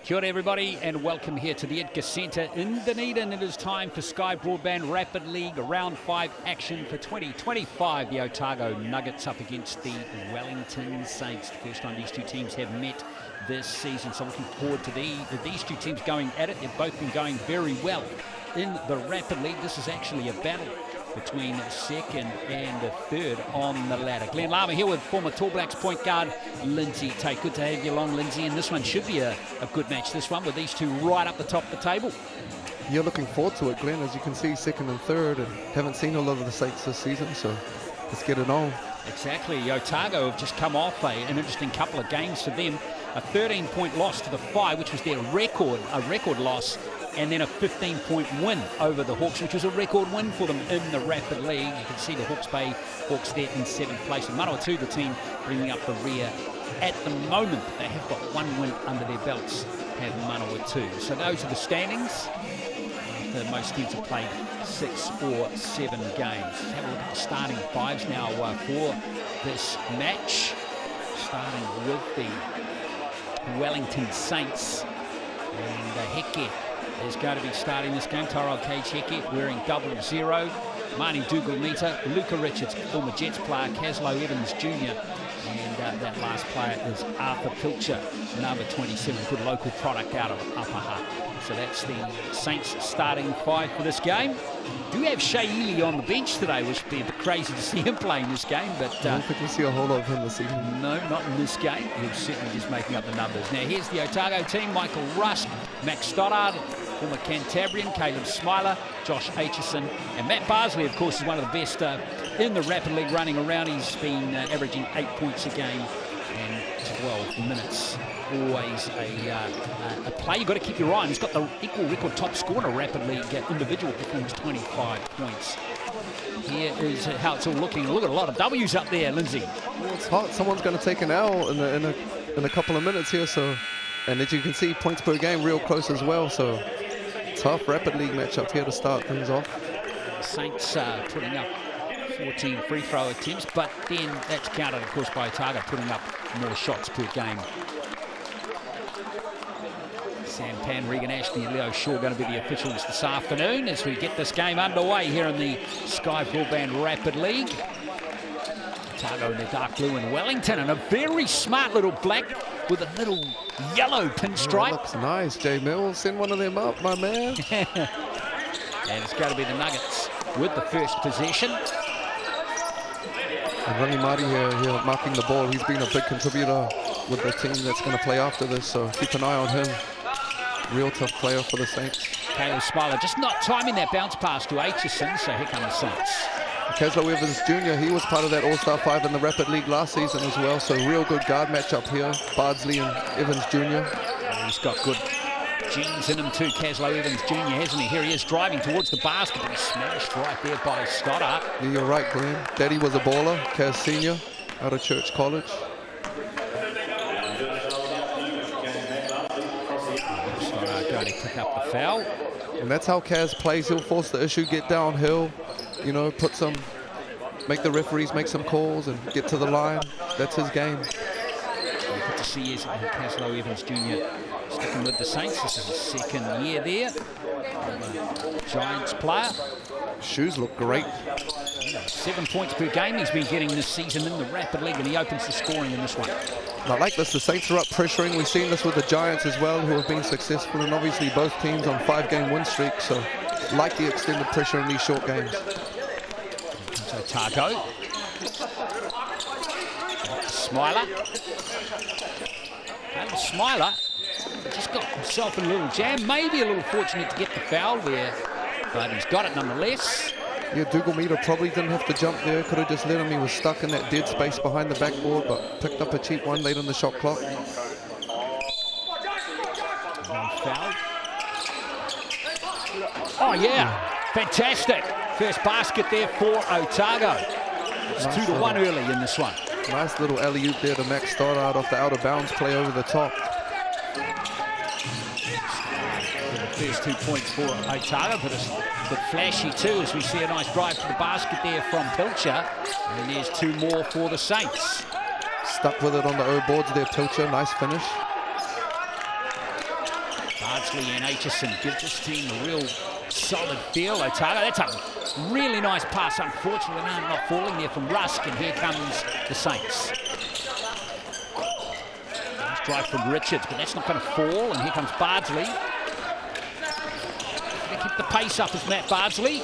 Kia ora everybody and welcome here to the Edgar Centre in Dunedin. It is time for Sky Broadband Rapid League Round 5 action for 2025. The Otago Nuggets up against the Wellington Saints. The first time these two teams have met this season, so looking forward to these two teams going at it. They've both been going very well in the Rapid League. This is actually a battle between second and third on the ladder. Glenn Lama here with former Tall Blacks point guard Lindsay Tate. Good to have you along, Lindsay, and this one should be a good match, this one, with these two right up the top of the table. You're looking forward to it, Glenn. As you can see, second and third, and haven't seen a lot of the Saints this season, so let's get it on. Exactly. Otago have just come off an interesting couple of games for them. A 13-point loss to the Five, which was their record loss, and then a 15-point win over the Hawks, which was a record win for them in the Rapid League. You can see the Hawks there in 7th place. And Manawatu, the team bringing up the rear at the moment. They have got one win under their belts, have Manawatu. So those are the standings. Most teams have played 6 or 7 games. Let's have a look at the starting fives now for this match. Starting with the Wellington Saints. And Heke is going to be starting this game. Tyrell Cage Heke wearing 00. Marnie Dougal-Meter, Luca Richards, former Jets player, Caslow Evans Jr. And that last player is Arthur Pilcher, number 27, good local product out of Upper Hutt. So that's the Saints starting 5 for this game. Do have Shea Ely on the bench today, which would be a bit crazy to see him playing this game, but I don't think we'll see a whole lot of him this evening. No, not in this game. He's certainly just making up the numbers. Now here's the Otago team: Michael Rusk, Max Stoddard, former Cantabrian, Caleb Smiler, Josh Aitchison, and Matt Barsley, of course, is one of the best in the Rapid League running around. He's been averaging 8 points a game and 12 minutes. Always a play you've got to keep your eye on. He's got the equal record top scorer in a Rapid League individual performance, 25 points. Here is how it's all looking. Look at a lot of W's up there, Lindsay. Well, it's hot. Someone's going to take an L in a couple of minutes here. So, and as you can see, points per game real close as well. So tough Rapid League matchup here to start things off. Saints putting up 14 free throw attempts, but then that's countered, of course, by Otago putting up more shots per game. Sam Pan, Regan Ashley and Leo Shaw going to be the officials this afternoon as we get this game underway here in the Sky Broadband Rapid League. Otago in their dark blue and Wellington in a very smart little black with a little yellow pinstripe. Oh, looks nice, Jay Mills. Send one of them up, my man. And it's going to be the Nuggets with the first possession. And Ronnie Marty here marking the ball. He's been a big contributor with the team that's going to play after this, so keep an eye on him. Real tough player for the Saints. Caleb Smiler just not timing that bounce pass to Aitchison, so here come the Saints. Caslow Evans Jr., he was part of that All-Star 5 in the Rapid League last season as well, so real good guard matchup here. Bardsley and Evans Jr. And he's got good genes in him too, Caslow Evans Jr., hasn't he? Here he is driving towards the basket, but he's smashed right there by Stoddard. Yeah, you're right, Glenn. Daddy was a baller, Kaz Sr. out of Church College. Going to pick up the foul. And that's how Kaz plays. He'll force the issue, get downhill, you know, make the referees make some calls and get to the line. That's his game. Good to see is Caslow Evans Jr. sticking with the Saints. This is his second year there. Giants player. Shoes look great. 7 points per game he's been getting this season in the Rapid League, and he opens the scoring in this one. I like this. The Saints are up pressuring. We've seen this with the Giants as well, who have been successful, and obviously both teams on 5-game win streak, so like the extended pressure in these short games. So Otago. Smiler. And Smiler just got himself in a little jam, maybe a little fortunate to get the foul there, but he's got it nonetheless. Yeah, Dougal-Meter probably didn't have to jump there. Could have just let him. He was stuck in that dead space behind the backboard, but picked up a cheap one late on the shot clock. Foul. Oh, yeah. Fantastic. First basket there for Otago. It's nice 2-1 early in this one. Nice little alley-oop there to Max Stoddard off the out-of-bounds play over the top. First 2 points for Otago, but it's a bit flashy too, as we see a nice drive to the basket there from Pilcher. And there's 2 more for the Saints. Stuck with it on the O boards there, Pilcher. Nice finish. Bardsley and Aitchison give this team a real solid feel. Otago, that's a really nice pass. Unfortunately, not falling there from Rusk, and here comes the Saints. Nice drive from Richards, but that's not going to fall, and here comes Bardsley. Going to keep the pace up as Matt Bardsley.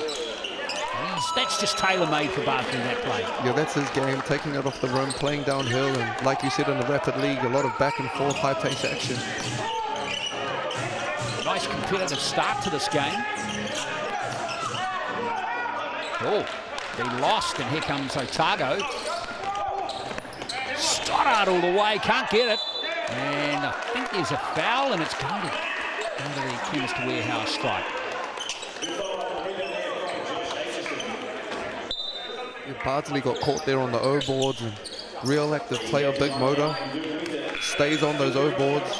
That's just tailor-made for Bardsley, that play. Yeah, that's his game, taking it off the rim, playing downhill, and like you said in the rapid league, a lot of back and forth, high-pace action. Nice competitive start to this game. Oh, they lost, and here comes Otago. Stoddard all the way, can't get it. And I think there's a foul, and it's going to the Chemist Warehouse strike. Bardsley got caught there on the O boards, and real active player, big motor, stays on those O boards.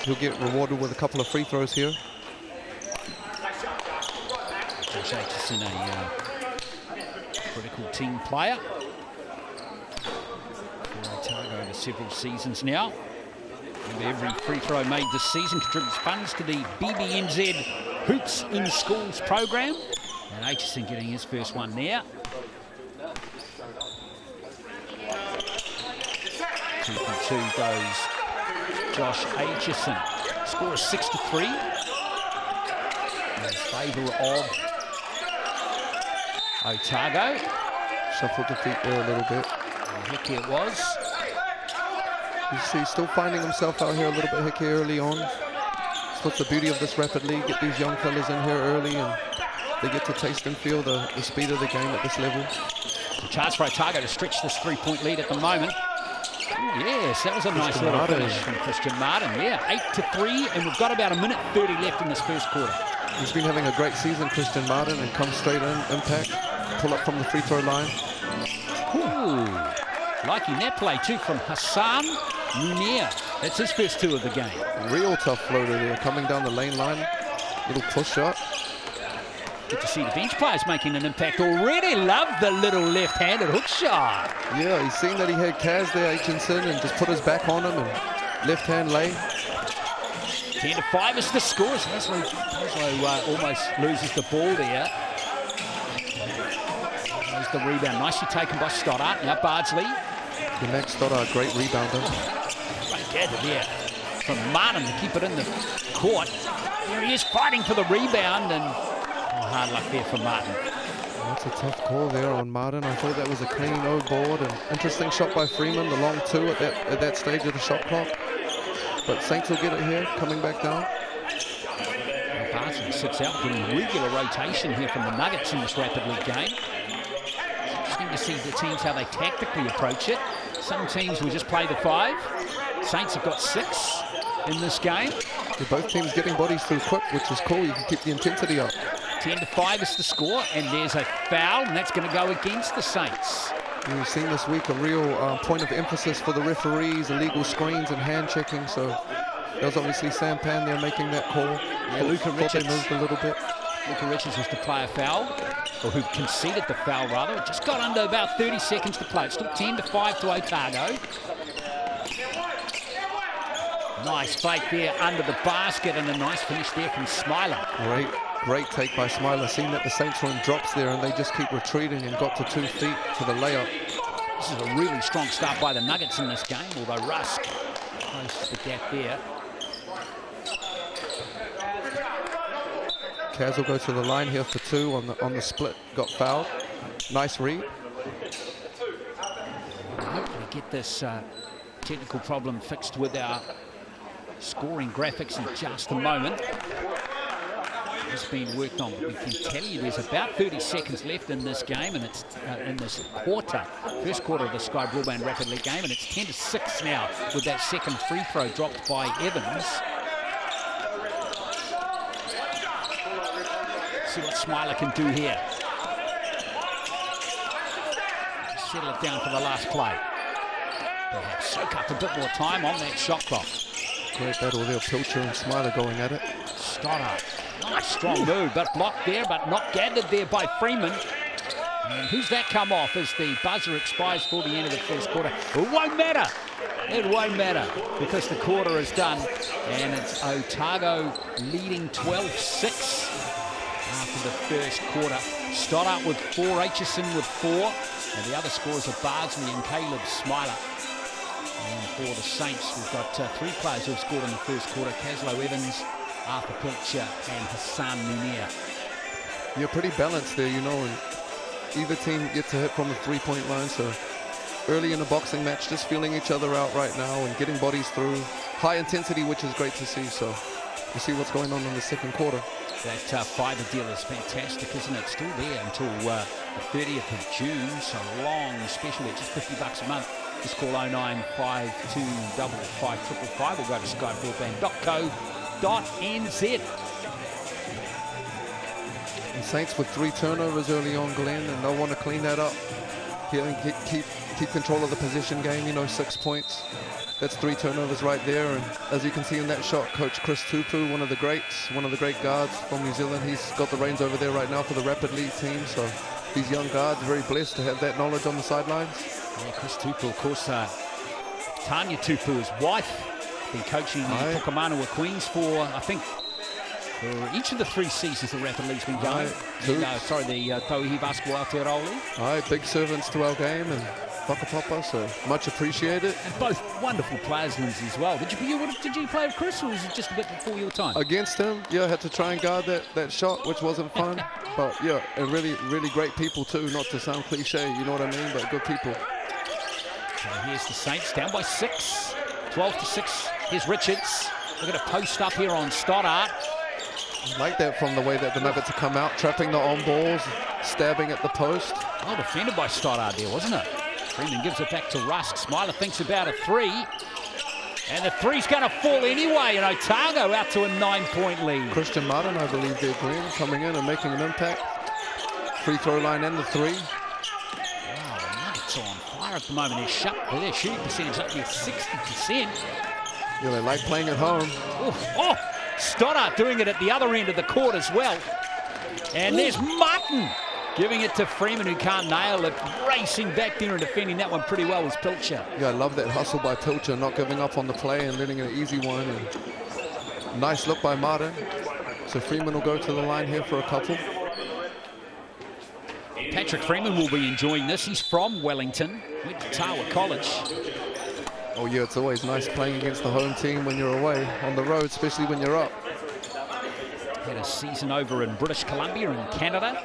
He'll get rewarded with a couple of free throws here. Josh Aitchison, a critical team player for Otago over several seasons now. And every free throw made this season contributes funds to the BBNZ Hoops in Schools program. And Aitchison getting his first one there. 2 for 2 goes Josh Aitchison. Score is 6-3 in favour of Otago. Shuffled the feet there a little bit. Hickey it was. You see, still finding himself out here a little bit hickey early on. That's what's the beauty of this rapid league. Get these young fellas in here early, and they get to taste and feel the speed of the game at this level. A chance for Otago to stretch this 3-point lead at the moment. Ooh, yes, that was a nice little finish from Christian Martin. Yeah, 8-3, and we've got about 1:30 left in this first quarter. He's been having a great season, Christian Martin, and comes straight in, impact, pull up from the free throw line. Ooh, liking that play too from Hassan Munir. That's his first 2 of the game. Real tough floater there, coming down the lane line. Little push up. Good to see the bench players making an impact already. Love the little left-handed hook shot. Yeah, he's seen that he had Kaz there, Aitchison, and just put his back on him and left-hand lay. 10-5 is the score. So Laszlo almost loses the ball there. There's the rebound. Nicely taken by Stoddart. Now Bardsley. The Max Stoddart, great rebounder. Great gather there from Martin to keep it in the court. There he is fighting for the rebound, and hard luck there for Martin. That's a tough call there on Martin. I thought that was a clean O board, and interesting shot by Freeman, the long 2 at that stage of the shot clock. But Saints will get it here, coming back down. Bardsley sits out, getting regular rotation here from the Nuggets in this rapid league game. Interesting to see the teams, how they tactically approach it. Some teams will just play the 5. Saints have got 6 in this game. Yeah, both teams getting bodies through quick, which is cool. You can keep the intensity up. 10-5 is the score, and there's a foul, and that's going to go against the Saints. We've seen this week a real point of emphasis for the referees, illegal screens and hand checking. So that was obviously Sampan there making that call. Yeah, Luca Richards moved a little bit. Luca Richards was to play a foul, or who conceded the foul rather. It just got under about 30 seconds to play. It's still 10-5 to Otago. Nice fake there under the basket, and a nice finish there from Smiler. Great take by Smiler. Seen that the Saints run drops there, and they just keep retreating and got to 2 feet for the layup. This is a really strong start by the Nuggets in this game, although Rusk closes the gap there. Kaz will go to the line here for 2 on the split. Got fouled. Nice read. Hopefully get this technical problem fixed with our scoring graphics in just a moment. It's been worked on, but we can tell you there's about 30 seconds left in this game, and it's in this quarter, first quarter of the Sky Broadband Rapid League game, and it's 10-6 now with that second free throw dropped by Evans. See what Smiler can do here. Settle it down for the last play. Perhaps soak up a bit more time on that shot clock. Great battle there, Pilcher and Smiler going at it. Stoddart. Nice strong move, but blocked there, but not gathered there by Freeman. And who's that come off as the buzzer expires for the end of the first quarter? It won't matter. It won't matter because the quarter is done. And it's Otago leading 12-6 after the first quarter. Stoddart with 4, Aitchison with 4. And the other scorers are Bardsley and Caleb Smiler. And for the Saints, we've got 3 players who have scored in the first quarter. Caslow Evans, Arthur Pilcher and Hassan Munir. You're pretty balanced there, you know, and either team gets a hit from the 3-point line, so early in the boxing match, just feeling each other out right now and getting bodies through. High intensity, which is great to see, so we'll see what's going on in the second quarter. That FIBA deal is fantastic, isn't it? Still there until the 30th of June, so long special. It's just $50 a month. Just call 0952555555 or go to skybroadband.co.nz. The Saints with 3 turnovers early on, Glenn, and they'll want to clean that up. Keep control of the possession game, you know, 6 points. That's 3 turnovers right there, and as you can see in that shot, Coach Chris Tupu, one of the greats, one of the great guards from New Zealand, he's got the reins over there right now for the Rapid League team, so these young guards are very blessed to have that knowledge on the sidelines. Yeah, Chris Tupu, of course, Tanya Tupu, his wife, been coaching the Pukamanawa Queens for, I think, for each of the 3 seasons the Rapid League's been going. The Tauhi Basketball Aotearoa League. Aye, big servants to our game and whakapapa, so much appreciated. And both wonderful players, Lindsay, as well. Did you play with Chris, or was it just a bit before your time? Against him, yeah, I had to try and guard that shot, which wasn't fun. But yeah, and really, really great people too, not to sound cliche, you know what I mean, but good people. So here's the Saints, down by 6, 12-6. Here's Richards. Look at a post up here on Stoddart. I like that from the way that the Nuggets have come out, trapping the on balls, stabbing at the post. Well defended by Stoddart there, wasn't it? Freeman gives it back to Rusk. Smiler thinks about a 3. And the 3's going to fall anyway, and Otago out to a 9-point lead. Christian Martin, I believe they're Glenn, coming in and making an impact. Free throw line and the 3. Wow, the Nuggets are on fire at the moment. Their shooting percentage up there 60%. Yeah, they like playing at home. Oh, Stoddart doing it at the other end of the court as well. And there's Martin giving it to Freeman, who can't nail it. Racing back there and defending that one pretty well was Pilcher. Yeah, I love that hustle by Pilcher, not giving up on the play and letting an easy one. And nice look by Martin. So Freeman will go to the line here for a couple. Patrick Freeman will be enjoying this. He's from Wellington, went to Tawa College. Oh yeah, it's always nice playing against the home team when you're away on the road, especially when you're up. Had a season over in British Columbia in Canada,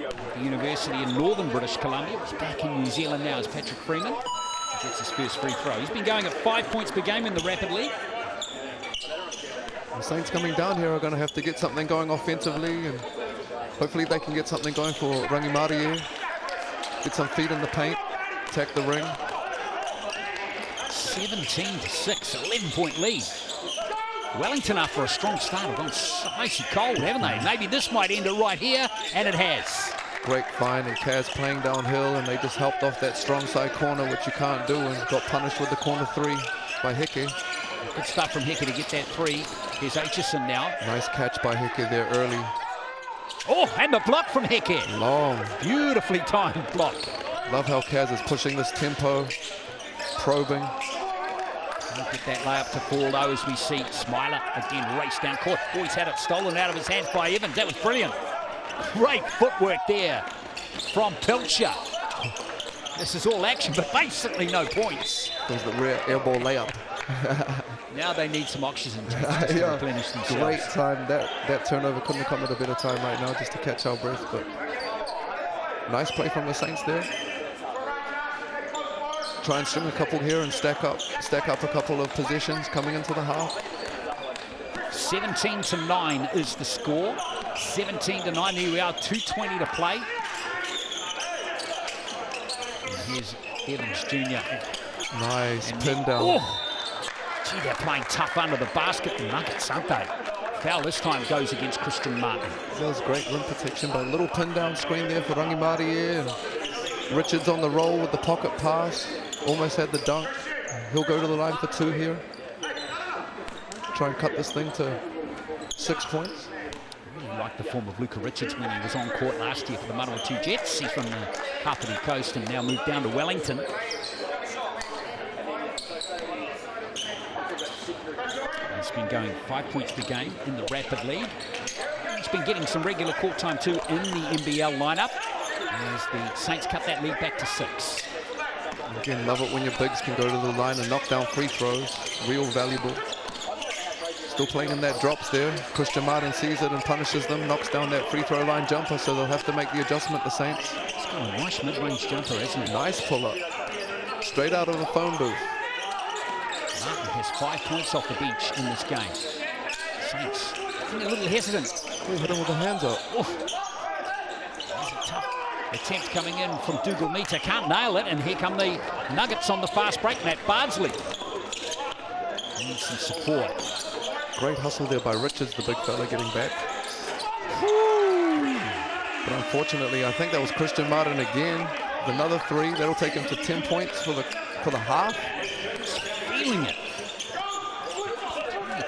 at the University in Northern British Columbia. He's back in New Zealand now as Patrick Freeman. He gets his first free throw. He's been going at 5 points per game in the Rapid League. The Saints coming down here are going to have to get something going offensively, and hopefully they can get something going for Rangimarie. Get some feet in the paint, attack the ring. 17-6, 11-point lead. Wellington, after a strong start, have gone icy cold, haven't they? Maybe this might end it right here, and it has. Great find, and Kaz playing downhill, and they just helped off that strong side corner, which you can't do, and got punished with the corner 3 by Hickey. Good stuff from Hickey to get that 3. Here's Aitchison now. Nice catch by Hickey there early. Oh, and the block from Hickey. Long. Beautifully timed block. Love how Kaz is pushing this tempo, probing. Get that layup to fall though, as we see Smiler again race down court. Oh, he's had it stolen out of his hands by Evans. That was brilliant. Great footwork there from Pilcher. This is all action, but basically no points. There's the rare air ball layup. Now they need some oxygen tanks to replenish themselves. Great time. That turnover couldn't have come at a better time right now, just to catch our breath. But nice play from the Saints there. Try and string a couple here and stack up a couple of possessions coming into the half. 17-9 is the score. 17-9. Here we are, 2:20 to play. And here's Evans Jr. Nice pin down. Oh, gee, they're playing tough under the basket, the Nuggets, aren't they? Foul this time goes against Christian Martin. That was great rim protection, but a little pin down screen there for Rangimarie, and Richards on the roll with the pocket pass. Almost had the dunk. He'll go to the line for 2 here. Try and cut this thing to 6 points. Really like the form of Luca Richards when he was on court last year for the Manawatu Jets. He's from the Kapiti Coast and now moved down to Wellington. He's been going 5 points per game in the Rapid League. He's been getting some regular court time too in the NBL lineup as the Saints cut that lead back to 6. Again, love it when your bigs can go to the line and knock down free throws. Real valuable. Still playing in that drops there. Christian Martin sees it and punishes them, knocks down that free throw line jumper, so they'll have to make the adjustment, the Saints. He's got a nice mid-range jumper, hasn't he? Nice pull-up. Straight out of the phone booth. Martin has 5 points off the bench in this game. Saints looking a little hesitant. He hit him with the hands up. That's a tough attempt coming in from Dougal Meter. Can't nail it, and here come the Nuggets on the fast break. Matt Bardsley needs some support. Great hustle there by Richards, the big fella, getting back. But unfortunately, I think that was Christian Martin again. Another 3. That'll take him to 10 points for the half. He's feeling it.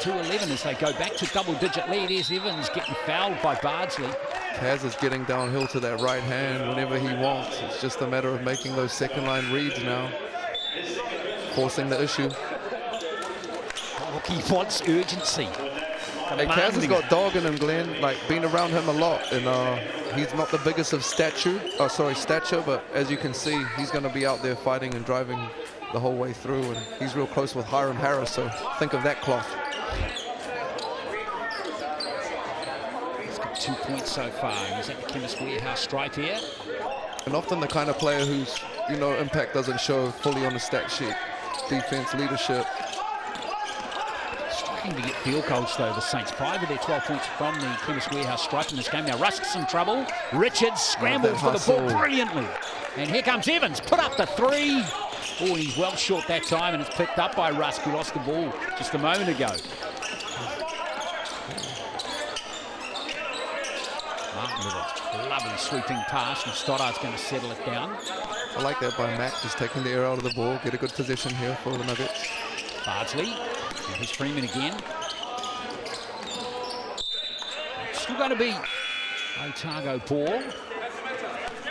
22-11 as they go back to double-digit lead. Here's Evans getting fouled by Bardsley. Kaz is getting downhill to that right hand whenever he wants. It's just a matter of making those second-line reads now. Forcing the issue. He wants urgency. Hey, Kaz has got dog in him, Glenn. Like, been around him a lot, and he's not the biggest of stature, but as you can see, he's going to be out there fighting and driving the whole way through, and he's real close with Hiram Harris, so think of that cloth. He's got 2 points so far. He's at the Chemist Warehouse stripe here. And often the kind of player whose, impact doesn't show fully on the stat sheet. Defense, leadership. To get field goals though, the Saints. 5 of their 12 points from the Chemist Warehouse stripe in this game. Now Rusk's in trouble. Richards scrambles for the ball brilliantly. And here comes Evans, put up the 3. Oh, he's well short that time, and it's picked up by Rusk, who lost the ball just a moment ago. Martin with a lovely sweeping pass, and Stoddard's going to settle it down. I like that by Mac, just taking the air out of the ball, get a good position here for the Nuggets. Bardsley. Here's Freeman again. Still going to be Otago ball.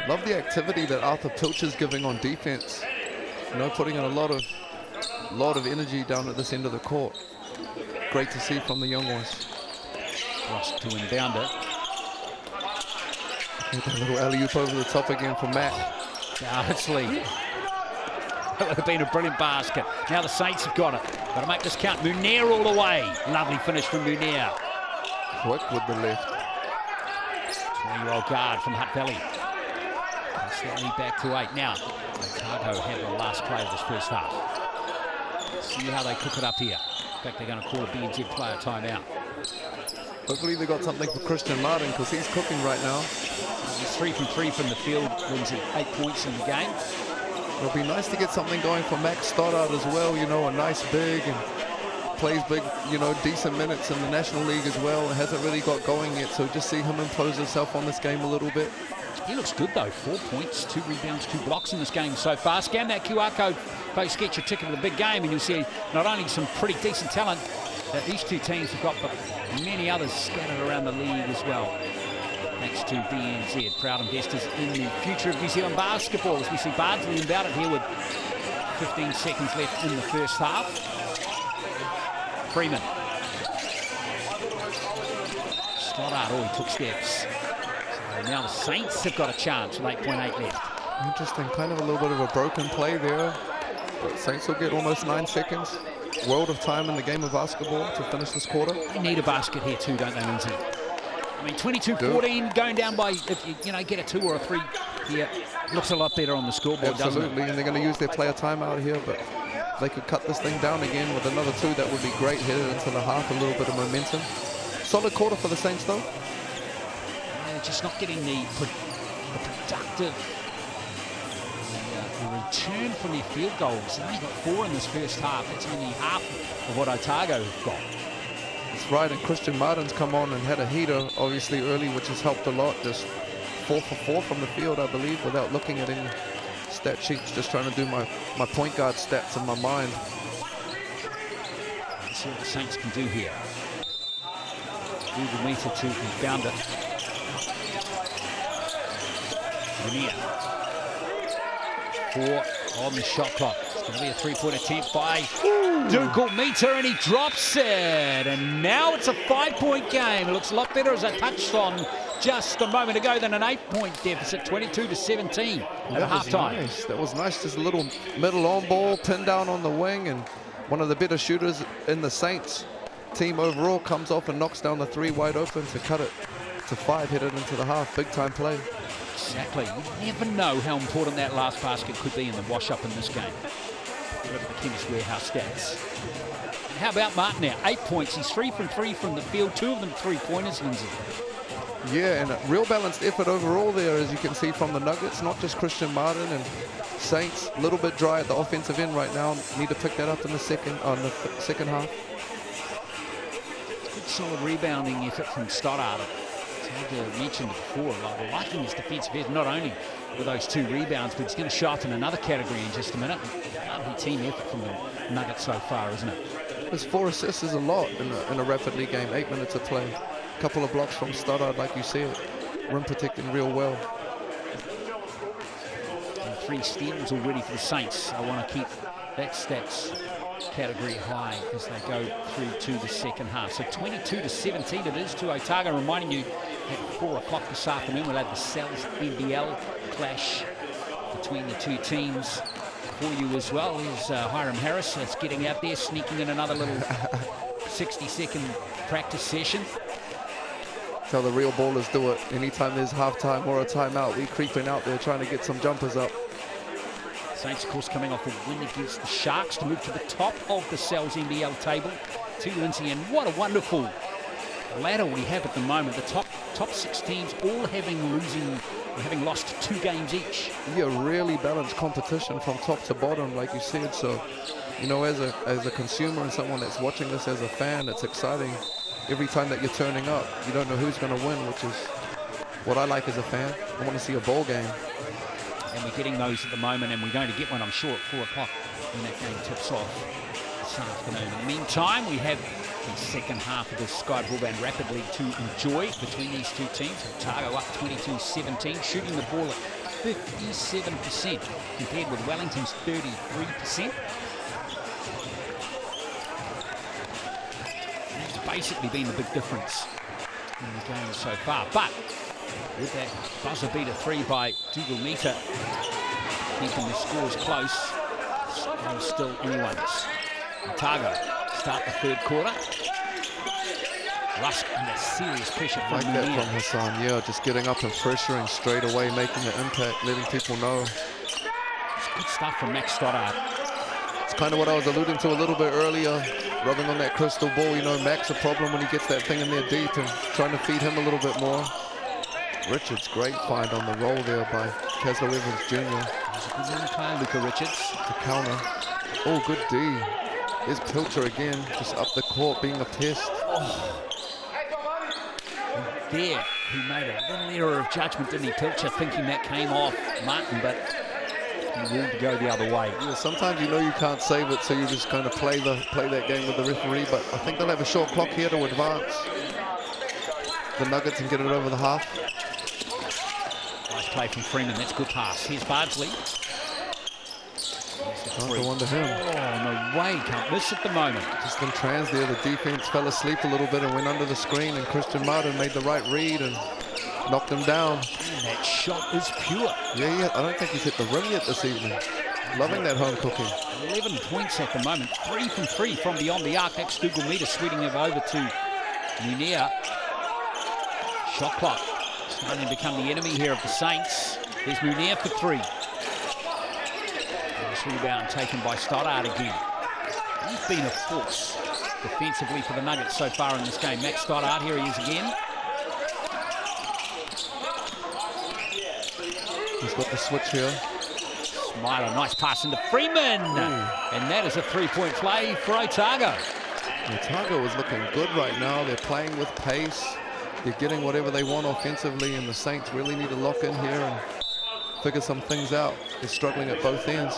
Love the activity that Arthur Pilch is giving on defense. Putting in a lot of energy down at this end of the court. Great to see from the young ones. Ross to inbound it. Get that little alley-oop over the top again for Matt. Bardsley. That would have been a brilliant basket. Now the Saints have got it. Got to make this count. Munir all the way. Lovely finish from Munir. Quick with the left. 20-year-old guard from Hutt Valley. That's that lead back to 8. Now, Otago have the last play of this first half. See how they cook it up here. In fact, they're going to call a BNZ player timeout. Hopefully they got something for Christian Martin, because he's cooking right now. He's 3 from 3 from the field. Wins 8 points in the game. It'll be nice to get something going for Max Stoddard as well, a nice big and plays big, decent minutes in the National League as well. Hasn't really got going yet, so just see him impose himself on this game a little bit. He looks good though, 4 points, 2 rebounds, 2 blocks in this game so far. Scan that QR code, folks, get your ticket to the big game, and you'll see not only some pretty decent talent that these two teams have got, but many others scattered around the league as well. Thanks to BNZ, proud investors in the future of New Zealand basketball, as we see Bardsley inbound it here with 15 seconds left in the first half. Freeman. Stoddard, he took steps. So now the Saints have got a chance with 8.8 left. Interesting, kind of a little bit of a broken play there. But Saints will get almost 9 seconds. World of time in the game of basketball to finish this quarter. They need a basket here too, don't they, Lindsay? I mean, 22-14, going down by, if you get a 2 or a 3 here, looks a lot better on the scoreboard, doesn't it? Absolutely, and they're going to use their player timeout here, but they could cut this thing down again with another 2. That would be great, headed into the half, a little bit of momentum. Solid quarter for the Saints, though. They're just not getting the productive return from their field goals. They only got 4 in this first half. That's only half of what Otago have got. That's right, and Christian Martin's come on and had a heater, obviously, early, which has helped a lot. Just 4 for 4 from the field, I believe, without looking at any stat sheets. Just trying to do my point guard stats in my mind. Let's see what the Saints can do here. Google meter to rebound it. Linear. 4 on the shot clock. It's going to be a three-point attempt by Google meter, and he drops it. And now it's a 5-point game. It looks a lot better, as I touched on just a moment ago, than an 8-point deficit, 22-17 at halftime. Nice. That was nice. Just a little middle on ball, pinned down on the wing, and one of the better shooters in the Saints team overall comes off and knocks down the 3 wide open to cut it to 5, headed into the half. Big time play. Exactly. You never know how important that last basket could be in the wash-up in this game. Look at the Chemist Warehouse stats. How about Martin now? 8 points. He's 3 from 3 from the field. 2 of them three-pointers, Lindsay. Yeah, and a real balanced effort overall there, as you can see from the Nuggets. Not just Christian Martin and Saints. A little bit dry at the offensive end right now. Need to pick that up in the second half. Good solid rebounding effort from Stoddard. Edgar mentioned before, liking his defensive effort, not only with those 2 rebounds, but he's going to shot in another category in just a minute. Lovely team effort from the Nuggets so far, isn't it? His 4 assists is a lot in a Rapid League game. 8 minutes of play. A couple of blocks from Stoddard, like you said. Rim protecting real well. And 3 steals already for the Saints. I want to keep that stats category high as they go through to the second half. So 22-17 it is to Otago. Reminding you, at 4 o'clock this afternoon, we'll have the Cells NBL clash between the 2 teams for you as well. Here's Hiram Harris that's getting out there, sneaking in another little 60-second practice session. That's how the real ballers do it. Anytime there's halftime or a timeout, we creeping out there trying to get some jumpers up. Saints, of course, coming off a win against the Sharks to move to the top of the Cells NBL table. To Lindsay, and what a wonderful ladder we have at the moment. The top 6 teams all having lost 2 games each. Yeah, really balanced competition from top to bottom, like you said. So, you know, as a consumer and someone that's watching this as a fan, it's exciting. Every time that you're turning up, you don't know who's going to win, which is what I like as a fan. I want to see a bowl game. And we're getting those at the moment, and we're going to get one, I'm sure, at 4 o'clock when that game tips off this afternoon. In the meantime, we have the second half of the Sky Broadband Rapid League to enjoy between these 2 teams. Otago up 22-17, shooting the ball at 57% compared with Wellington's 33%. That's basically been the big difference in the game so far. But with that buzzer beater 3 by Dougal Meter, keeping the scores close, and still anyone's. Otago start the 3rd quarter. Rusk under serious pressure from like that from Hassan, yeah, just getting up and pressuring straight away, making an impact, letting people know. It's good stuff from Max Stoddard. It's kind of what I was alluding to a little bit earlier, rubbing on that crystal ball. You know, Max a problem when he gets that thing in there deep, and trying to feed him a little bit more. Richards, great find on the roll there by Caslow Evans Jr. There's a good one by Luca Richards. To counter. Oh, good D. There's Pilcher again, just up the court being a pest. Oh. There, he made a little error of judgment, didn't he, Pilcher, thinking that came off Martin, but he ruled to go the other way. Yeah, sometimes you know you can't save it, so you just kind of play that game with the referee, but I think they'll have a short clock here to advance the Nuggets and get it over the half. Nice play from Freeman. That's a good pass. Here's Bardsley. Can't go under him. Oh, no way. Can't miss at the moment. Just in trans there. The defense fell asleep a little bit and went under the screen, and Christian Martin made the right read and knocked him down. And that shot is pure. Yeah. I don't think he's hit the rim yet this evening. Loving that home cooking. 11 points at the moment. 3 from 3 from beyond the arc. That's Dougal Meter sweeting it over to Munir. Shot clock starting to become the enemy here of the Saints. Here's Munir for 3. Nice rebound taken by Stoddard again. He's been a force defensively for the Nuggets so far in this game. Max Stoddard, here he is again. He's got the switch here. Smiler, nice pass into Freeman. Ooh. And that is a 3-point play for Otago. Otago is looking good right now. They're playing with pace. They're getting whatever they want offensively, and the Saints really need to lock in here and figure some things out. They're struggling at both ends.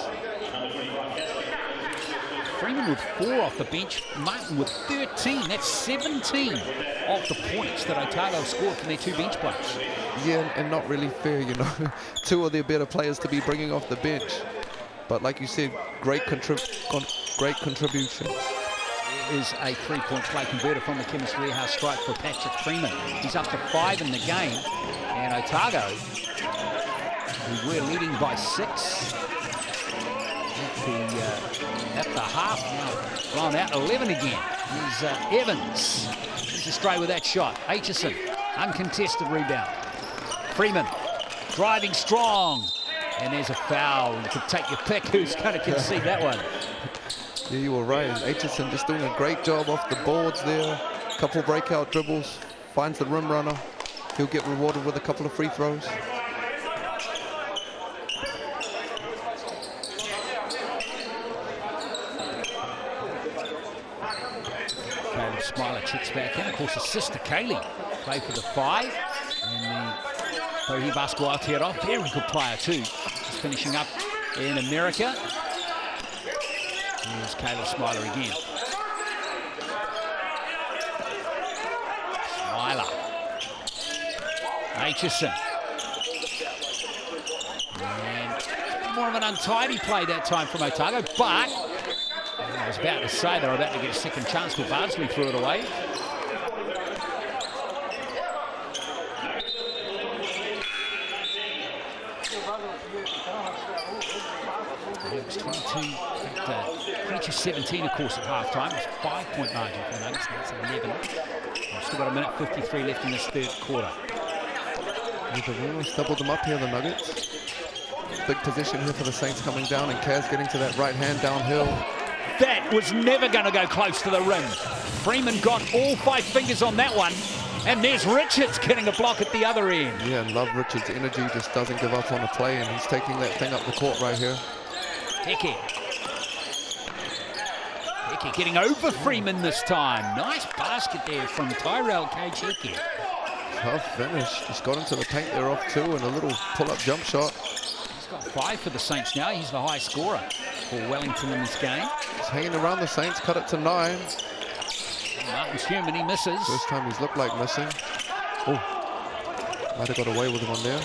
Freeman with 4 off the bench, Martin with 13. That's 17 of the points that Otago scored from their 2 bench players. Yeah, and not really fair, you know. 2 of their better players to be bringing off the bench. But like you said, great contribution. There is a 3-point play converter from the Chemist Warehouse strike for Patrick Freeman. He's up to 5 in the game. And Otago, who were leading by 6 at the half, now blown out 11 again. Here's Evans. He's astray with that shot. Aitchison, uncontested rebound. Freeman driving strong. And there's a foul. You could take your pick. Who's going to concede that one? Yeah, you were right. Aitchison just doing a great job off the boards there. Couple breakout dribbles. Finds the rim runner. He'll get rewarded with a couple of free throws. Caleb Smiler checks back in. Of course, his sister Kaylee played for the 5. And the Basketbol Aotearoa, very good player too. Just finishing up in America. Here's Caleb Smiler again. Smiler. Aitchison. And more of an untidy play that time from Otago, but I was about to say they're about to get a second chance, but Bardsley threw it away. It was 22-17, of course, at halftime. It was 5-point margin for the Nuggets. Now it's 11. We've still got a minute 53 left in this 3rd quarter. They've almost doubled them up here, the Nuggets. Big position here for the Saints coming down, and Kaz getting to that right hand downhill. That was never going to go close to the rim. Freeman got all 5 fingers on that one. And there's Richards getting a block at the other end. Yeah, and love Richards' energy, just doesn't give up on a play, and he's taking that thing up the court right here. Hickey getting over Freeman this time. Nice basket there from Tyrell Hickey. Tough finish. Just got into the paint there off 2 and a little pull-up jump shot. He's got 5 for the Saints now. He's the high scorer for Wellington in this game. He's hanging around the Saints, cut it to 9. Martin's human, he misses. First time he's looked like missing. Oh, might have got away with one there.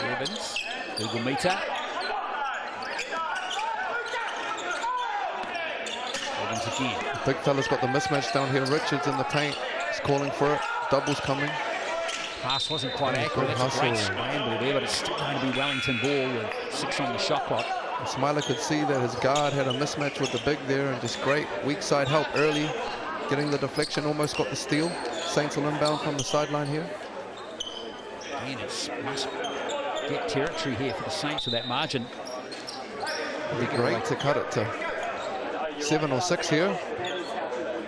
Evans, Google meter. Evans again. The big fella's got the mismatch down here. Richards in the paint. He's calling for it. Doubles coming. Pass wasn't quite accurate. That's a great scramble there, but it's still going to be Wellington ball with 6 on the shot clock. Smiler could see that his guard had a mismatch with the big there, and just great weak side help early. Getting the deflection, almost got the steal. Saints will inbound from the sideline here. Man, it must get territory here for the Saints with that margin. It'd be great to cut it to 7 or 6 here.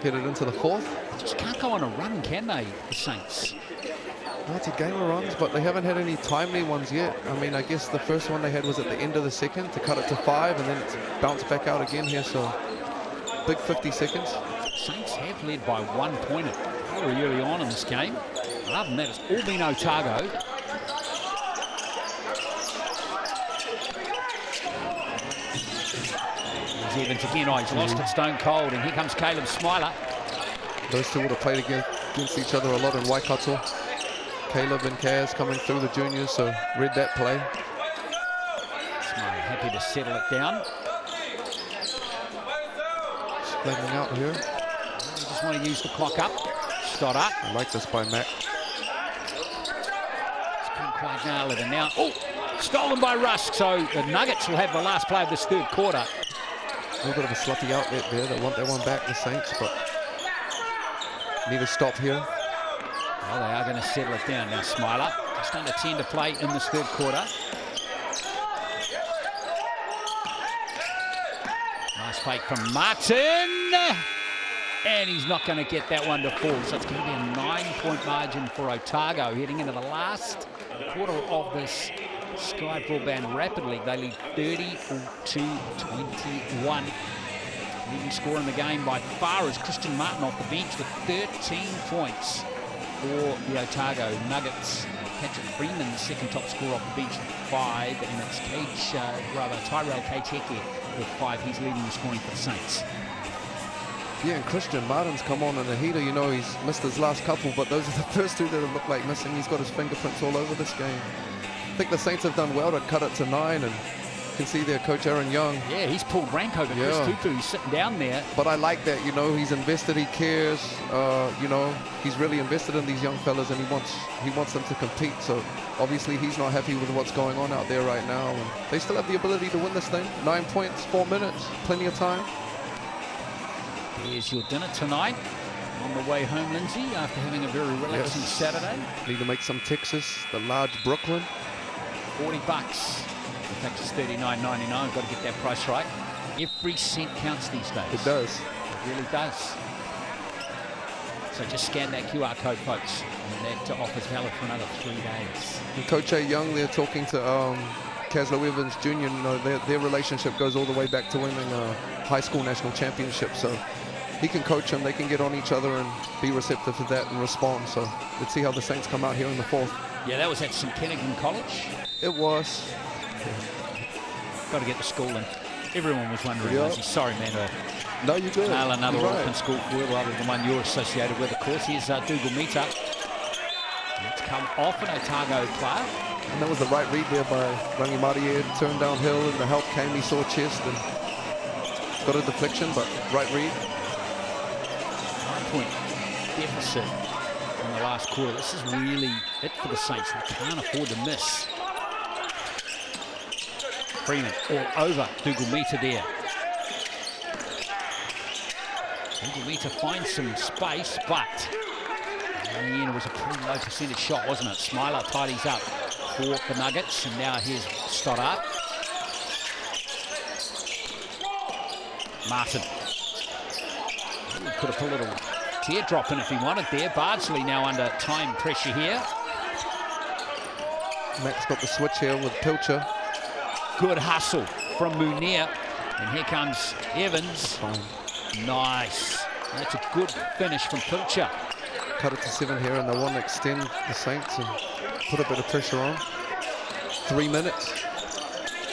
Get it into the 4th. Just can't go on a run, can they, the Saints? Well, it's a game of runs, but they haven't had any timely ones yet. I mean, I guess the first one they had was at the end of the 2nd to cut it to 5, and then it's bounced back out again here, so big 50 seconds. Saints have led by 1 point very early on in this game. Other than that, it's all been Otago. There's Evans again. Oh, he's lost it stone cold, and here comes Caleb Smiler. Those two would have played against each other a lot in Waikato. Caleb and Kaz coming through the juniors, so read that play. Smiler happy to settle it down. Just flagging out here. They just want to use the clock up. Stott up. I like this by Mac. Just couldn't quite nail it, and now, oh, stolen by Rusk. So the Nuggets will have the last play of this 3rd quarter. A little bit of a sloppy outlet there. They want that one back, the Saints, but need a stop here. Well, they are going to settle it down now. Smiler, just under 10 to play in this 3rd quarter. Nice fake from Martin. And he's not going to get that one to fall. So it's going to be a 9-point margin for Otago heading into the last quarter of this Sky Broadband Rapid League. They lead 30-21. Leading scorer in the game by far is Christian Martin off the bench with 13 points for the Otago Nuggets. Patrick Freeman, the 2nd top scorer off the bench with 5, and it's Tyrell Hickey with 5. He's leading the scoring for the Saints. Yeah, and Christian Martin's come on in a heater. You know, he's missed his last couple, but those are the first 2 that have looked like missing. He's got his fingerprints all over this game. I think the Saints have done well to cut it to 9, and you can see their coach Aaron Young. Yeah, he's pulled rank over Chris Tutu. He's sitting down there. But I like that, you know, he's invested, he cares, you know, he's really invested in these young fellas, and he wants them to compete. So obviously he's not happy with what's going on out there right now. And they still have the ability to win this thing. 9 points, 4 minutes, plenty of time. Here's your dinner tonight. On the way home, Lindsay, after having a very relaxing Saturday. Need to make some Texas, the large Brooklyn. $40. In fact, it's $39.99. Got to get that price right. Every cent counts these days. It does. It really does. So just scan that QR code, folks. And that offer's valid for another 3 days. And Coach A. Young, they're talking to Caslow Evans Jr. You know, their relationship goes all the way back to winning a high school national championship. So he can coach them, they can get on each other and be receptive to that and respond. So let's see how the Saints come out here in the 4th. Yeah, that was at St. Kennigan College. It was. Got to get to school, and everyone was wondering, Lindsay, sorry, man, no, you good. Nail another You're Auckland school for you rather than one you're associated with. Of course, here's Dougal Mita. It's come off an Otago player. And that was the right read there by Rangi Marie. Turned downhill, and the help came. He saw chest and got a deflection, but right read. 9-point deficit in the last quarter. This is really it for the Saints. They can't afford to miss. Freeman all over Dougal Mita there. Dougal Mita finds some space, but in the end it was a pretty low percentage shot, wasn't it? Smiler tidies up for the Nuggets, and now here's Stoddart. Martin. He could have put a little teardrop in if he wanted there. Bardsley now under time pressure here. Max got the switch here with Pilcher. Good hustle from Munir. And here comes Evans. Fine. Nice. That's a good finish from Pilcher. Cut it to 7 here, and they want to extend the Saints and put a bit of pressure on. 3 minutes.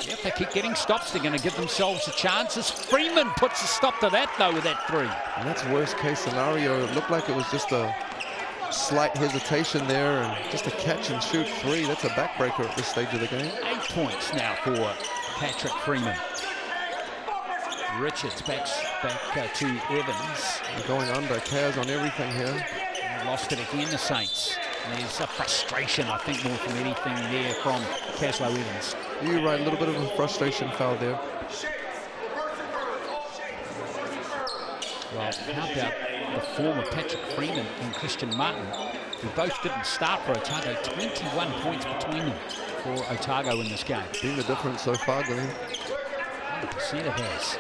If they keep getting stops, they're going to give themselves a chance. As Freeman puts a stop to that, though, with that 3. And that's worst case scenario. It looked like it was just a slight hesitation there, and just a catch and shoot 3. That's a backbreaker at this stage of the game. 8 points now for Patrick Freeman. Richards back to Evans. They're going under. Kaz on everything here. Lost it again, the Saints. And there's a frustration, I think, more than anything there from Caslow Evans. You're right, a little bit of a frustration foul there. Well, how about the form of Patrick Freeman and Christian Martin, who both didn't start for Otago. 21 points between them for Otago in this game. Been the difference so far, Glenn. 100% it has.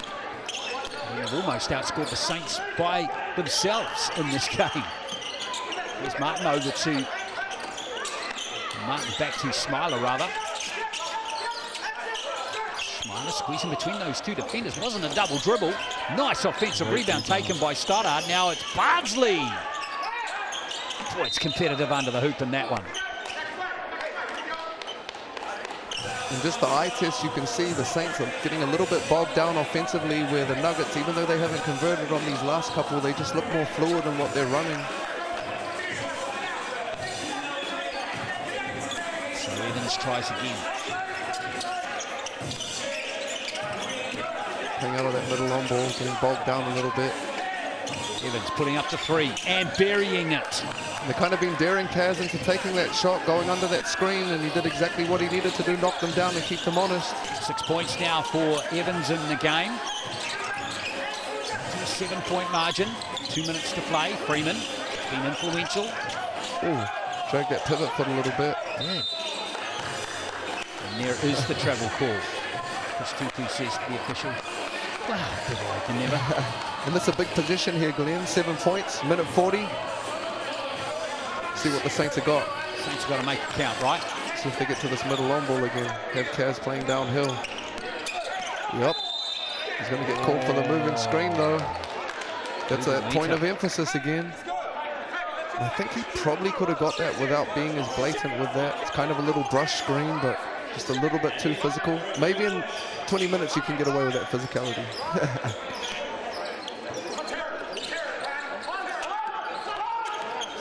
They've almost outscored the Saints by themselves in this game. There's Martin over to Martin, back to Smiler rather. Smiler squeezing between those 2 defenders. Wasn't a double dribble. Nice offensive rebound taken by Stoddart. Now it's Bardsley. Boy, it's competitive under the hoop in that one. And just the eye test, you can see the Saints are getting a little bit bogged down offensively, where the Nuggets, even though they haven't converted on these last couple, they just look more fluid in what they're running. So Evans tries again. Hang out of that middle on ball, getting bogged down a little bit. Evans putting up the 3 and burying it. And they've kind of been daring Kaz into taking that shot, going under that screen, and he did exactly what he needed to do, knock them down and keep them honest. 6 points now for Evans in the game. To a 7-point margin. 2 minutes to play. Freeman been influential. Ooh, drag that pivot foot a little bit. Yeah. And there is the travel call. Chris Tutu says to the official, wow, better late than never. And that's a big position here, Glenn. 7 points, minute 40. See what the Saints have got. Saints have got to make it count, right? See if they get to this middle long ball again. Have Kaz playing downhill. Yep. He's going to get called for the moving screen, though. That's a point of emphasis again. I think he probably could have got that without being as blatant with that. It's kind of a little brush screen, but Just a little bit too physical. Maybe in 20 minutes you can get away with that physicality.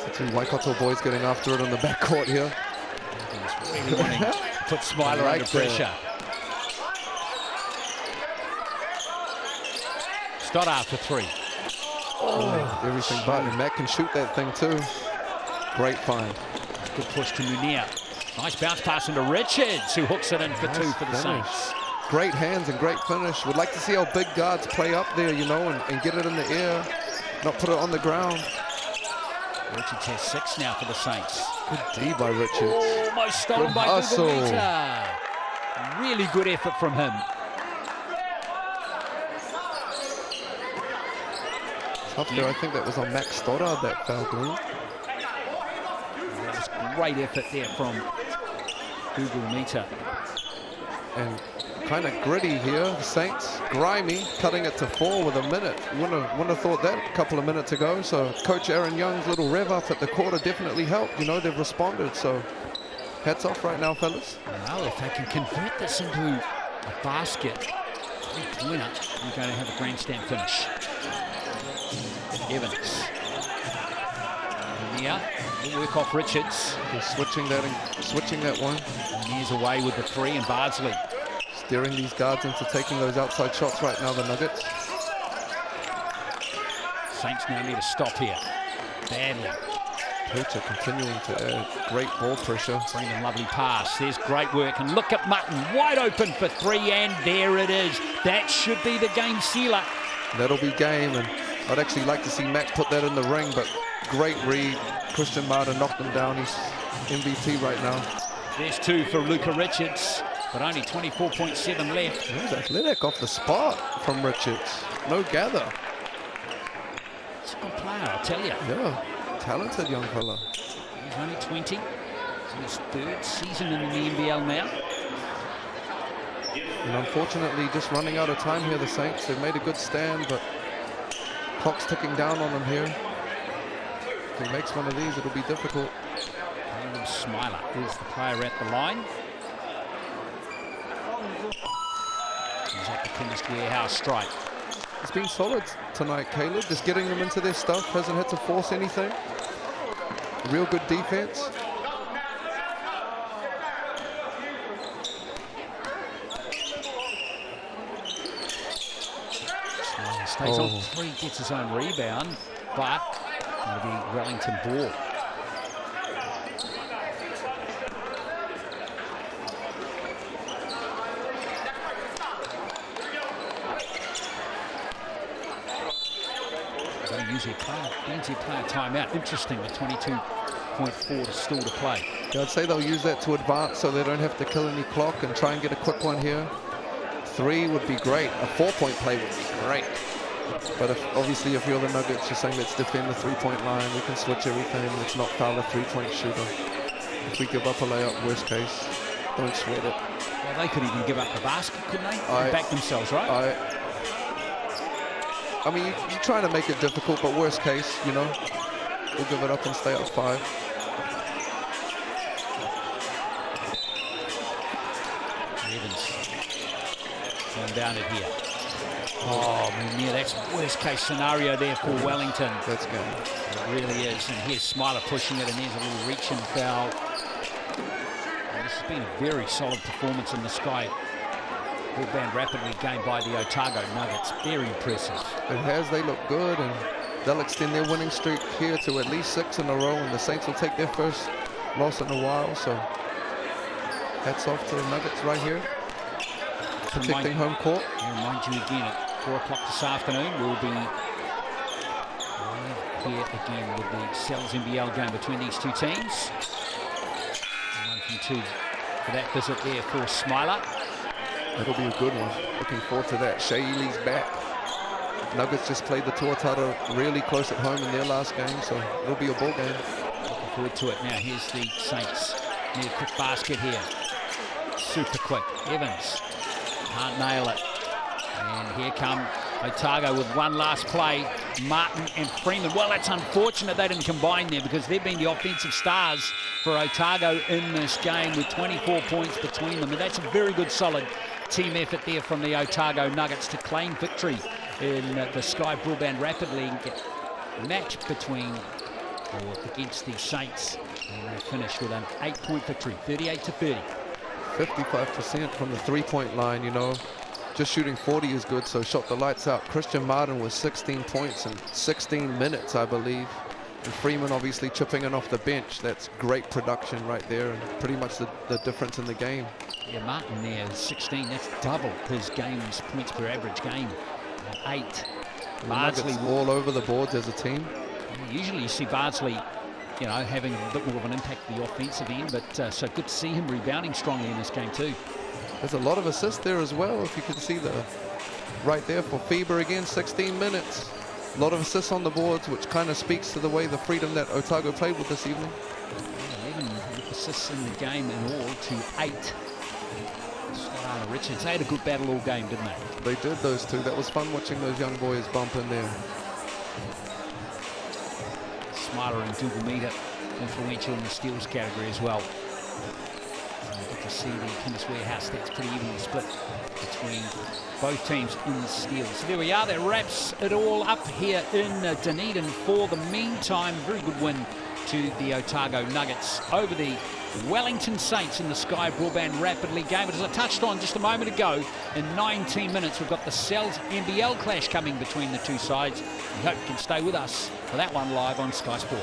The two Waikato boys getting after it on the backcourt here. He's really wanting to put Smiler under pressure. Stoddard for three. Oh, everything but. And Matt can shoot that thing too. Great find. Good push to Munir. Nice bounce pass into Richards, who hooks it in for two for the Saints. Great hands and great finish. Would like to see our big guards play up there, you know, and get it in the air, not put it on the ground. Richards has 6 now for the Saints. Good D by Richards. Almost stolen by Google. Really good effort from him. Tough there. I think that was on Max Stoddard, that foul, Glenn. That was great effort there from Google Meter. And kind of gritty here, the Saints. Grimy, cutting it to 4 with a minute. Wouldn't have thought that a couple of minutes ago. So Coach Aaron Young's little rev up at the quarter definitely helped. You know, they've responded. So hats off right now, fellas. Well, if they can convert this into a basket, three-pointer, you're going to have a grandstand finish. Evans. Yeah, good work off Richards. They're switching that one. And he's away with the 3, and Bardsley steering these guards into taking those outside shots right now, the Nuggets. Saints now need to stop here. Badly. Poacher continuing to add great ball pressure. Bring a lovely pass. There's great work. And look at Mutton, wide open for 3, and there it is. That should be the game sealer. That'll be game, and I'd actually like to see Mac put that in the ring, but great read. Christian Martin knocked him down. He's MVP right now. There's 2 for Luka Richards, but only 24.7 left. He was athletic off the spot from Richards. No gather. He's a good player, I'll tell you. Yeah, talented young fella. He's only 20. It's his 3rd season in the NBL now. And unfortunately, just running out of time here, the Saints. They've made a good stand, but clock's ticking down on them here. If he makes one of these, it'll be difficult. Caleb Smiler is the player at the line. He's at the Chemist Warehouse strike. It's been solid tonight, Caleb. Just getting them into their stuff. Hasn't had to force anything. Real good defense. Smiler stays on 3, gets his own rebound, but it'll be Wellington ball. Use your player timeout. Interesting, with 22.4 still to play. Yeah, I'd say they'll use that to advance so they don't have to kill any clock and try and get a quick one here. 3 would be great. A 4-point play would be great. But obviously if you're the Nuggets, you're saying let's defend the 3-point line. We can switch everything. Let's not foul a 3-point shooter. If we give up a layup, worst case, don't sweat it. Well, they could even give up the basket, couldn't they? Back themselves, right? I mean, you're trying to make it difficult, but worst case, you know, we'll give it up and stay up 5. Evans going down it here. Oh, yeah, that's worst case scenario there for Wellington. That's good. It really is. And here's Smiler pushing it, and there's a little reach and foul. And this has been a very solid performance in the sky. Ball banned rapidly, game by the Otago Nuggets. Very impressive. It has. They look good, and they'll extend their winning streak here to at least 6 in a row, and the Saints will take their first loss in a while. So hats off to the Nuggets right here, protecting home court. I remind you again, at 4 o'clock this afternoon, we'll be here again with the Cells NBL game between these two teams. 1 from 2 for that visit there for Smiler. That'll be a good one. Looking forward to that. Shea Lee's back. Nuggets just played the Tuatara really close at home in their last game, so it'll be a ball game. Looking forward to it. Now here's the Saints. Need a quick basket here. Super quick. Evans can't nail it. And here come Otago with one last play. Martin and Freeman. Well, that's unfortunate they didn't combine there because they've been the offensive stars for Otago in this game with 24 points between them. And that's a very good, solid team effort there from the Otago Nuggets to claim victory in the Sky Broadband Rapid League match against the Saints. And they finished with an 8-point victory, 38-30. 55% from the three-point line, you know. Just shooting 40 is good, so shot the lights out. Christian Martin with 16 points in 16 minutes, I believe. And Freeman obviously chipping in off the bench. That's great production right there and pretty much the difference in the game. Yeah, Martin there, 16. That's double his game's points per average game. 8. Bardsley all over the boards as a team. Usually you see Bardsley, you know, having a bit more of an impact at the offensive end, but so good to see him rebounding strongly in this game too. There's a lot of assists there as well, if you can see right there for FIBA again, 16 minutes. A lot of assists on the boards, which kind of speaks to the way the freedom that Otago played with this evening. 11 assists in the game in all to 8. Richards, they had a good battle all game, didn't they? They did, those two. That was fun watching those young boys bump in there. Smiler and Dugumita influential in the steals category as well. Good to see the Chemist Warehouse stats pretty evenly split between both teams in the steals. So there we are. That wraps it all up here in Dunedin for the meantime. Very good win to the Otago Nuggets over the Wellington Saints in the Sky Broadband Rapid League game. But as I touched on just a moment ago, in 19 minutes we've got the Cells NBL clash coming between the two sides. We hope you can stay with us for that one live on Sky Sport.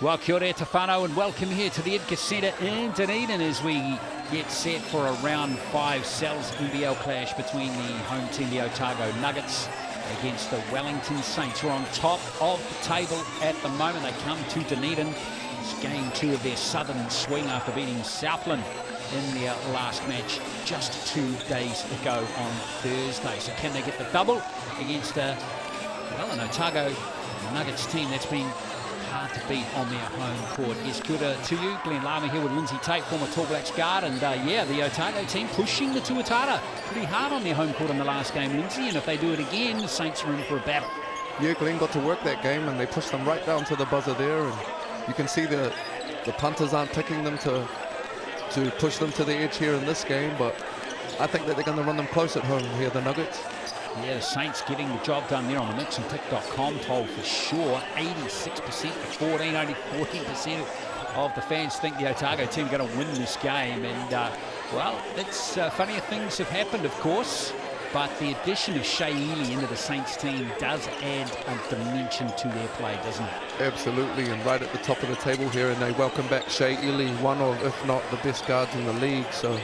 Well, kia ora te whanau and welcome here to the Edgar Centre in Dunedin as we get set for a round 5 Sal's NBL clash between the home team, the Otago Nuggets, against the Wellington Saints, who are on top of the table at the moment. They come to Dunedin. It's game 2 of their southern swing after beating Southland in their last match just 2 days ago on Thursday. So can they get the double against an Otago Nuggets team that's been hard to beat on their home court? Yes, kia ora to you. Glenn Lama here with Lindsay Tate, former Tall Blacks guard. And the Otago team pushing the Tuatara pretty hard on their home court in the last game, Lindsay. And if they do it again, the Saints are in for a battle. Yeah, Glenn got to work that game and they pushed them right down to the buzzer there. And you can see the punters aren't picking them to push them to the edge here in this game. But I think that they're going to run them close at home here, the Nuggets. Yeah, the Saints getting the job done there on the mixandpick.com poll for sure. 86% to 14, only 14% of the fans think the Otago team are going to win this game. And, it's funnier things have happened, of course. But the addition of Shea Ely into the Saints team does add a dimension to their play, doesn't it? Absolutely, and right at the top of the table here, and they welcome back Shea Ely, one of, if not the best guards in the league. So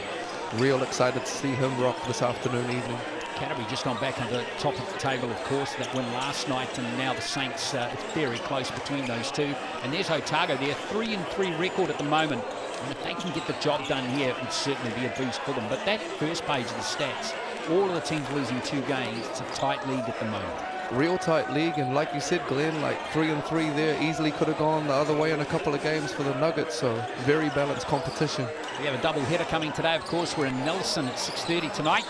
real excited to see him rock this afternoon, evening. Canterbury just gone back on the top of the table, of course, that win last night, and now the Saints, it's very close between those two. And there's Otago, they're 3-3 record at the moment. And if they can get the job done here, it would certainly be a boost for them. But that first page of the stats, all of the teams losing 2 games. It's a tight league at the moment. Real tight league, and like you said, Glenn, like 3-3 there, easily could have gone the other way in a couple of games for the Nuggets. So very balanced competition. We have a double header coming today, of course. We're in Nelson at 6:30 tonight,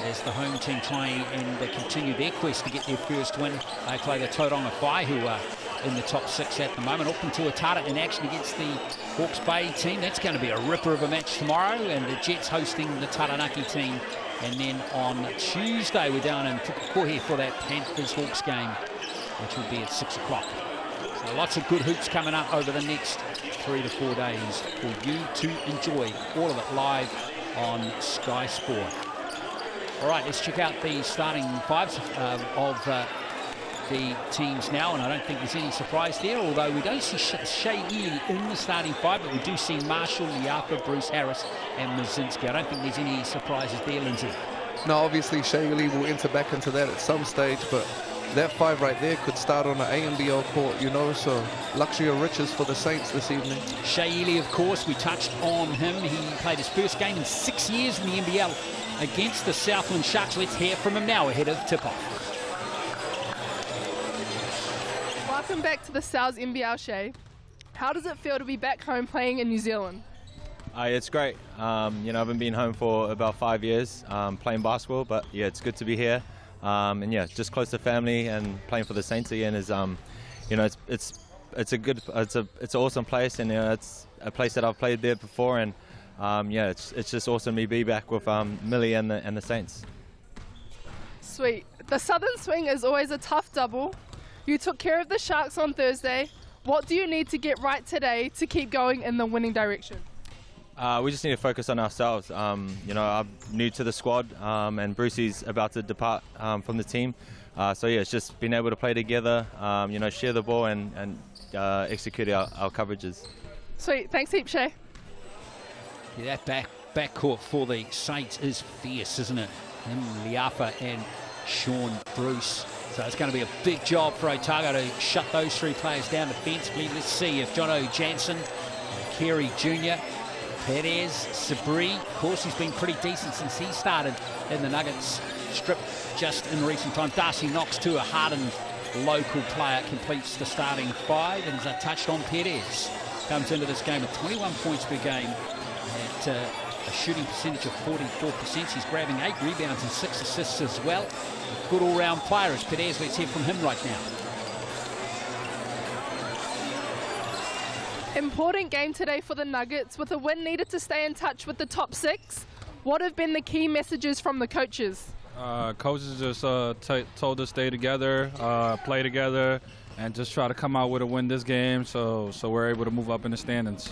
as the home team try and continue their quest to get their first win. They play the Tauranga Whai, who are in the top 6 at the moment. Auckland Tuatara in action against the Hawke's Bay team. That's going to be a ripper of a match tomorrow, and the Jets hosting the Taranaki team. And then on Tuesday, we're down in Pukekohe for that Panthers-Hawks game, which will be at 6 o'clock. So lots of good hoops coming up over the next 3 to 4 days for you to enjoy. All of it live on Sky Sport. All right, let's check out the starting 5s of the teams now, and I don't think there's any surprise there, although we don't see Shea Ely in the starting 5, but we do see Marshall, Liafa, Bruce Harris and Mazinski. I don't think there's any surprises there, Lindsay. No, obviously Shea Ely will enter back into that at some stage, but that 5 right there could start on an ANBL court, you know, so luxury of riches for the Saints this evening. Shea Ely, of course, we touched on him. He played his first game in 6 years in the NBL against the Southland Sharks. Let's hear from him now ahead of tip-off. Welcome back to the Sal's NBL, Shea. How does it feel to be back home playing in New Zealand? It's great. I've been being home for about 5 years playing basketball, but yeah, it's good to be here. Just close to family and playing for the Saints again is, it's an awesome place, and it's a place that I've played there before, and it's just awesome to be back with Millie and the Saints. Sweet. The Southern Swing is always a tough double. You took care of the Sharks on Thursday. What do you need to get right today to keep going in the winning direction? We just need to focus on ourselves. I'm new to the squad, and Brucey's about to depart from the team. It's just being able to play together, share the ball and execute our coverages. Sweet. Thanks heaps, Shea. Yeah, that backcourt for the Saints is fierce, isn't it? Him, Liafa and Sean Bruce. So it's going to be a big job for Otago to shut those 3 players down defensively. Let's see if Jono Jansen, Carey Jr., Perez, Sabri, of course he's been pretty decent since he started in the Nuggets strip just in recent times. Darcy Knox too, a hardened local player, completes the starting 5, and as I touched on, Perez comes into this game with 21 points per game at a shooting percentage of 44%. He's grabbing 8 rebounds and 6 assists as well. A good all-round player is Perez. Let's hear from him right now. Important game today for the Nuggets, with a win needed to stay in touch with the top 6. What have been the key messages from the coaches? Coaches just told us stay together, play together, and just try to come out with a win this game so we're able to move up in the standings.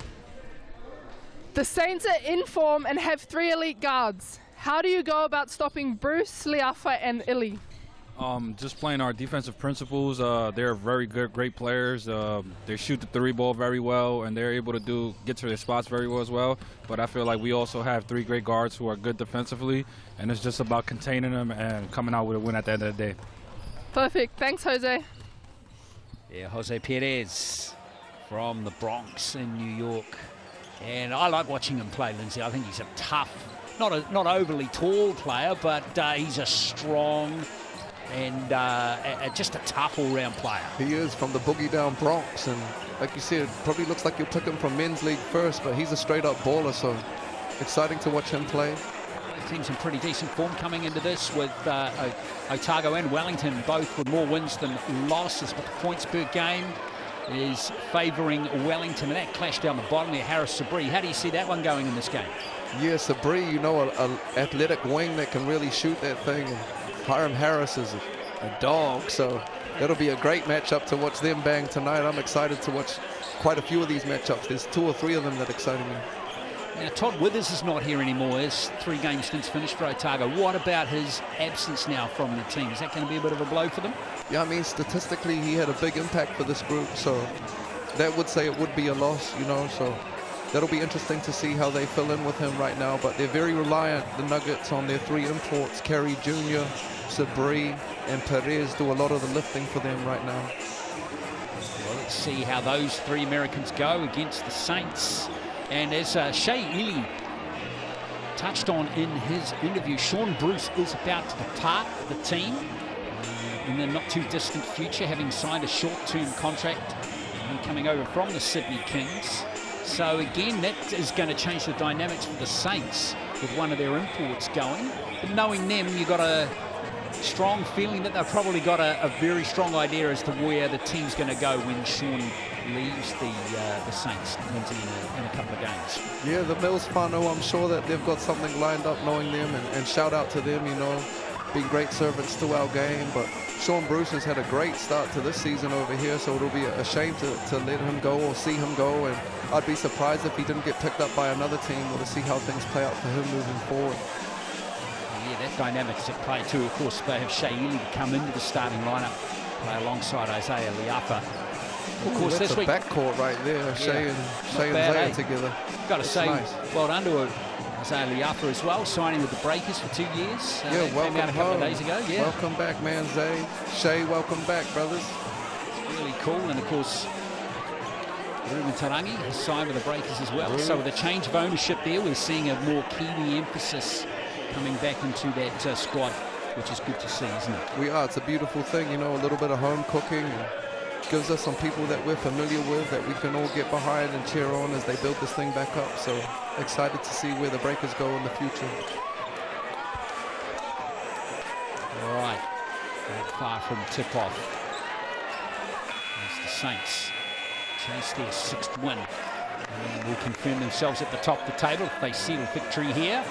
The Saints are in form and have 3 elite guards. How do you go about stopping Bruce, Liafa and Illy? Just playing our defensive principles. They're very good, great players. They shoot the three ball very well, and they're able to get to their spots very well as well. But I feel like we also have 3 great guards who are good defensively, and it's just about containing them and coming out with a win at the end of the day. Perfect. Thanks, Jose. Yeah, Jose Perez from the Bronx in New York. And I like watching him play, Lindsay. I think he's a tough, not overly tall player, but he's a strong and just a tough all-round player. He is from the boogie down Bronx, and like you said, probably looks like you took him from men's league first, but he's a straight-up baller, so exciting to watch him play. The team's in pretty decent form coming into this with Otago and Wellington both with more wins than losses, but the points per game is favouring Wellington, and that clash down the bottom there, Harris Sabri. How do you see that one going in this game? Yeah, Sabri, you know, an athletic wing that can really shoot that thing. And Hiram Harris is a dog, so that'll be a great matchup to watch them bang tonight. I'm excited to watch quite a few of these matchups. There's 2 or 3 of them that excite me. Now, Todd Withers is not here anymore. His 3 game stints finished for Otago. What about his absence now from the team? Is that going to be a bit of a blow for them? Yeah, I mean, statistically, he had a big impact for this group, so that would say it would be a loss, you know, so that'll be interesting to see how they fill in with him right now, but they're very reliant, the Nuggets, on their 3 imports. Carey Jr., Sabri, and Perez do a lot of the lifting for them right now. Well, let's see how those 3 Americans go against the Saints. And as Shea Ely touched on in his interview, Sean Bruce is about to depart the team in the not too distant future, having signed a short-term contract and coming over from the Sydney Kings. So again, that is going to change the dynamics for the Saints with one of their imports going. But knowing them, you've got a strong feeling that they've probably got a very strong idea as to where the team's going to go when Sean leaves the Saints in a couple of games. Yeah, the Mills whānau, I'm sure that they've got something lined up knowing them, and shout out to them, you know, being great servants to our game. But Sean Bruce has had a great start to this season over here, so it'll be a shame to let him go or see him go, and I'd be surprised if he didn't get picked up by another team. We'll see how things play out for him moving forward. Yeah, that dynamic's at play too. Of course, they have Shea Ely come into the starting lineup, play alongside Isaiah Liafa. Of course, that's this a week backcourt right there. Yeah, Shea and Zaya together. Got to say, nice. well done to Isaiah Liafa as well, signing with the Breakers for 2 years. Yeah, welcome came out a couple home. of days ago. Yeah, welcome back, man. Zay, Shea, welcome back, brothers. it's really cool. And of course, Ruben Tarangi has signed with the Breakers as well. So with a change of ownership there, we're seeing a more Kiwi emphasis coming back into that squad, which is good to see, isn't it? We are. It's a beautiful thing, you know, a little bit of home cooking. And gives us some people that we're familiar with that we can all get behind and cheer on as they build this thing back up. So excited to see where the Breakers go in the future. All right, not far from tip-off as the Saints chase their 6th win and will confirm themselves at the top of the table if they seal victory here.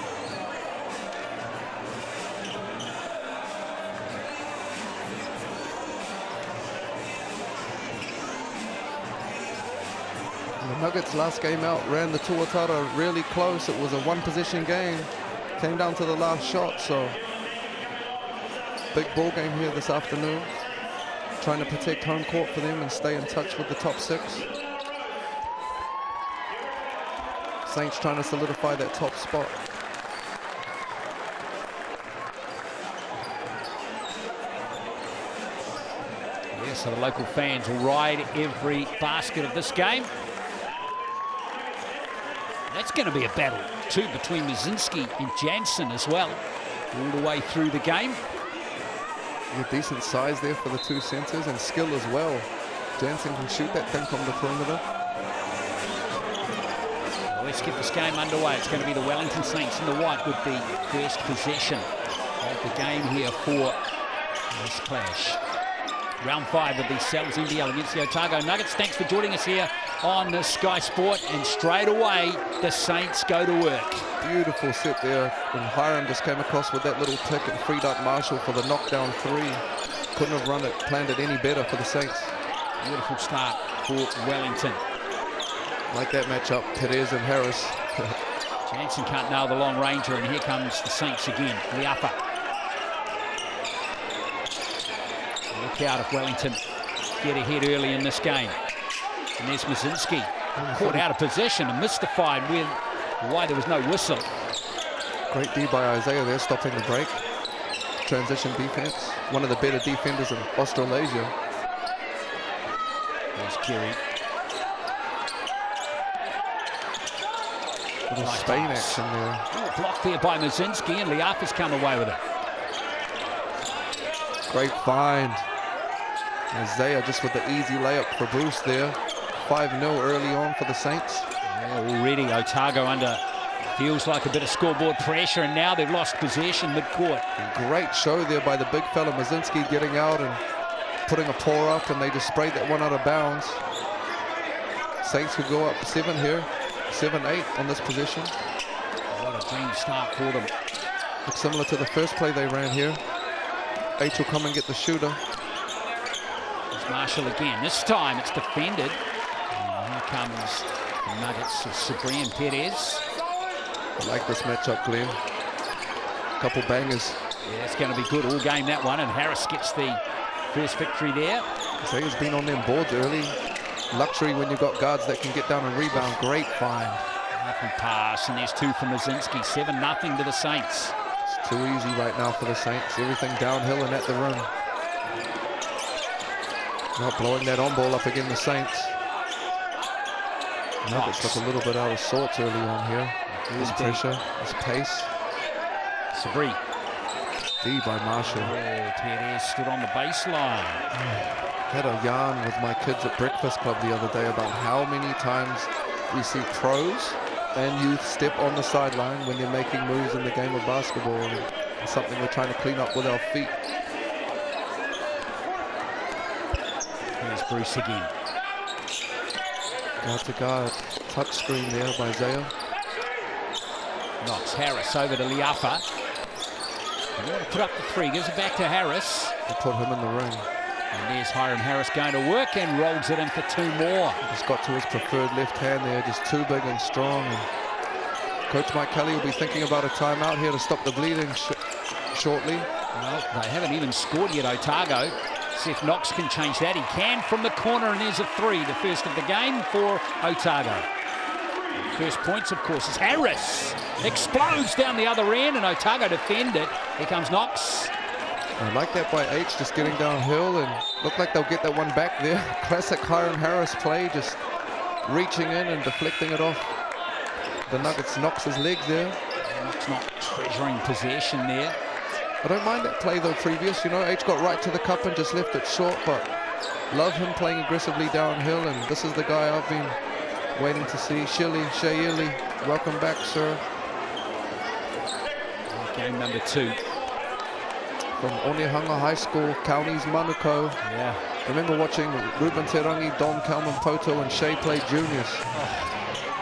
The Nuggets last game out ran the Tuatara really close. It was a 1-possession game. Came down to the last shot, so big ball game here this afternoon. Trying to protect home court for them and stay in touch with the top 6. Saints trying to solidify that top spot. Yeah, so the local fans will ride every basket of this game. That's going to be a battle too between Mazinski and Jansen as well, all the way through the game. Yeah, decent size there for the 2 centers and skill as well. Jansen can shoot that thing from the perimeter. Well, let's get this game underway. It's going to be the Wellington Saints in the white with the first possession of the game here for this clash. Round 5 of the Cells NBL against the Otago Nuggets. Thanks for joining us here on Sky Sport, and straight away the Saints go to work. Beautiful set there, and Hiram just came across with that little tick and freed up Marshall for the knockdown 3. Couldn't have planned it any better for the Saints. Beautiful start for Wellington. Like that matchup, Perez and Harris. Jansen can't nail the long ranger, and here comes the Saints again. Liafa. Look out if Wellington get ahead early in this game. And there's Mazinski, caught out of position and mystified with why there was no whistle. Great D by Isaiah there, stopping the break. Transition defense. One of the better defenders in Australasia. There's Kerry. Little Spain action there. Oh, blocked there by Mazinski, and Liafa's come away with it. Great find. Isaiah just with the easy layup for Bruce there. 5-0 early on for the Saints. Yeah, already Otago under feels like a bit of scoreboard pressure, and now they've lost possession mid-court. Great show there by the big fella Mazinski getting out and putting a paw up, and they just sprayed that one out of bounds. Saints could go up 7 here. 7-8 on this position. What a dream start for them. Looks similar to the first play they ran here. H will come and get the shooter. There's Marshall again. This time it's defended. And here comes the Nuggets of Sabri and Perez. I like this matchup, Glenn. Couple bangers. Yeah, it's going to be good all game, that one. And Harris gets the first victory there. Isaiah's been on them boards early. Luxury when you've got guards that can get down and rebound. Great find. Lovely pass, and there's 2 from Mazinski. 7-0 to the Saints. It's too easy right now for the Saints. Everything downhill and at the rim. Not blowing that on ball up again, the Saints. Nuggets look a little bit out of sorts early on here. This pressure, this pace. Sabri. D by Marshall. Oh, Perez stood on the baseline. Had a yarn with my kids at Breakfast Club the other day about how many times we see pros and youth step on the sideline when they're making moves in the game of basketball. And it's something we're trying to clean up with our feet. Here's Bruce again. Guard to guard. Touch screen there by Isaiah. Knocks Harris over to Liafa. They want to put up the 3. Gives it back to Harris. They put him in the ring. And there's Hiram Harris going to work and rolls it in for 2 more. Just got to his preferred left hand there, just too big and strong. And Coach Mike Kelly will be thinking about a timeout here to stop the bleeding shortly. Well, they haven't even scored yet, Otago. See if Knox can change that. He can from the corner, and there's a 3, the first of the game for Otago. First points, of course, is Harris. Explodes down the other end, and Otago defend it. Here comes Knox. I like that by H, just getting downhill, and look like they'll get that one back there. Classic Hiram Harris play, just reaching in and deflecting it off. The Nuggets knocks his legs there. Knox not treasuring possession there. I don't mind that play though previous, you know, H got right to the cup and just left it short, but love him playing aggressively downhill, and this is the guy I've been waiting to see. Shayeli, welcome back, sir. Game number 2. From Onehunga High School, Counties Manukau. Yeah. Remember watching Ruben Terangi, Dom Kalman Poto and Shea play juniors.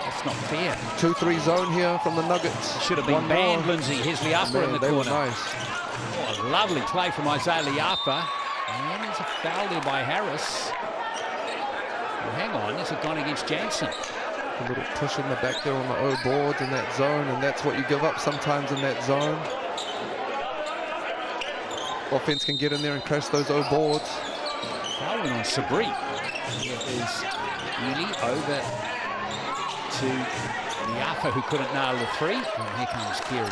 That's not fair. 2-3 zone here from the Nuggets. Should have been banned, Lindsay. Here's Liafa in the they corner. Were nice. Oh, a lovely play from Isaiah Liafa. And there's a foul there by Harris. Well, hang on, there's a gone against Jansen. A little push in the back there on the O boards in that zone, and that's what you give up sometimes in that zone. Offense can get in there and crash those O boards. Fouling on Sabri. Here is Ely over to Liafa, who couldn't nail the 3. And here comes Kerry.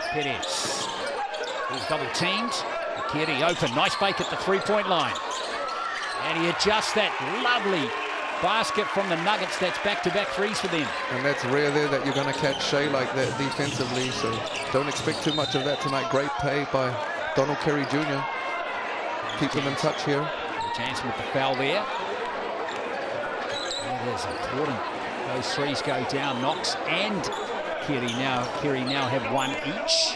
Perez. He's double teamed. Kerry open. Nice fake at the 3-point line. And he adjusts that lovely basket from the Nuggets. That's back-to-back 3s for them. And that's rare there that you're going to catch Shea like that defensively, so don't expect too much of that tonight. Great pay by Donald Kerry Jr. Keep them in touch here. Jansen with the foul there. It is important. Those 3s go down. Knox and Kerry now have 1 each.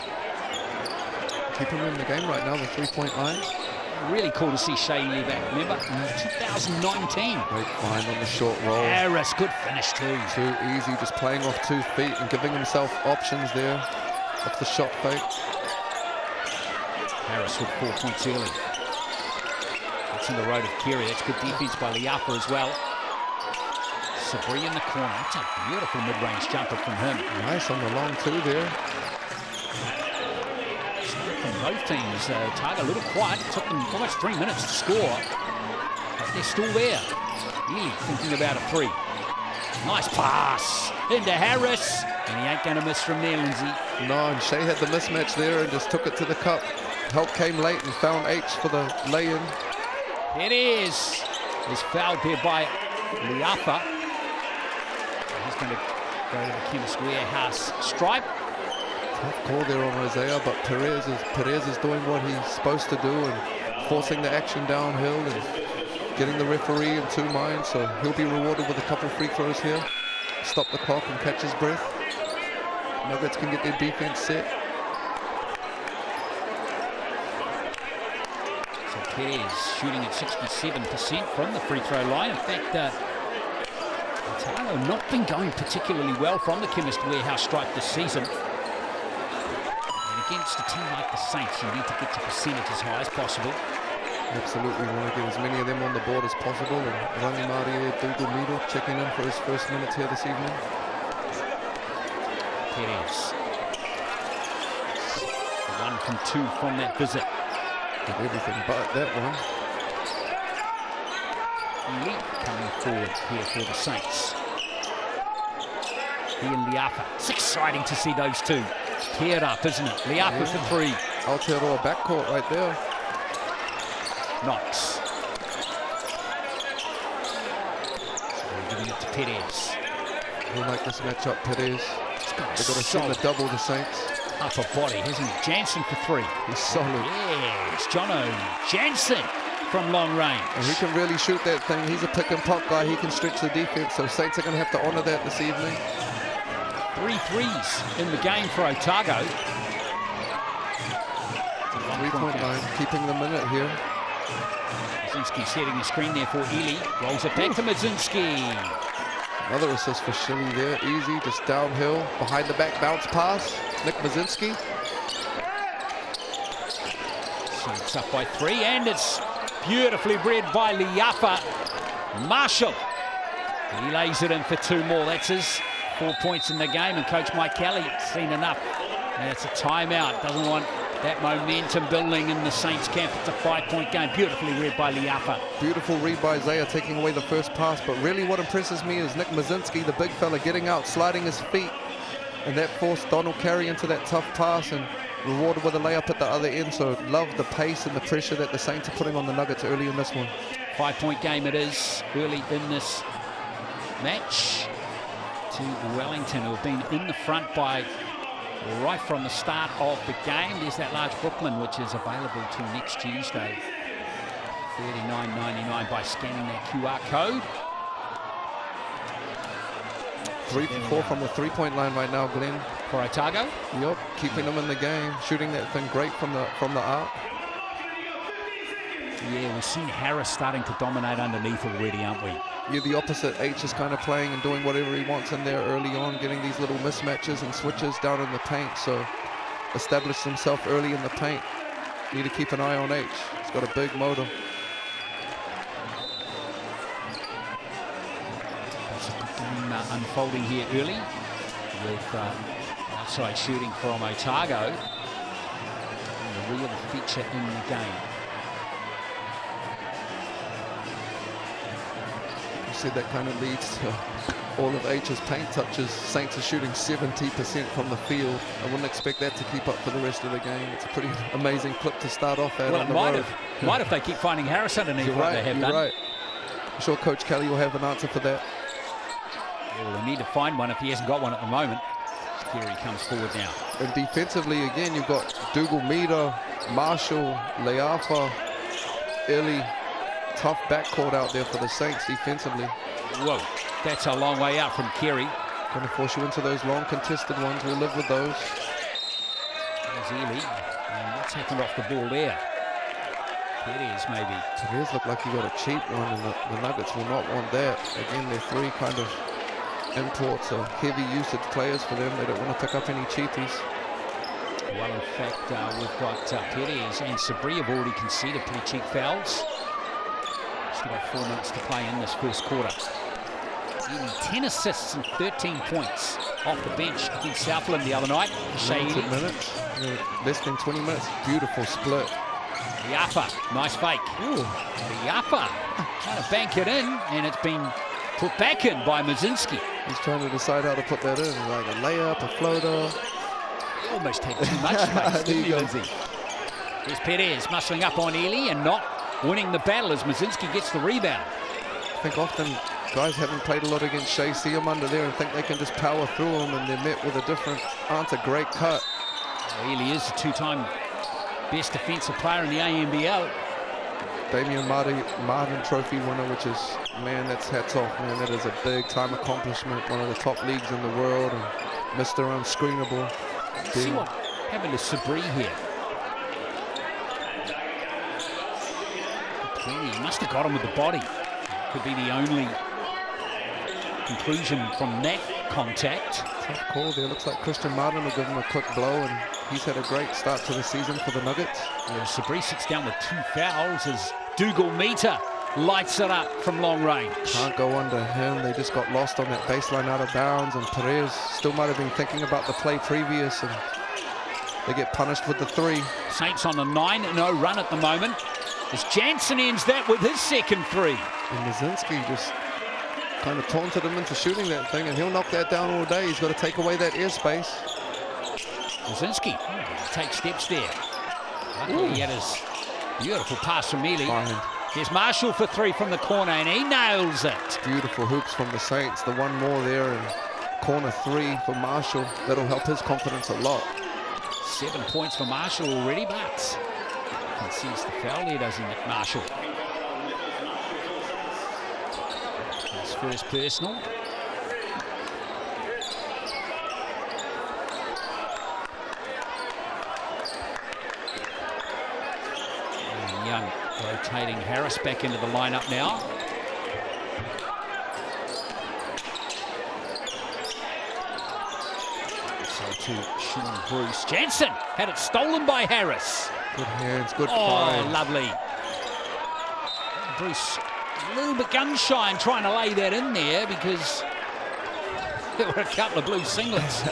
Keep him in the game right now, the 3-point line. Really cool to see Shea Lee back. Remember, 2019. Great find on the short roll. Harris, good finish too. Too easy, just playing off 2 feet and giving himself options there off the shot fake. Harris with 4 points early. That's in the road of Kerry. That's good defense by Liafa as well. Sabri in the corner. That's a beautiful mid-range jumper from him. Nice on the long 2 there. from both teams. Otago a little quiet. It took them almost 3 minutes to score. But they're still there. Really thinking about a three. Nice pass into Harris. And he ain't going to miss from there, Lindsay. No, and Shea had the mismatch there and just took it to the cup. Help came late and found H for the lay-in. It is. He's fouled there by Liafa. He's going to go to the Chemist Warehouse stripe. Tough call there on Isaiah, but Perez is doing what he's supposed to do and forcing the action downhill and getting the referee in two minds, so he'll be rewarded with a couple free throws here. Stop the clock and catch his breath. Nuggets can get their defense set. So Perez shooting at 67% from the free throw line. In fact, Otago not been going particularly well from the Chemist Warehouse stripe this season. Against a team like the Saints, you need to get your percentage as high as possible. Absolutely, want to get as many of them on the board as possible. And Rangi Maria Dugumiro checking in for his first minutes here this evening. Perez. 1 from 2 from that visit. Did everything but that one. Elite coming forward here for the Saints. He and Liafa. It's exciting to see those two. Paired up, isn't it? Liafa for three. Aotearoa backcourt right there. Knox. So we're giving it to Perez. We like this matchup, Perez. They've got to shoot the double, the Saints. Upper body, hasn't he? Jansen for three. He's solid. Yes, Jono Jansen from long range. And he can really shoot that thing. He's a pick and pop guy. He can stretch the defense, so Saints are going to have to honor that this evening. 3 threes in the game for Otago. 3-point line, keeping them in it here. Mazinski setting the screen there for Ely. Rolls it back to Mazinski. Another assist for Shilly there. Easy, just downhill. Behind the back bounce pass. Nick Mazinski. Shoots up by 3, and it's beautifully read by Liafa. Marshall. He lays it in for 2 more. That's his 4 points in the game, and Coach Mike Kelly seen enough. And it's a timeout. Doesn't want that momentum building in the Saints camp. It's a 5-point game. Beautifully read by Liafa. Beautiful read by Isaiah, taking away the first pass. But really what impresses me is Nick Mazinski, the big fella, getting out, sliding his feet. And that forced Donald Carey into that tough pass and rewarded with a layup at the other end. So love the pace and the pressure that the Saints are putting on the Nuggets early in this one. 5-point game it is early in this match to Wellington, who have been in the front by right from the start of the game. There's that large Brooklyn, which is available till next Tuesday. $39.99 by scanning that QR code. 3 for 4 from the 3-point line right now, Glenn. For Otago? Yep, keeping them in the game, shooting that thing great from the arc. Yeah, we've seen Harris starting to dominate underneath already, aren't we? Yeah, the opposite. H is kind of playing and doing whatever he wants in there early on, getting these little mismatches and switches down in the paint. So established himself early in the paint. Need to keep an eye on H. He's got a big motor. There's a good game unfolding here early with outside shooting from Otago. And a real feature in the game. Said that kind of leads to all of H's paint touches. Saints are shooting 70% from the field. I wouldn't expect that to keep up for the rest of the game. It's a pretty amazing clip to start off at. Well, it might if they keep finding Harris underneath you're what right, they have you're done. Right. I'm sure Coach Kelly will have an answer for that. Yeah, well, they need to find one if he hasn't got one at the moment. Here he comes forward now. And defensively, again, you've got Dougal Meter, Marshall, Leafa, Ellie. Tough backcourt out there for the Saints defensively. Whoa, that's a long way out from Carey. Going to force you into those long contested ones. We'll live with those. There's Ely. And what's happened off the ball there? It is maybe. Perez looked like he got a cheap one, and the Nuggets will not want that. Again, they're 3 kind of imports, so heavy usage players for them. They don't want to pick up any cheapies. Well, in fact, we've got Perez and Sabri have already conceded pretty cheap fouls. Still got 4 minutes to play in this first quarter. Getting 10 assists and 13 points off the bench against Southland the other night. Limited minutes, less than 20 minutes. Beautiful split. Yapa, nice fake. Ooh. Yapa trying to bank it in, and it's been put back in by Mazinski. He's trying to decide how to put that in, like a layup, a floater. Almost had too much space, didn't he, Lindsay? Here's Perez muscling up on Ely and not winning the battle as Mazinski gets the rebound. I think often guys haven't played a lot against Shea, see him under there and think they can just power through him, and they're met with a different answer. Great cut. Ely is a two-time best defensive player in the ANBL. Damian Martin Trophy winner, which is, man, that's hats off, man. That is a big time accomplishment. One of the top leagues in the world, and Mr. Unscreenable. See what happened to Sabri here. He must have got him with the body. Could be the only conclusion from that contact. Tough call there. Looks like Christian Martin will give him a quick blow, and he's had a great start to the season for the Nuggets. Yeah, Sabri sits down with 2 fouls as Dougal Meter lights it up from long range. Can't go under him. They just got lost on that baseline out of bounds, and Perez still might have been thinking about the play previous, and they get punished with the 3. Saints on a 9-0 run at the moment as Jansen ends that with his second 3. And Mazinski just kind of taunted him into shooting that thing, and he'll knock that down all day. He's got to take away that airspace. Mazinski takes steps there. Luckily he had his beautiful pass from Ely. Here's Marshall for 3 from the corner, and he nails it. Beautiful hoops from the Saints. The one more there, and corner 3 for Marshall. That'll help his confidence a lot. 7 points for Marshall already, but concedes the foul there, doesn't it, Marshall? His first personal. And Young rotating Harris back into the lineup now. To Sean Bruce. Jansen had it stolen by Harris. Good hands, good Oh, find. lovely. Bruce a little bit gun shy and trying to lay that in there because there were a couple of blue singlets.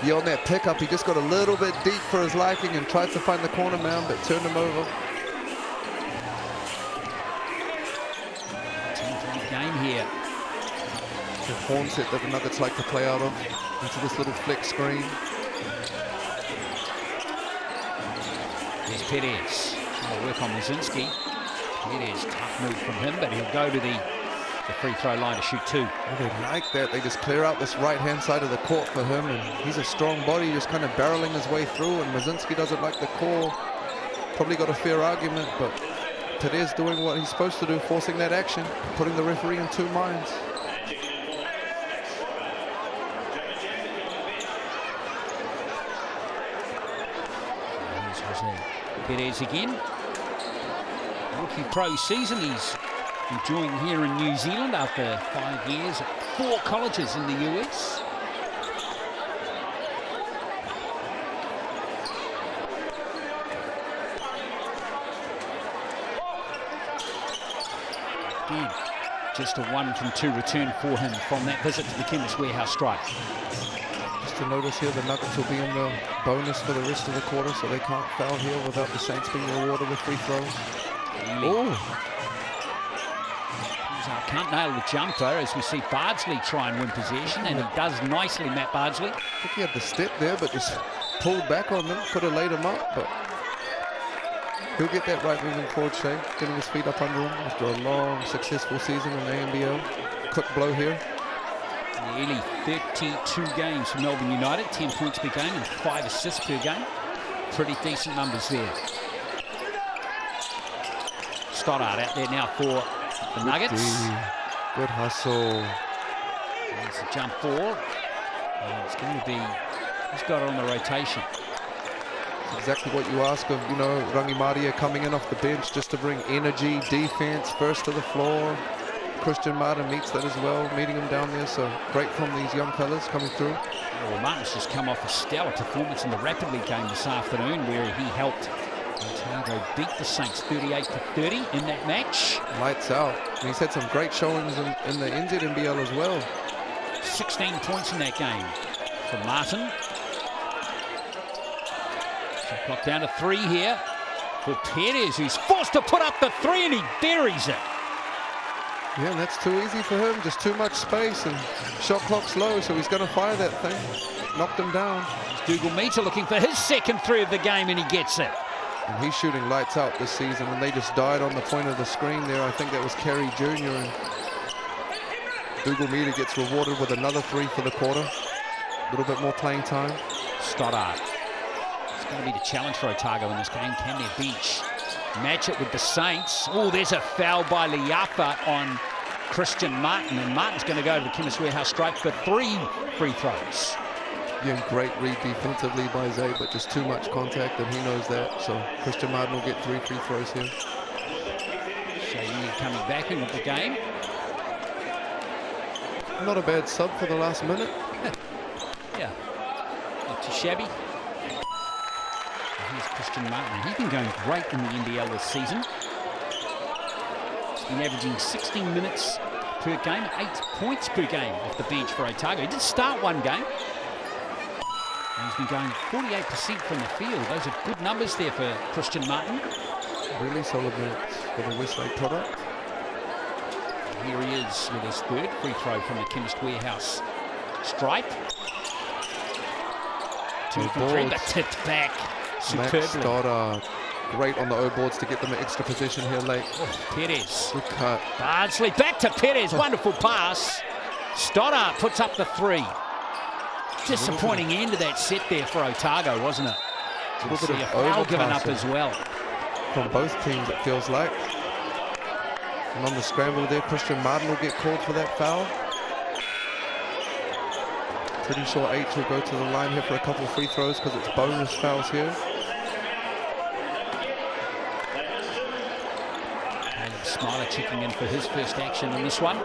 Yeah, on that pickup, he just got a little bit deep for his liking and tried to find the corner man, but turned him over. 10-point game here. The horn set that the Nuggets like to play out of into this little flex screen. There's Perez. Trying to work on Mazinski. Perez, tough move from him, but he'll go to the free throw line to shoot 2. Oh, they like that. They just clear out this right-hand side of the court for him, and he's a strong body, just kind of barreling his way through, and Mazinski doesn't like the call. Probably got a fair argument, but Perez doing what he's supposed to do, forcing that action, putting the referee in 2 minds. Perez again. Rookie pro season he's enjoying here in New Zealand after 5 years at 4 colleges in the US. Again, just a 1 from 2 return for him from that visit to the Chemist Warehouse strike. Just to notice here, the Nuggets will be in the bonus for the rest of the quarter, so they can't foul here without the Saints being rewarded with free throws. Oh! Can't nail the jumper as we see Bardsley try and win possession, and he does nicely, Matt Bardsley. I think he had the step there, but just pulled back on them. Could have laid him up, but he'll get that right moving forward, Shea. Getting his feet up under him after a long, successful season in the ANBL. Quick blow here. Nearly 32 games for Melbourne United, 10 points per game and 5 assists per game. Pretty decent numbers there. Stoddard out there now for the Nuggets. Good hustle. There's a jump ball. And it's going to be, he's got it on the rotation. It's exactly what you ask of, you know, Rangi Maria coming in off the bench just to bring energy, defense, first to the floor. Christian Martin meets that as well, meeting him down there. So great from these young fellas coming through. Well, Martin's just come off a stellar performance in the Rapid League game this afternoon where he helped Otago beat the Saints 38-30 in that match. Lights out. And he's had some great showings in the NZNBL as well. 16 points in that game for Martin. Shot clock down to 3 here for Perez, who's forced to put up the 3 and he buries it. Yeah, and that's too easy for him. Just too much space and shot clock's low, so he's going to fire that thing. Knocked him down. Dougal Meter looking for his second 3 of the game and he gets it. And he's shooting lights out this season, and they just died on the point of the screen there. I think that was Kerry Jr. and Dougal Meter gets rewarded with another 3 for the quarter. A little bit more playing time. Stoddart. It's going to be the challenge for Otago in this game. Can their bench match it with the Saints? Oh, there's a foul by Liafa on Christian Martin, and Martin's going to go to the Chemist Warehouse strike for 3 free throws. Again, great read defensively by Zay, but just too much contact, and he knows that. So Christian Martin will get 3 free throws here. Shea coming back into the game. Not a bad sub for the last minute. Yeah, not too shabby. Here's Christian Martin. He's been going great in the NBL this season. He's been averaging 16 minutes per game, 8 points per game off the bench for Otago. He did start one game. And he's been going 48% from the field. Those are good numbers there for Christian Martin. Really solid minutes for the Westlake product. Here he is with his 3rd free throw from the Chemist Warehouse stripe. 2 from 3, but tipped back superbly. Max Stoddart, great on the O boards to get them an extra position here late. Oh, Perez. Good cut. Bardsley back to Perez. Wonderful pass. Stoddart puts up the 3. Disappointing end of that set there for Otago, wasn't it? A little bit See a of foul given up overpassing as well. from both teams, it feels like. And on the scramble there, Christian Martin will get called for that foul. Pretty sure H will go to the line here for a couple of free throws because it's bonus fouls here. Caleb Smiler checking in for his first action in this one.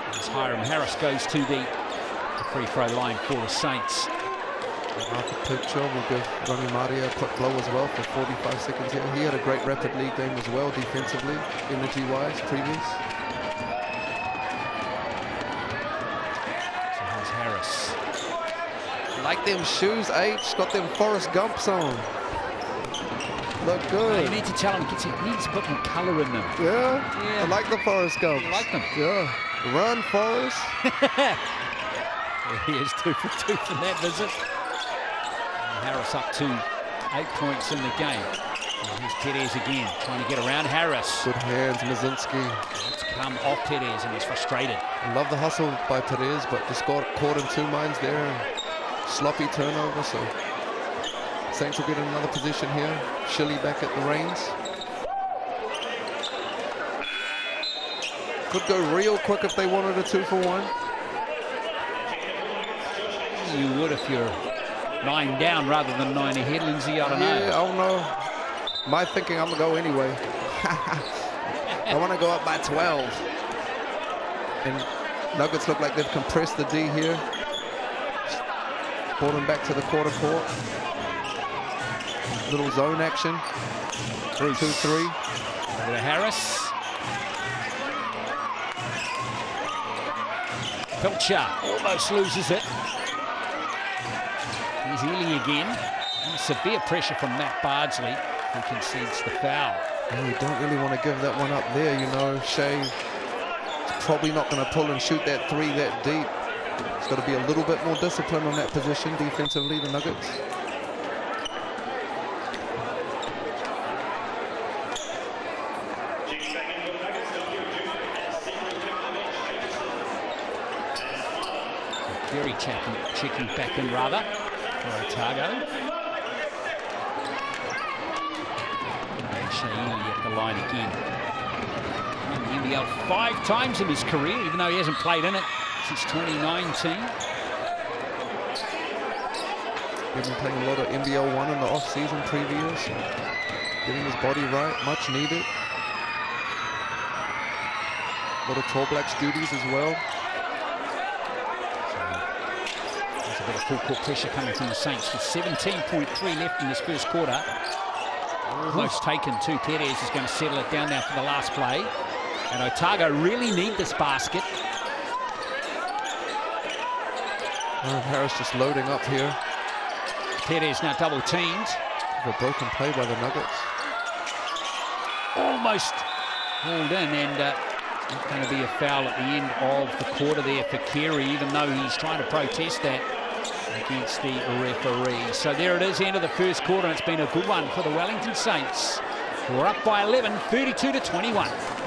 As Hiram Harris goes to the free throw line for the Saints. Arthur Picture will give Ronnie Maria a quick blow as well for 45 seconds here. He had a great rapid lead game as well defensively, energy-wise, previous. So here's Harris. Like them shoes, H. Got them Forrest Gumps on. Look You good. need to tell him he needs a bit more colour in them. Yeah? I like the Forrest Gumps. You like them? Yeah. Run, Forrest. He is 2 for 2 from that visit. And Harris up to 8 points in the game. And here's Perez again, trying to get around Harris. Good hands, Mazinski. It's come off Perez and he's frustrated. I love the hustle by Perez, but just got caught in 2 minds there. And sloppy turnover, so Saints will get another position here. Shilly back at the reins. Could go real quick if they wanted a 2-for-1. You would if you're 9 down rather than 9 ahead, Lindsay. I don't know. Yeah, I don't know. My thinking, I'm gonna go anyway. I want to go up by 12. And Nuggets look like they've compressed the D here. Brought him back to the quarter court. Little zone action. 2-3. Over to Harris. Pilcher almost loses it. Here's Ely again. And severe pressure from Matt Bardsley, who concedes the foul. Oh, you don't really want to give that one up there, you know. Shea's probably not going to pull and shoot that 3 that deep. It's got to be a little bit more discipline on that position defensively, the Nuggets. Very checking back in rather for Otago. And Shea at the line again. In the NBL 5 times in his career, even though he hasn't played in it since 2019. He's been playing a lot of NBL 1 in the off-season previous. Getting his body right, much needed. A lot of Tall Blacks duties as well. There's a bit of full court pressure coming from the Saints with 17.3 left in this first quarter. Almost taken too. Perez is going to settle it down now for the last play. And Otago really need this basket. Harris just loading up here. Perez now double teamed. A broken play by the Nuggets. Almost hauled in, and not going to be a foul at the end of the quarter there for Carey, even though he's trying to protest that against the referee. So there it is, end of the first quarter, and it's been a good one for the Wellington Saints. We're up by 11, 32-21.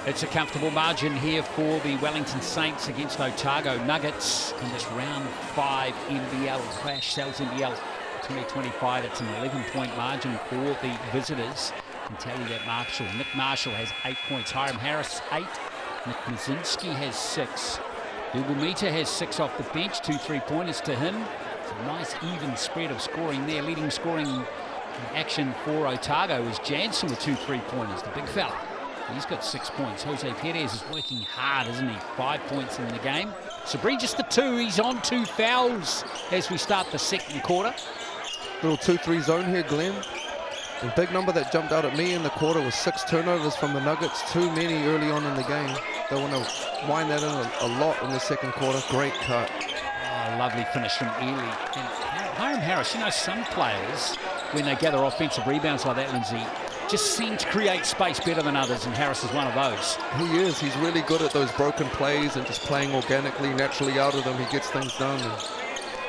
It's a comfortable margin here for the Wellington Saints against Otago Nuggets in this round 5 NBL clash. Sales NBL 2025. It's an 11-point margin for the visitors. I can tell you that Nick Marshall has 8 points. Hiram Harris 8. Nick Mazinski has 6. Dougal Meter has 6 off the bench. 2 3-pointers to him. It's a nice even spread of scoring there. Leading scoring action for Otago is Jansen with 2 3-pointers. The big fella. He's got 6 points. Jose Perez is working hard, isn't he? 5 points in the game. Sabri just the 2. He's on 2 fouls as we start the second quarter. Little 2-3 zone here, Glenn. The big number that jumped out at me in the quarter was 6 turnovers from the Nuggets. Too many early on in the game. They want to wind that in a lot in the second quarter. Great cut. Oh, lovely finish from Ely. And Hiram Harris, you know, some players, when they gather offensive rebounds like that, Lindsay, just seem to create space better than others, and Harris is one of those. He is. He's really good at those broken plays and just playing organically, naturally out of them. He gets things done and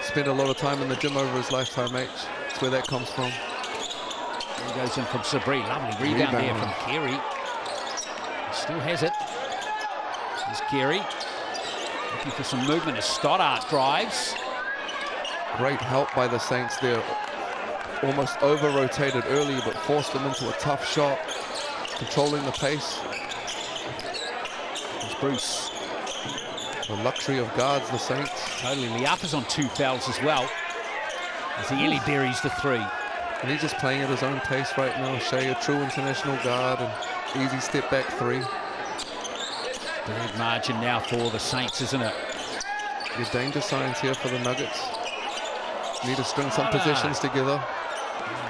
spent a lot of time in the gym over his lifetime, mate. That's where that comes from. He goes in from Sabri. Lovely rebound there from Carey. He still has it. Here's Carey. Looking for some movement as Stoddart drives. Great help by the Saints there. Almost over-rotated early, but forced them into a tough shot. Controlling the pace. There's Bruce. The luxury of guards, the Saints. Totally. Liapa's on 2 fouls as well. As he Ely buries the 3. And he's just playing at his own pace right now. Shea, a true international guard, and easy step back 3. Big margin now for the Saints, isn't it? There's danger signs here for the Nuggets. Need to string some possessions together.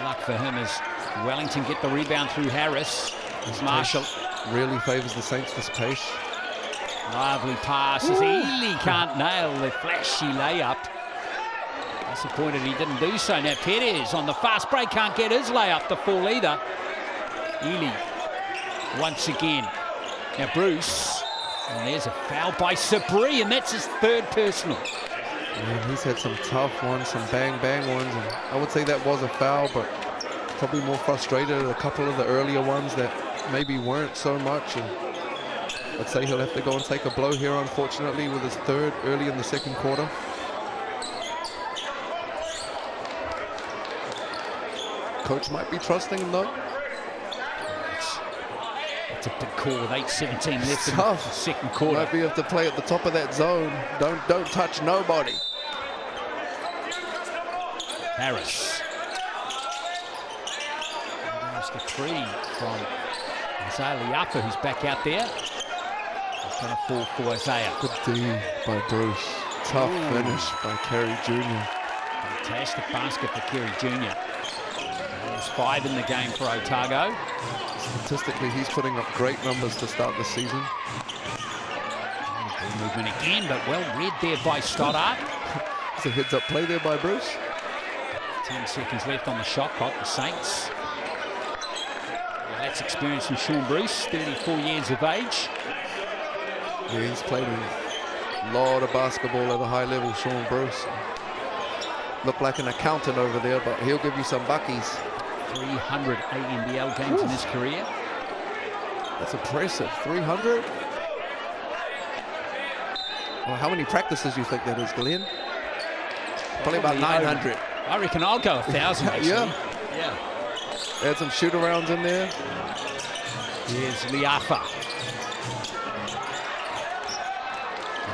Luck for him as Wellington get the rebound through Harris. As Marshall really favours the Saints this pace. Lively pass as Ely can't nail the flashy layup. Disappointed he didn't do so. Now Perez on the fast break can't get his layup to fall either. Ely once again. Now Bruce, and there's a foul by Sabri, and that's his 3rd personal. Man, he's had some tough ones, some bang ones, and I would say that was a foul, but probably more frustrated at a couple of the earlier ones that maybe weren't so much. And I'd say he'll have to go and take a blow here, unfortunately, with his 3rd early in the second quarter. Coach might be trusting him though. It's a big call with 8:17 left in the Tough. second quarter. Might be have to play at the top of that zone. Don't touch nobody. Harris. There's the three from Isaiah Liafa, who's back out there. It's going to fall for Isaiah. Good D by Bruce. Tough finish by Kerry Jr. Fantastic basket for Kerry Jr. There's 5 in the game for Otago. Statistically, he's putting up great numbers to start the season. Ball movement again, but well read there by Stoddart. It's a heads-up play there by Bruce. 10 seconds left on the shot clock, the Saints. Well, that's experience from Sean Bruce, 34 years of age. Yeah, he's played a lot of basketball at a high level, Sean Bruce. Looked like an accountant over there, but he'll give you some buckies. 300 ANBL games in his career. That's impressive. 300? Well, how many practices do you think that is, Glenn? Probably about 900. I reckon I'll go 1,000 actually. Yeah. Add some shoot-arounds in there. Here's Liafa.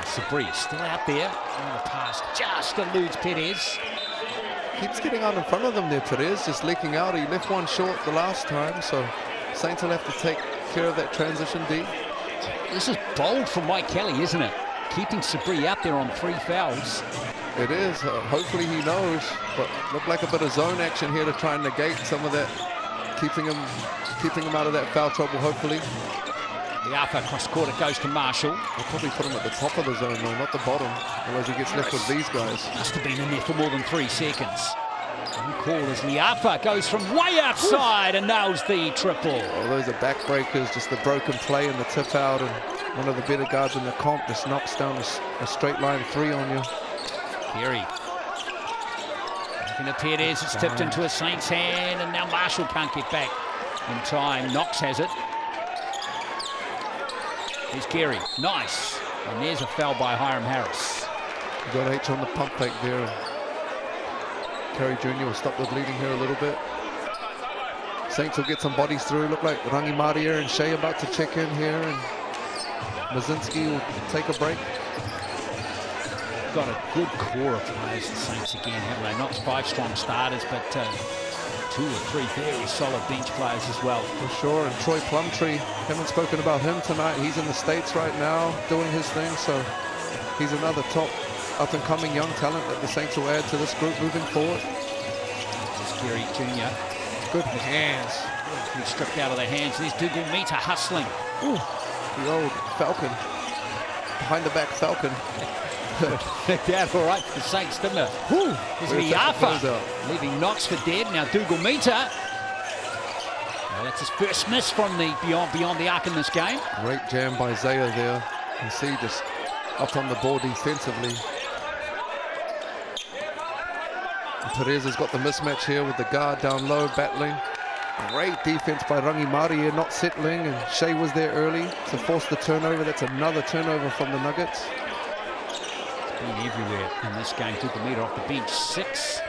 Sabri still out there. Oh, the pass just eludes Perez. Keeps getting out in front of them there, Perez, just leaking out. He left one short the last time, so Saints will have to take care of that transition D. This is bold from Mike Kelly, isn't it? Keeping Sabri out there on 3 fouls. It is. Hopefully he knows, but looked like a bit of zone action here to try and negate some of that, keeping him out of that foul trouble, hopefully. Liafa cross court, it goes to Marshall. They'll probably put him at the top of the zone though, not the bottom. Otherwise he gets left with these guys. Must have been in there for more than 3 seconds. New call as Liafa goes from way outside and nails the triple. Oh, those are backbreakers, just the broken play and the tip out, and one of the better guards in the comp just knocks down a straight line 3 on you. Kerry. Looking at Perez, it's tipped into a Saints hand, and now Marshall can't get back in time. Knox has it. Here's Kerry, nice. And there's a foul by Hiram Harris. You got H on the pump fake there. And Kerry Jr. will stop the bleeding here a little bit. Saints will get some bodies through. Look like Rangi Maria and Shea about to check in here, and Mazinski will take a break. Got a good core of players, the Saints again, haven't they? Not 5 strong starters, but 2 or 3 very solid bench players as well. For sure, and Troy Plumtree, haven't spoken about him tonight. He's in the States right now doing his thing, so he's another top up-and-coming young talent that the Saints will add to this group moving forward. There's Kerry Jr. Good hands. He's stripped out of their hands. There's Dougal Mita hustling. Ooh, the old Falcon, behind-the-back Falcon. That all right for the Saints, didn't it? There's Liafa leaving Knox for dead. Now Dougal Mita. Well, that's his first miss from the beyond the arc in this game. Great jam by Zaya there. You can see just up on the ball defensively. And Perez has got the mismatch here with the guard down low battling. Great defense by Rangi Maria, not settling, and Shea was there early to force the turnover. That's another turnover from the Nuggets. Been everywhere in this game. Took a meter off the bench. 6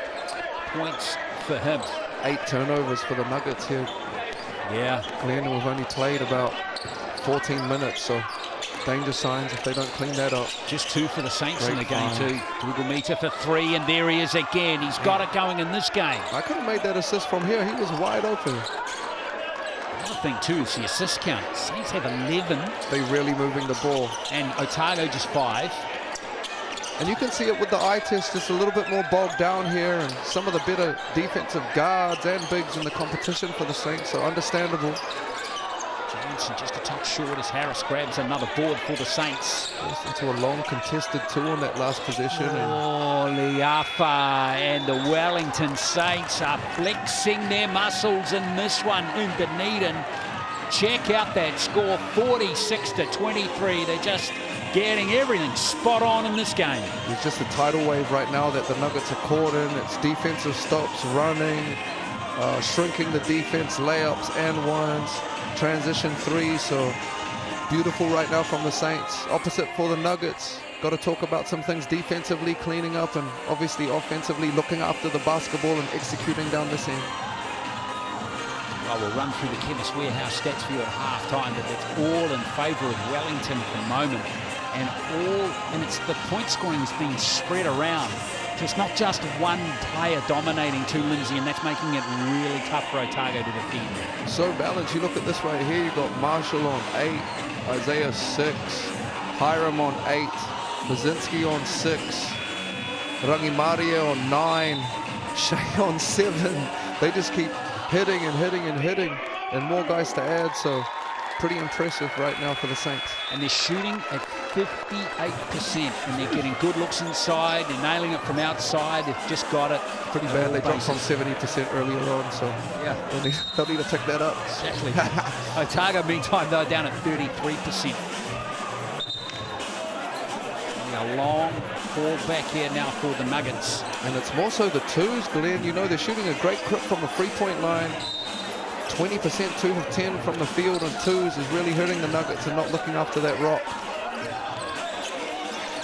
points for him. 8 turnovers for the Nuggets here. Yeah. Glenn, we've only played about 14 minutes, so danger signs if they don't clean that up. Just 2 for the Saints in the game Great too. Dougal Mita for 3, and there he is again. He's got it going in this game. I could have made that assist from here. He was wide open. Another thing too is the assist count. Saints have 11. They're really moving the ball. And Otago just 5. And you can see it with the eye test, just a little bit more bogged down here, and some of the better defensive guards and bigs in the competition for the Saints, so understandable. Johnson just a touch short as Harris grabs another board for the Saints. Goes into a long contested 2 on that last possession. Oh, Liafa and the Wellington Saints are flexing their muscles in this one in Dunedin. Check out that score, 46-23. They're just getting everything spot on in this game. It's just a tidal wave right now that the Nuggets are caught in. It's defensive stops, running, shrinking the defense, layups and ones, transition 3. So beautiful right now from the Saints. Opposite for the Nuggets. Got to talk about some things defensively, cleaning up, and obviously offensively looking after the basketball and executing down this end. Well, we'll run through the Chemist Warehouse stats for you at half-time, but that's all in favour of Wellington at the moment. And it's the point scoring has been spread around. So it's not just one player dominating to Lindsay, and that's making it really tough for Otago to defend. So balanced. You look at this right here. You've got Marshall on 8, Isaiah 6, Hiram on 8, Bazinski on 6, Rangimaria on 9, Shea on 7. They just keep hitting and hitting and hitting, and more guys to add. So pretty impressive right now for the Saints. And they're shooting at 58%, and they're getting good looks inside. They're nailing it from outside. They've just got it pretty bad. They dropped bases. from 70% earlier on, so yeah, they'll need to pick that up. Exactly. Otago, meantime, they're down at 33%. A long ball back here now for the Nuggets. And it's more so the twos, Glenn. You know, they're shooting a great clip from the three-point line. 20%, 2 of 10 from the field on twos is really hurting the Nuggets and not looking after that rock.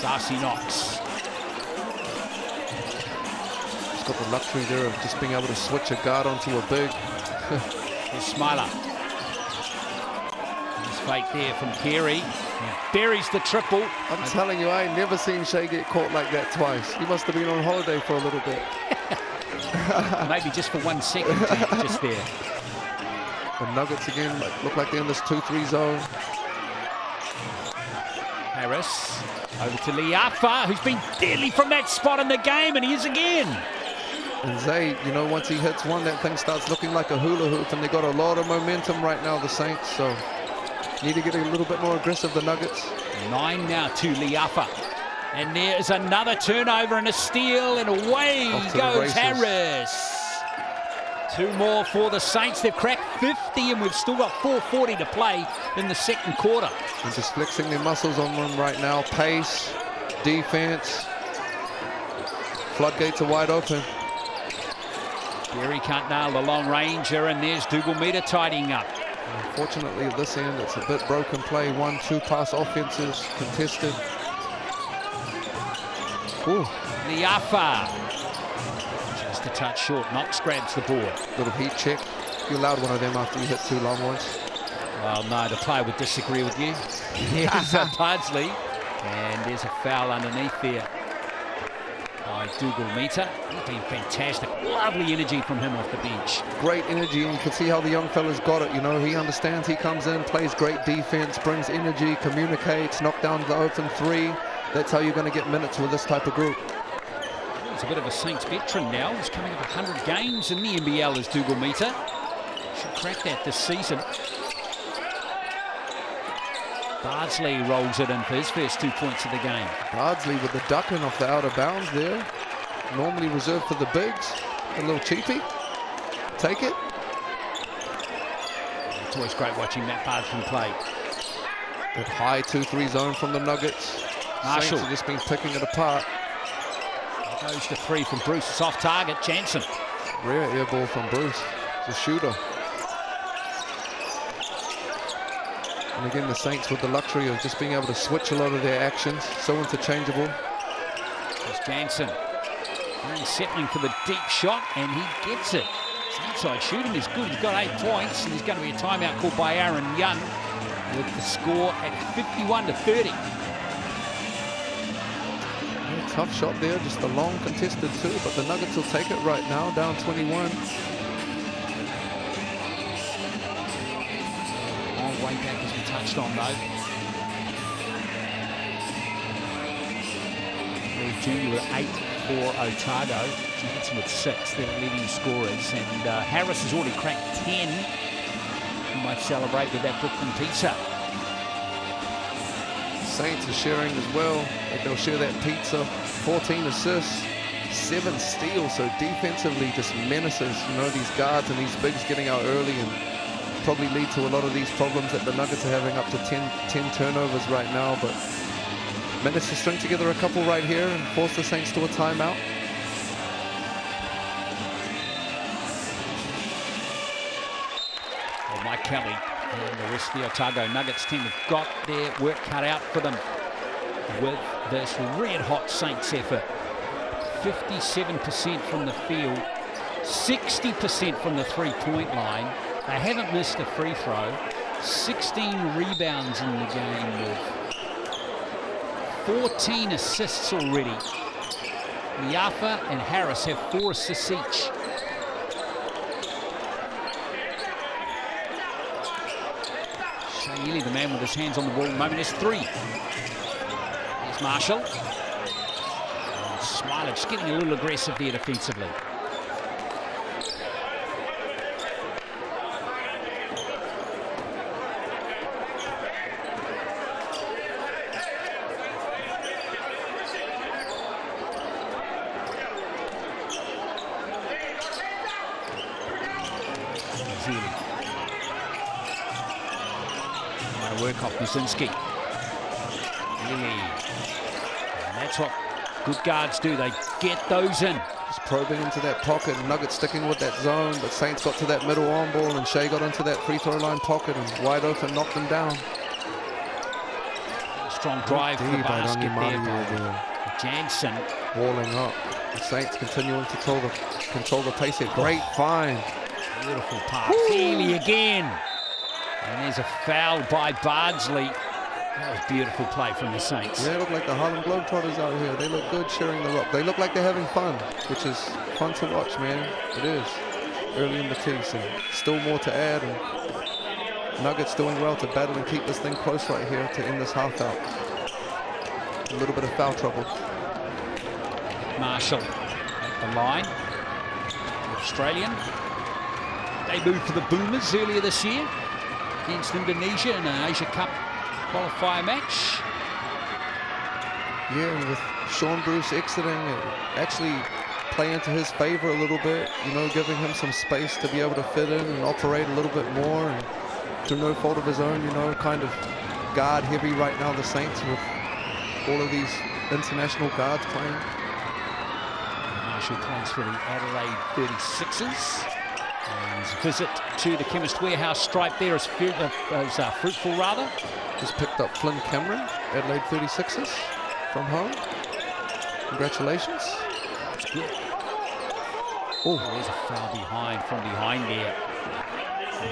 Darcy Knox. He's got the luxury there of just being able to switch a guard onto a big. Here's Smiler. He's fake there from Carey. Buries the triple. I'm telling you, I ain't never seen Shea get caught like that twice. He must have been on holiday for a little bit. Maybe just for 1 second, just there. The Nuggets again look like they're in this 2-3 zone. Harris over to Liafa, who's been deadly from that spot in the game, and he is again. And Zay, you know, once he hits one, that thing starts looking like a hula hoop, and they got a lot of momentum right now, the Saints. So need to get a little bit more aggressive, the Nuggets. 9 now to Liafa. And there's another turnover and a steal, and away goes Harris. 2 more for the Saints. They've cracked 50, and we've still got 4:40 to play in the second quarter. And just flexing their muscles on them right now. Pace, defense. Floodgates are wide open. Gary can't nail the long ranger, and there's Dougal Meter tidying up. Unfortunately, at this end, it's a bit broken play. 1-2 pass offenses contested. Ooh. Liafa. Just a touch short. Knox grabs the board. Little heat check. You allowed one of them after you hit 2 long ones. Well, no, the player would disagree with you. Here's Pardsley. And there's a foul underneath there by Dougal Meter. He's been fantastic. Lovely energy from him off the bench. Great energy, and you can see how the young fella's got it. You know, he understands. He comes in, plays great defense, brings energy, communicates, knock down the open 3. That's how you're going to get minutes with this type of group. He's a bit of a Saints veteran now. He's coming up 100 games in the NBL as Dougal Meter. Should crack that this season. Bardsley rolls it in for his first 2 points of the game. Bardsley with the ducking off the outer bounds there. Normally reserved for the bigs. A little cheapy. Take it. It's always great watching Matt Bardsley play. That high 2-3 zone from the Nuggets. Marshall. Saints have just been picking it apart. Goes to 3 from Bruce. It's off target. Jansen. Rare air ball from Bruce. It's a shooter. And again, the Saints with the luxury of just being able to switch a lot of their actions. So interchangeable. There's Jansen. He's settling for the deep shot, and he gets it. His inside shooting is good. He's got 8 points, and there's going to be a timeout called by Aaron Young with the score at 51-30. Tough shot there, just a long contested 2, but the Nuggets will take it right now, down 21. Long way back as we touched on, though. Junior with 8 for Otago. Jansen with 6, they're leading scorers. And Harris has already cracked 10. He might celebrate with that Brooklyn pizza. Saints are sharing as well. They'll share that pizza. 14 assists, 7 steals. So defensively, just menaces. You know, these guards and these bigs getting out early and probably lead to a lot of these problems that the Nuggets are having, up to 10 turnovers right now. But managed to string together a couple right here and force the Saints to a timeout. Well, Mike Kelly and the rest of the Otago Nuggets team have got their work cut out for them with this red-hot Saints effort. 57% from the field, 60% from the 3-point line, They haven't missed a free throw. 16 rebounds in the game with 14 assists already. Liafa and Harris have 4 assists each. Shayeli, the man with his hands on the ball at the moment, is 3. Here's Marshall. And Smiler just getting a little aggressive there defensively. Work off Musinski. And that's what good guards do. They get those in. Just probing into that pocket. Nuggets sticking with that zone, but Saints got to that middle on ball, and Shea got into that free throw line pocket and wide open, knocked them down. Strong drive for the basket there by Jansen. Walling up. The Saints continuing to control the pace here. Great find. Beautiful pass. Healy again. And there's a foul by Bardsley. That was beautiful play from the Saints. They look like the Harlem Globetrotters out here. They look good sharing the rock. They look like they're having fun, which is fun to watch, man. It is. Early in the piece, and still more to add. And Nuggets doing well to battle and keep this thing close right here to end this half out. A little bit of foul trouble. Marshall at the line. The Australian. They moved for the Boomers earlier this year against Indonesia in an Asia Cup qualifier match. Yeah, and with Sean Bruce exiting, it actually play into his favor a little bit, you know, giving him some space to be able to fit in and operate a little bit more, and through no fault of his own, you know, kind of guard heavy right now, the Saints, with all of these international guards playing. Marshall plays for the Adelaide 36ers. And his visit to the Chemist Warehouse stripe there is fruitful, rather. Just picked up Flynn Cameron, Adelaide 36ers, from home. Congratulations. That's good. Oh, there's a foul from behind there.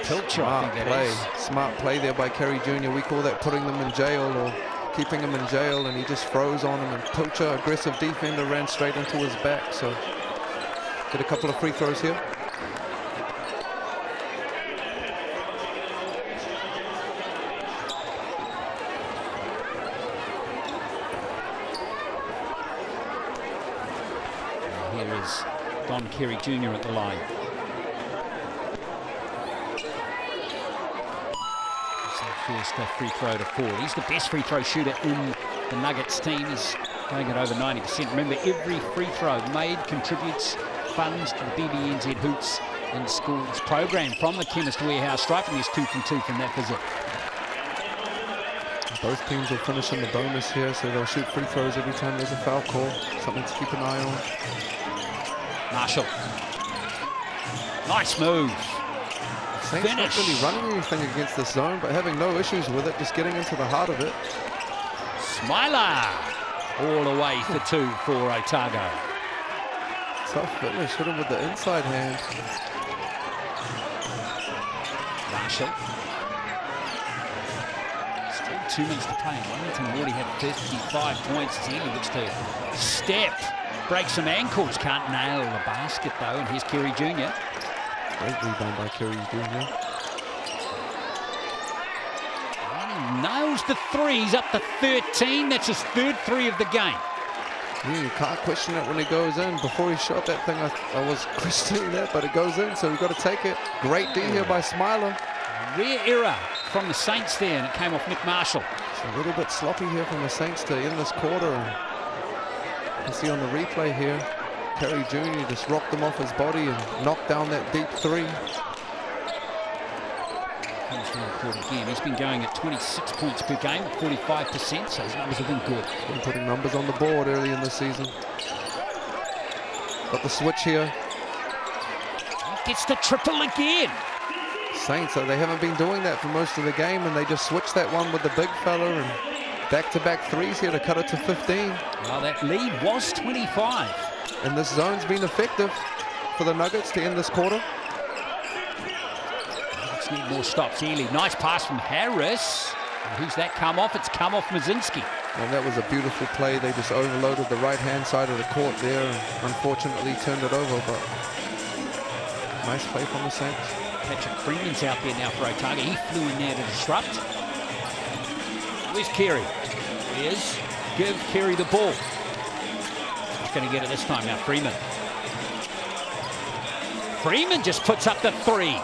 Pilcher, I think that is. Smart play there by Kerry Jr. We call that putting them in jail or keeping him in jail, and he just froze on him. And Pilcher, aggressive defender, ran straight into his back. So get a couple of free throws here. Here is Don Kerry Jr. at the line. First free throw to 4. He's the best free throw shooter in the Nuggets team. He's going at over 90%. Remember, every free throw made contributes funds to the BBNZ Hoops in Schools program from the Chemist Warehouse stripe, and he's 2 from 2 from that visit. Both teams will finish in the bonus here, so they'll shoot free throws every time there's a foul call. Something to keep an eye on. Marshall. Nice move. Saints not really running anything against this zone, but having no issues with it, just getting into the heart of it. Smiler all the way for 2 for Otago. Tough finish, hit him with the inside hand. Marshall. Still 2 minutes to play. Wellington already had 55 points as he looks to step, break some ankles, can't nail the basket though, and here's Kerry Jr. Great rebound by Kerry Jr. And he nails the 3s up to 13. That's his 3rd 3 of the game. Yeah, you can't question it when it goes in. Before he shot that thing, I was questioning that, but it goes in, so we've got to take it. Great D here by Smiler. Rare error from the Saints there, and it came off Nick Marshall. It's a little bit sloppy here from the Saints to end this quarter. And you can see on the replay here, Kerry Jr. just rocked him off his body and knocked down that deep 3. Comes from the court again. He's been going at 26 points per game, 45%, so his numbers have been good. Been putting numbers on the board early in the season. Got the switch here. He gets the triple again. Saints, they haven't been doing that for most of the game, and they just switched that one with the big fella, and back-to-back 3s here to cut it to 15. Well, that lead was 25. And this zone's been effective for the Nuggets to end this quarter. Just need more stops. Ely, nice pass from Harris. And who's that come off? It's come off Mazinski. And that was a beautiful play. They just overloaded the right-hand side of the court there and unfortunately turned it over, but nice play from the Saints. Patrick Freeman's out there now for Otago. He flew in there to disrupt. Where's Carey? There's give Carey the ball. He's going to get it this time now, Freeman. Freeman just puts up the three.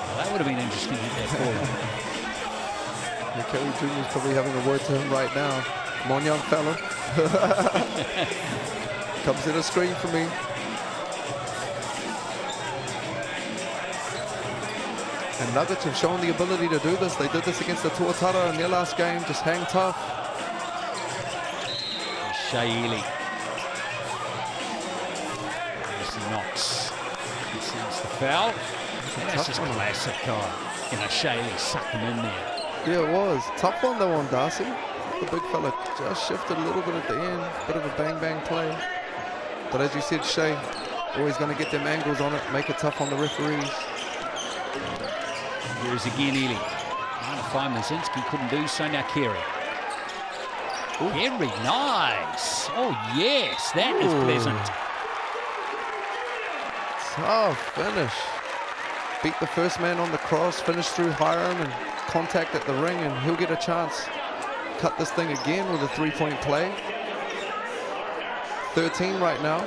Well, that would have been interesting if that ball. Kelly Jr. is probably having a word to him right now. Come on, young fella. Come to the screen for me. And Nuggets have shown the ability to do this. They did this against the Tuatara in their last game. Just hang tough. Shea Ely. There's Knox. He sees the foul. That's just classic guy. You know, Shea Ely sucked him in there. Yeah, it was. Tough one though on Darcy. The big fella just shifted a little bit at the end. Bit of a bang-bang play. But as you said, Shea, always going to get them angles on it, make it tough on the referees. Here's again Ely. Trying to find Mazinski, couldn't do so. Now Carey. Carey, nice. Oh yes, that is pleasant. Tough finish. Beat the first man on the cross, finish through Hiram and contact at the ring, and he'll get a chance. Cut this thing again with a three-point play. 13 right now.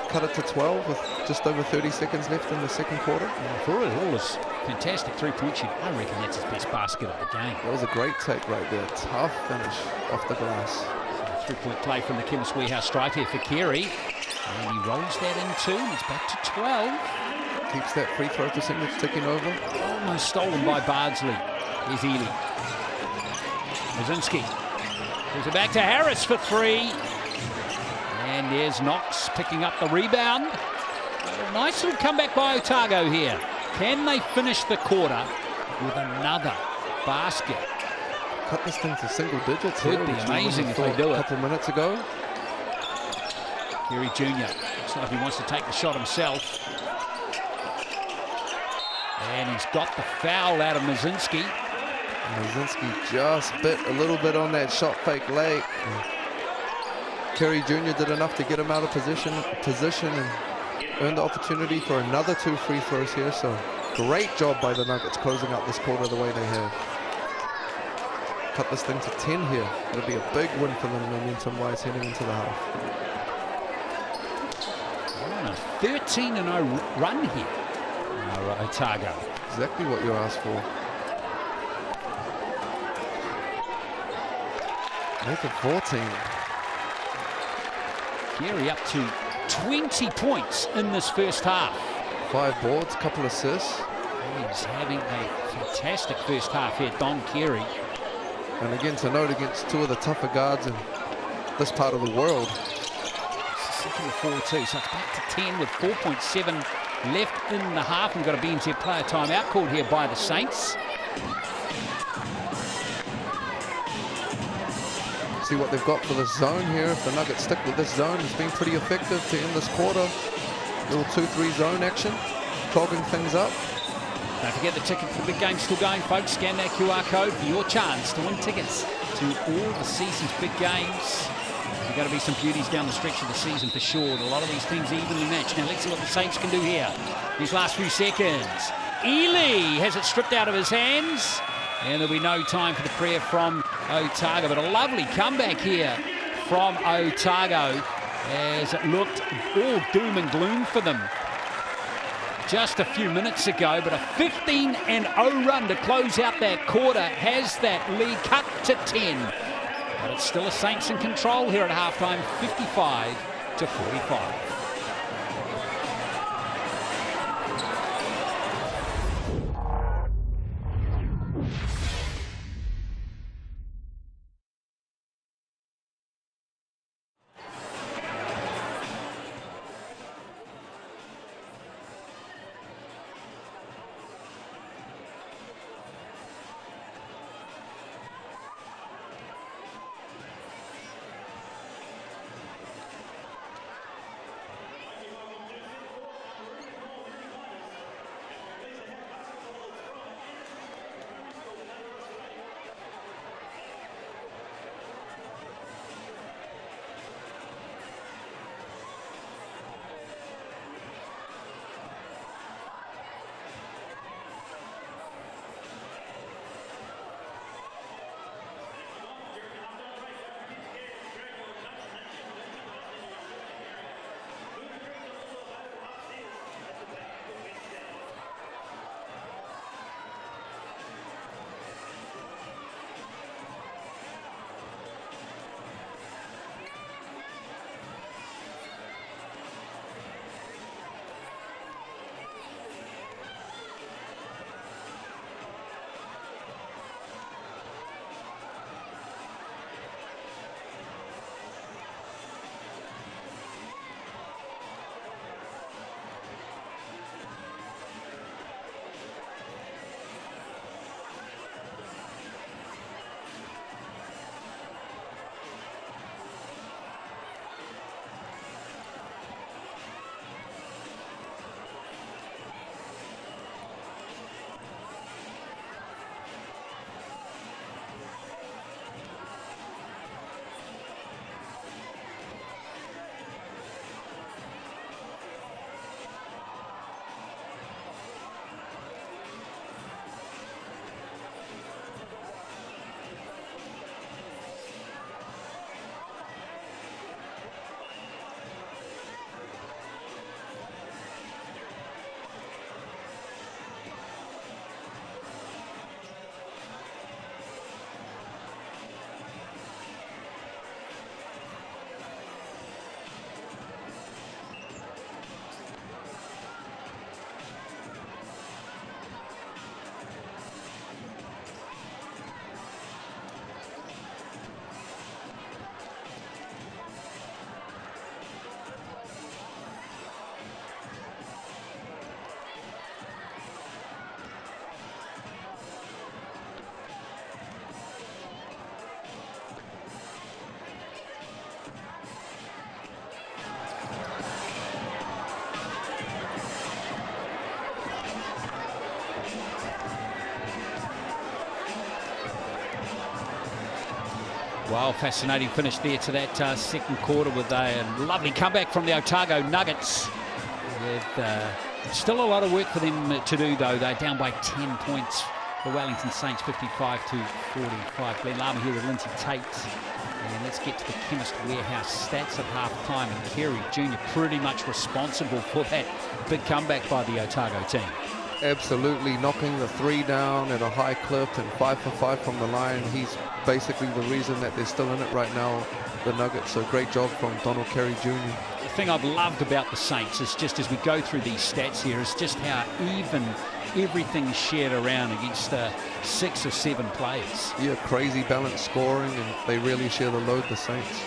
Cut it to 12 with just over 30 seconds left in the second quarter. And for it all, is fantastic three-point shooting. I reckon that's his best basket of the game. That was a great take right there. Tough finish off the glass. So three-point play from the Chemist Warehouse stripe here for Carey. And he rolls that in two, and it's back to 12. Keeps that free throw percentage ticking over. Almost stolen by Bardsley. Here's Ely. Mazinski. Gives it back to Harris for three. And there's Knox picking up the rebound. A nice little comeback by Otago here. Can they finish the quarter with another basket? Cut this thing to single digits. Could be amazing if they do it. A couple minutes ago. Carey Jr. looks like he wants to take the shot himself. And he's got the foul out of Mazinski. Mazinski just bit a little bit on that shot fake late. Carey Jr. did enough to get him out of position and earned the opportunity for another two free throws here. So great job by the Nuggets closing out this quarter the way they have. Cut this thing to 10 here. It'll be a big win for them momentum-wise heading into the half. On a 13-0 run here. Otago. Exactly what you asked for. Make it 14. Carey up to 20 points in this first half. 5 boards, couple assists. He's having a fantastic first half here, Don Carey. And again, to note, against two of the tougher guards in this part of the world. It's a second of 4-2, so it's back to 10 with 4.7 left in the half. We've got a BNZ player timeout called here by the Saints. See what they've got for the zone here. If the Nuggets stick with this zone, it's been pretty effective to end this quarter. Little 2-3 zone action, clogging things up. Don't forget the ticket for the big game's still going, folks. Scan that QR code for your chance to win tickets to all the season's big games. There's got to be some beauties down the stretch of the season for sure. A lot of these teams evenly matched. Now let's see what the Saints can do here. These last few seconds. Ely has it stripped out of his hands. And there'll be no time for the prayer from Otago. But a lovely comeback here from Otago as it looked all doom and gloom for them just a few minutes ago. But a 15-0 run to close out that quarter has that lead cut to 10. But it's still a Saints in control here at halftime, 55-45. Well, fascinating finish there to that second quarter with a lovely comeback from the Otago Nuggets. With still a lot of work for them to do, though. They're down by 10 points. The Wellington Saints 55-45. Glenn Lama here with Lindsay Tate. And let's get to the Chemist Warehouse stats at half-time. And Carey Jr. pretty much responsible for that big comeback by the Otago team. Absolutely, knocking the three down at a high clip and 5 for 5 from the line. He's basically the reason that they're still in it right now, the Nuggets. So great job from Donald Carey Jr. The thing I've loved about the Saints is just as we go through these stats here is just how even everything's shared around against 6 or 7 players. Yeah, crazy balanced scoring, and they really share the load, the Saints.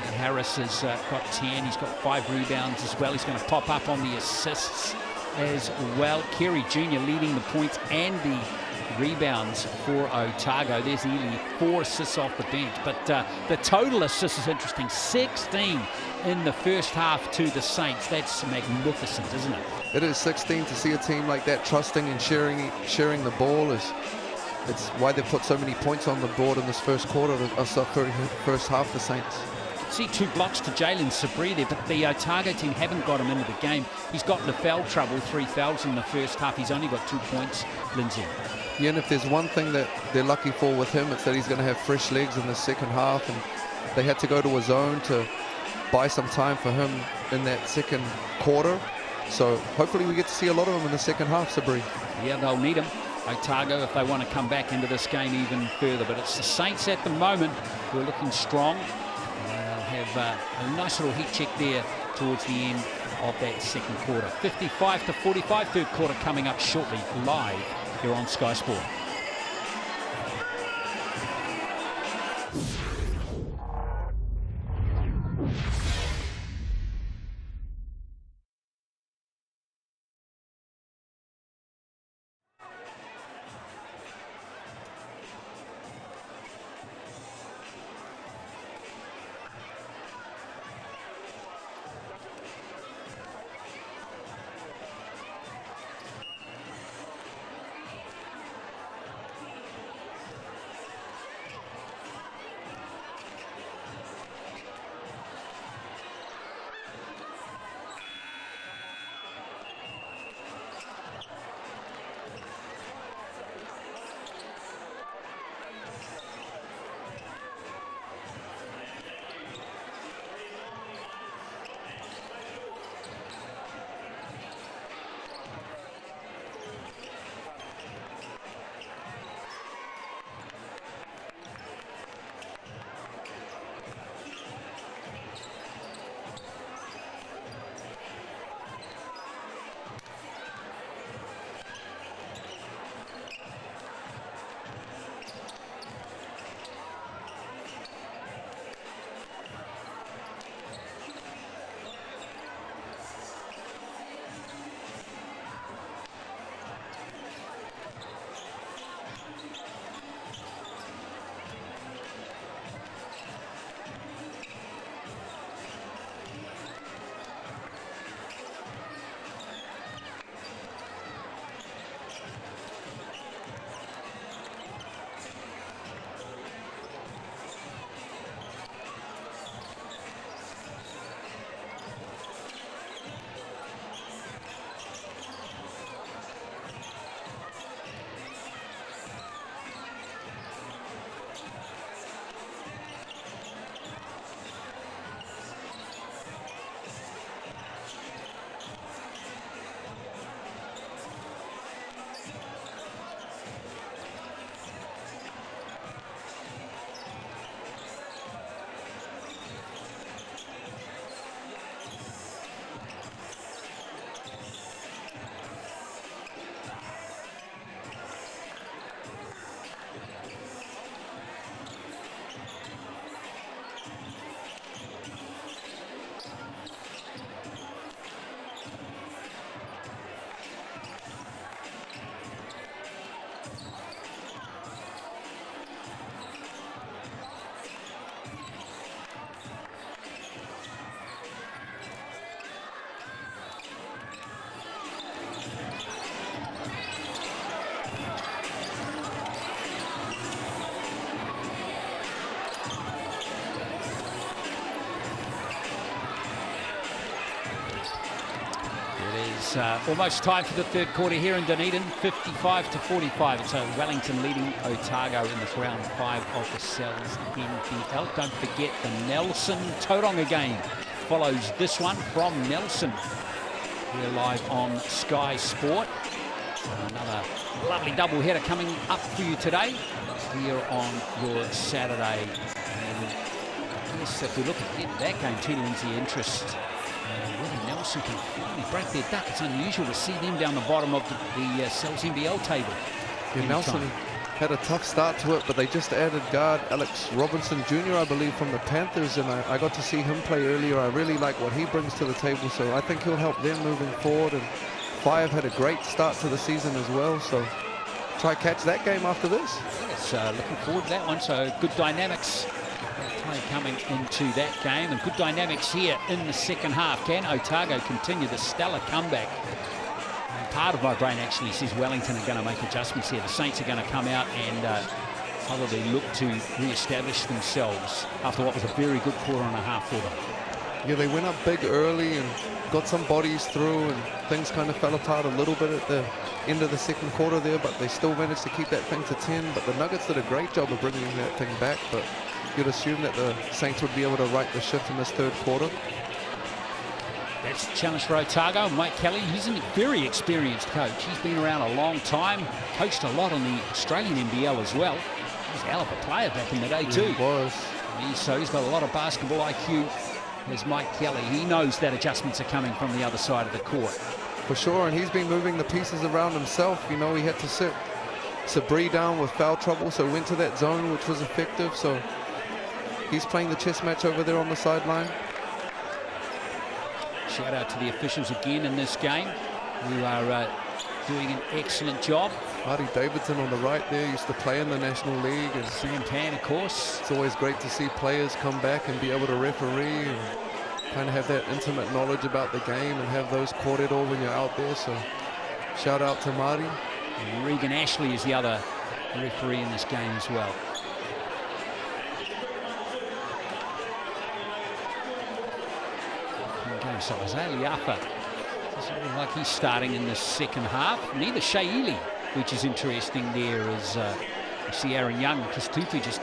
And Harris has got 10. He's got 5 rebounds as well. He's going to pop up on the assists as well. Carey Jr. leading the points and the rebounds for Otago. There's Ely, 4 assists off the bench. But the total assists is interesting. 16 in the first half to the Saints. That's magnificent, isn't it? It is 16 to see a team like that trusting and sharing the ball. It's why they put so many points on the board in this first quarter, first half, the Saints. See 2 blocks to Jalen Sabri there, but the Otago team haven't got him into the game. He's got the foul trouble, 3 fouls in the first half. He's only got 2 points, Lindsay. Yeah, and if there's one thing that they're lucky for with him, it's that he's going to have fresh legs in the second half, and they had to go to a zone to buy some time for him in that second quarter. So hopefully we get to see a lot of him in the second half, Sabri. Yeah, they'll need him, Otago, if they want to come back into this game even further. But it's the Saints at the moment who are looking strong. They'll have a nice little heat check there towards the end of that second quarter. 55-45, third quarter coming up shortly, live here on Sky Sport. It's almost time for the third quarter here in Dunedin, 55-45. It's Wellington leading Otago in this round 5 of the Cells NBL. Don't forget the Nelson Tauranga game follows this one from Nelson. We're live on Sky Sport. Another lovely double header coming up for you today here on your Saturday. And yes, if we look at that game, Tina Lindsay interest. Whether Nelson can finally break their duck. It's unusual to see them down the bottom of the Cells NBL table. Yeah, Nelson had a tough start to it, but they just added guard Alex Robinson Jr., I believe, from the Panthers, and I got to see him play earlier. I really like what he brings to the table, so I think he'll help them moving forward. And Five had a great start to the season as well, so try catch that game after this. Yes, looking forward to that one. So good dynamics coming into that game, and good dynamics here in the second half. Can Otago continue the stellar comeback? And part of my brain actually says Wellington are going to make adjustments here. The Saints are going to come out and probably look to re-establish themselves after what was a very good quarter and a half for them. Yeah, they went up big early and got some bodies through, and things kind of fell apart a little bit at the end of the second quarter there, but they still managed to keep that thing to 10. But the Nuggets did a great job of bringing that thing back, but you'd assume that the Saints would be able to right the ship in this third quarter. That's the challenge for Otago. Mike Kelly, he's a very experienced coach. He's been around a long time, coached a lot on the Australian NBL as well. He was a hell of a player back in the day too. He was. So he's got a lot of basketball IQ. There's Mike Kelly. He knows that adjustments are coming from the other side of the court. For sure, and he's been moving the pieces around himself. You know, he had to sit Sabri down with foul trouble, so went to that zone, which was effective. So he's playing the chess match over there on the sideline. Shout out to the officials again in this game, who are doing an excellent job. Marty Davidson on the right there used to play in the National League. And Sam Tan, of course. It's always great to see players come back and be able to referee and kind of have that intimate knowledge about the game and have those kōrero when you're out there. So shout out to Marty. And Regan Ashley is the other referee in this game as well. Okay, so Isaiah Liafa doesn't look like he's starting in the second half. Neither Shaili, which is interesting there, as you see Aaron Young and Chris Tupu just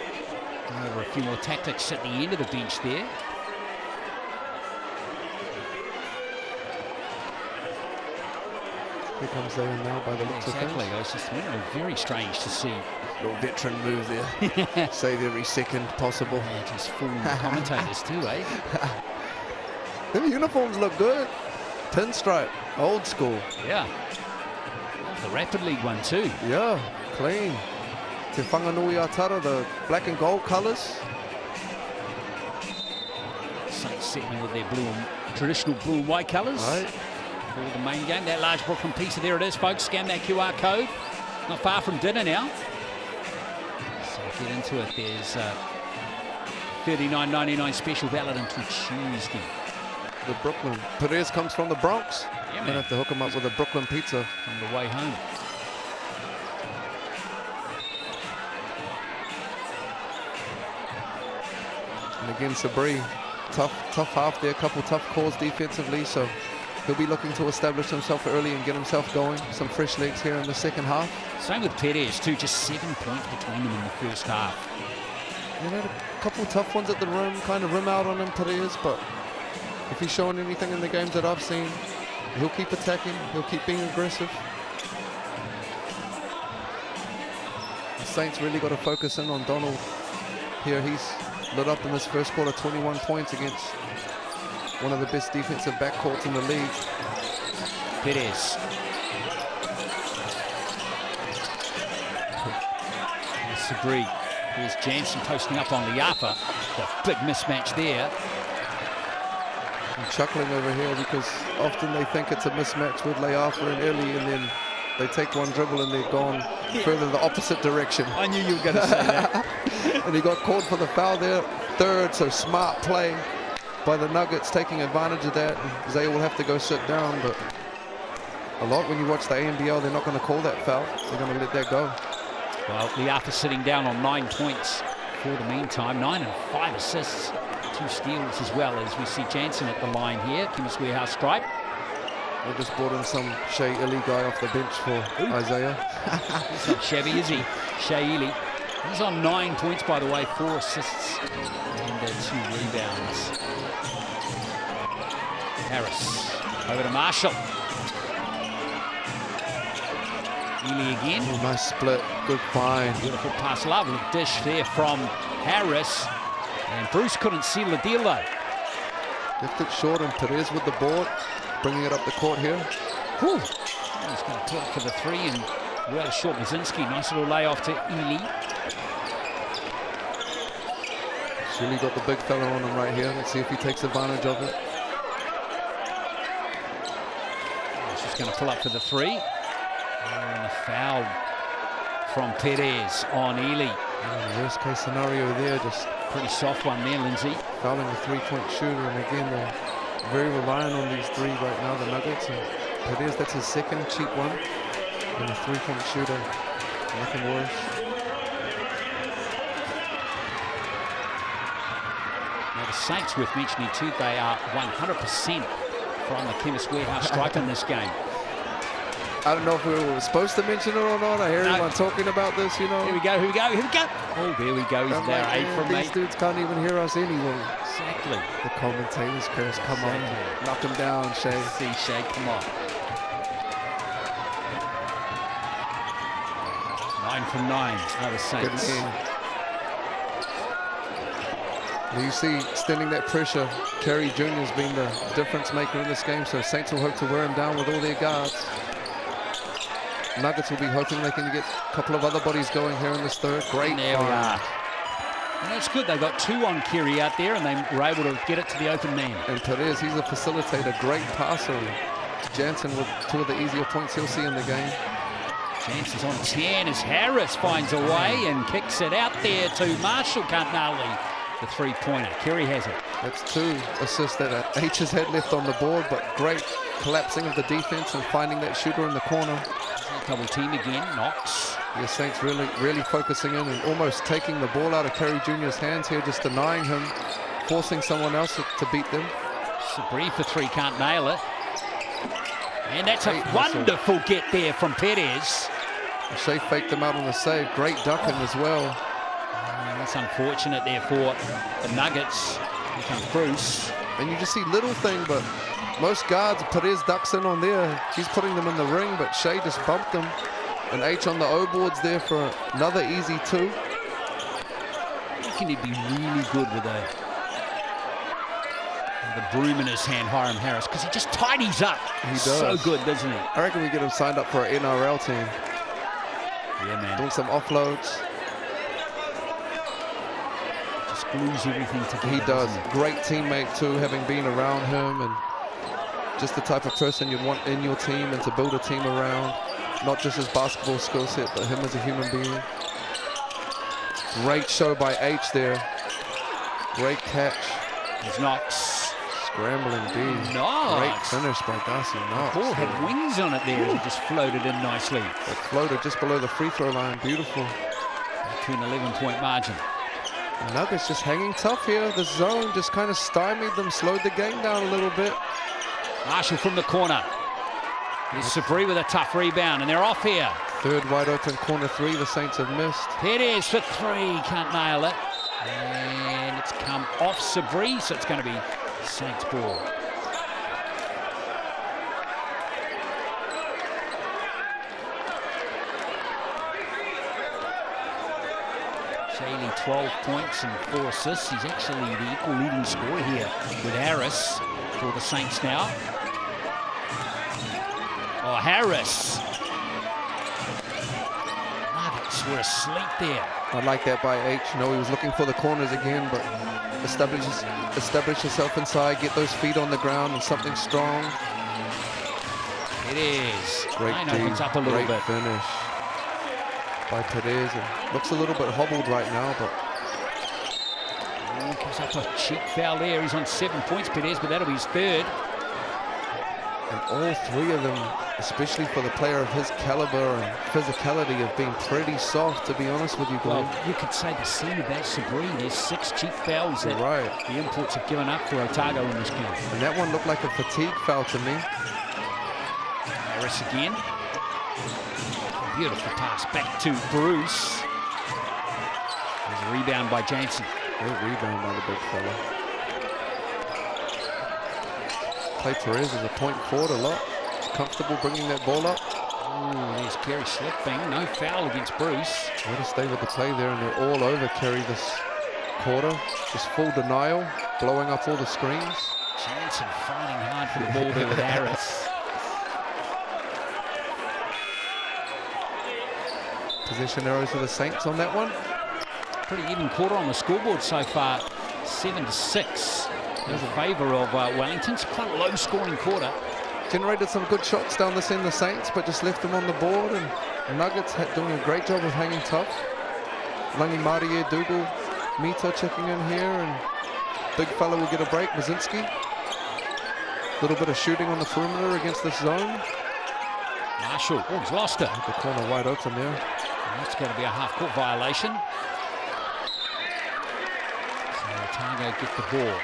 going over a few more tactics at the end of the bench there. Here comes Zayn now by the looks of things. Exactly, I was just thinking, very strange to see. Little veteran move there. Save every second possible. Yeah, just fooling the commentators too, eh? The uniforms look good. Pinstripe, old school. Yeah. The Rapid League one too. Yeah, clean. Te Whanganui Atara, the black and gold colours. Saints setting with their blue and traditional blue and white colours. Right. For the main game. That large Brooklyn pizza, there it is, folks. Scan that QR code. Not far from dinner now. So get into it. There's $39.99 special valid until Tuesday. The Brooklyn. Perez comes from the Bronx. Yeah, Gonna have to hook him up with a Brooklyn pizza on the way home. And again, Sabri, tough half there, a couple tough calls defensively, so he'll be looking to establish himself early and get himself going. Some fresh legs here in the second half. Same with Perez too, just 7 points between them in the first half. He had a couple tough ones at the rim, kind of rim out on him, Perez, but if he's showing anything in the games that I've seen, he'll keep attacking, he'll keep being aggressive. The Saints really got to focus in on Donald here. He's lit up in this first quarter, 21 points against one of the best defensive backcourts in the league. Perez. Sabri. Here's Jansen posting up on Liafa. The big mismatch there. I'm chuckling over here because often they think it's a mismatch with Leafa and Ellie, and then they take one dribble and they're gone further the opposite direction. I knew you were going to say that. And he got called for the foul there. Third, so smart play by the Nuggets, taking advantage of that. And Zay will have to go sit down, but a lot when you watch the ANBL, they're not going to call that foul. They're going to let that go. Well, Liafa sitting down on 9 points for the meantime. 9 and 5 assists. 2 steals as well, as we see Jansen at the line here. Chemist Warehouse stripe. They just brought in some Shea Illy guy off the bench for Isaiah. He's not shabby, is he? Shea Ely. He's on 9 points, by the way, 4 assists and 2 rebounds. Harris over to Marshall. Ely again. Oh, nice split, good find. Beautiful pass, lovely dish there from Harris. And Bruce couldn't seal the deal though. Left it short and Perez with the board, bringing it up the court here. Whew. He's going to put it for the 3 and well short. Mazinski, nice little layoff to Ely. Really got the big fella on him right here. Let's see if he takes advantage of it. He's just going to pull up for the 3. And a foul from Perez on Ely. Worst case scenario there, just pretty soft one there, Lindsay. Fouling a 3-point shooter, and again, they're very reliant on these 3 right now, the Nuggets. And Perez, that's his second cheap one. And a 3-point shooter, nothing worse. Now the Saints, worth mentioning too, they are 100% from the Chemist Warehouse strike in this game. I don't know if we were supposed to mention it or not. I hear everyone talking about this, you know. Here we go, here we go, here we go. Oh, there we go. He's now 8 from 8. These dudes can't even hear us anyway. Exactly. The commentators, Chris, come on. Knock him down, Shay. See, Shay, come on. 9 from 9 are the Saints. You see, extending that pressure, Kerry Jr. has been the difference maker in this game, so Saints will hope to wear him down with all their guards. Nuggets will be hoping they can get a couple of other bodies going here in this third. Great. There we are. And that's good. They got 2 on Kerry out there, and they were able to get it to the open man. And Perez, he's a facilitator, great passer. Jansen with 2 of the easier points he'll see in the game. Jansen's on 10 as Harris finds a way and kicks it out there to Marshall. Can't nail the 3-pointer. Kerry has it. That's 2 assists that H has had left on the board, but great collapsing of the defense and finding that shooter in the corner. Double team again, Knox. The Saints really focusing in and almost taking the ball out of Kerry Jr.'s hands here, just denying him, forcing someone else to beat them. Sabri for 3, can't nail it. And that's a wonderful get there from Perez. Shea faked them out on the save. Great ducking as well. That's unfortunate there for the Nuggets. Here comes Bruce. And you just see little thing, but most guards, Perez ducks in on there. He's putting them in the ring, but Shea just bumped them. And H on the O boards there for another easy 2. Can he be really good with the broom in his hand, Hiram Harris, because he just tidies up. He does. So good, doesn't he? I reckon we get him signed up for an NRL team. Yeah, man. Doing some offloads. Just glues everything together. He does. Great teammate too, having been around him, and just the type of person you'd want in your team and to build a team around. Not just his basketball skill set, but him as a human being. Great show by H there. Great catch. There's Knox. Scrambling D. Knox. Great finish by Darcy Knox. The ball had wings on it there as it just floated in nicely. It floated just below the free throw line. Beautiful. To an 11-point margin. The Nuggets just hanging tough here. The zone just kind of stymied them, slowed the game down a little bit. Marshall from the corner. Here's Sabri with a tough rebound, and they're off here. Third wide open corner 3 the Saints have missed. Perez for 3, can't nail it. And it's come off Sabri, so it's going to be Saints ball. Shaley 12 points and 4 assists. He's actually the equal leading scorer here with Harris for the Saints now. Oh, Harris. Nuggets were asleep there. I like that by H. You know, he was looking for the corners again, but establish yourself inside, get those feet on the ground and something strong. It is. Great Line D, opens up a little bit. finish by Perez. And looks a little bit hobbled right now, but gives up a cheap foul there. He's on 7 points, Perez, but that'll be his 3rd. and all 3 of them, especially for the player of his caliber and physicality, have been pretty soft, to be honest with you, Glenn. Well, you could say the same about Sabri. There's 6 cheap fouls that the imports have given up for Otago in this game. And that one looked like a fatigue foul to me. Harris again. Beautiful pass back to Bruce. There's a rebound by Jansen. Great rebound by the big fella. Clay Perez is a point forward a lot. He's comfortable bringing that ball up. Ooh, there's Kerry slipping. No foul against Bruce. Way to stay with the play there, and they're all over Kerry this quarter. Just full denial, blowing up all the screens. Jansen fighting hard for the ball there with Harris. Possession arrows for the Saints on that one. Pretty even quarter on the scoreboard so far. 7-6 in favour of Wellington. It's quite a low-scoring quarter. Generated some good shots down this end, the Saints, but just left them on the board. And Nuggets doing a great job of hanging tough. Langi Marie, Dougal, Mito checking in here, and big fella will get a break. Mazinski. A little bit of shooting on the perimeter against this zone. Marshall, oh, he's lost it. The corner wide open there. And that's going to be a half-court violation. So Otago get the ball.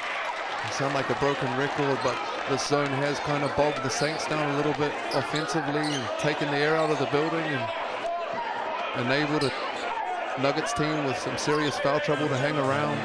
They sound like a broken record, but this zone has kind of bogged the Saints down a little bit offensively and taken the air out of the building and enabled a Nuggets team with some serious foul trouble to hang around.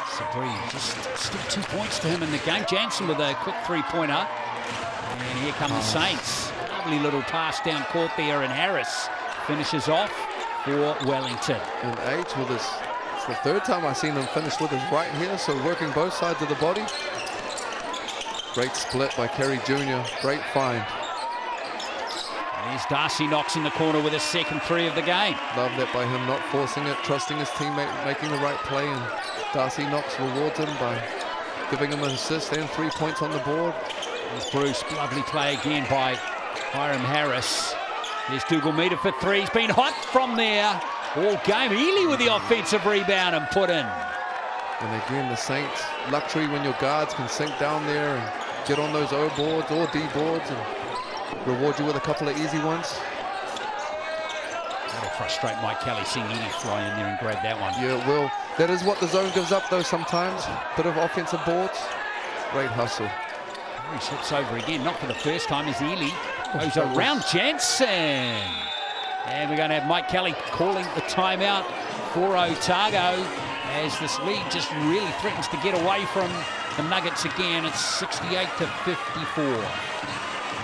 Sabri, just still 2 points to him in the game. Jansen with a quick three-pointer. And here come the Saints. Lovely little pass down court there, and Harris finishes off for Wellington. And H with his, it's the third time I've seen him finish with his right here, so working both sides of the body. Great split by Kerry Jr., great find. And there's Darcy Knox in the corner with his second three of the game. Love that by him not forcing it, trusting his teammate, making the right play, and Darcy Knox rewards him by giving him an assist and 3 points on the board. There's Bruce, lovely play again by Hiram Harris. There's Dougal Meter for three. He's been hot from there all game. Ely with the offensive rebound and put in. And again, the Saints, luxury when your guards can sink down there and get on those O boards or D boards and reward you with a couple of easy ones. That'll frustrate Mike Kelly seeing Ely fly in there and grab that one. Yeah, it will. That is what the zone gives up though sometimes. Bit of offensive boards. Great hustle. He slips over again, not for the first time as Ely goes around Jansen. And we're going to have Mike Kelly calling the timeout for Otago as this lead just really threatens to get away from the Nuggets again. It's 68-54.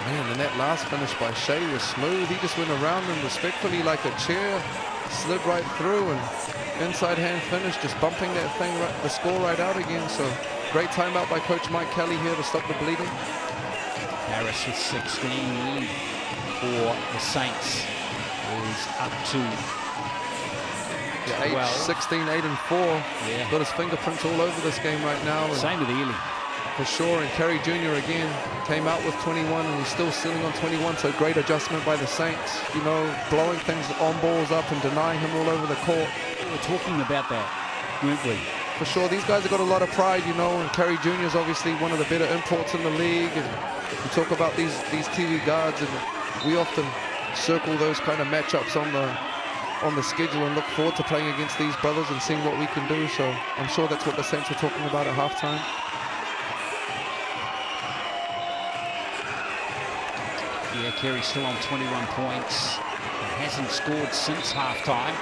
Man, and that last finish by Shea was smooth. He just went around them respectfully like a chair, slid right through, and inside hand finish, just bumping that thing, the score right out again. So great timeout by Coach Mike Kelly here to stop the bleeding. Harris with 16 for the Saints. Is up to 12. 16, 8 and 4. Yeah. Got his fingerprints all over this game right now. Same with Ely. For sure, and Kerry Jr. again came out with 21 and he's still sitting on 21, so great adjustment by the Saints, you know, blowing things on balls up and denying him all over the court. We were talking about that, weren't we? For sure, these guys have got a lot of pride, you know, and Kerry Jr. is obviously one of the better imports in the league, and we talk about these Kiwi guards, and we often circle those kind of matchups on the schedule and look forward to playing against these brothers and seeing what we can do, so I'm sure that's what the Saints were talking about at halftime. Yeah, Kerry's still on 21 points. He hasn't scored since halftime.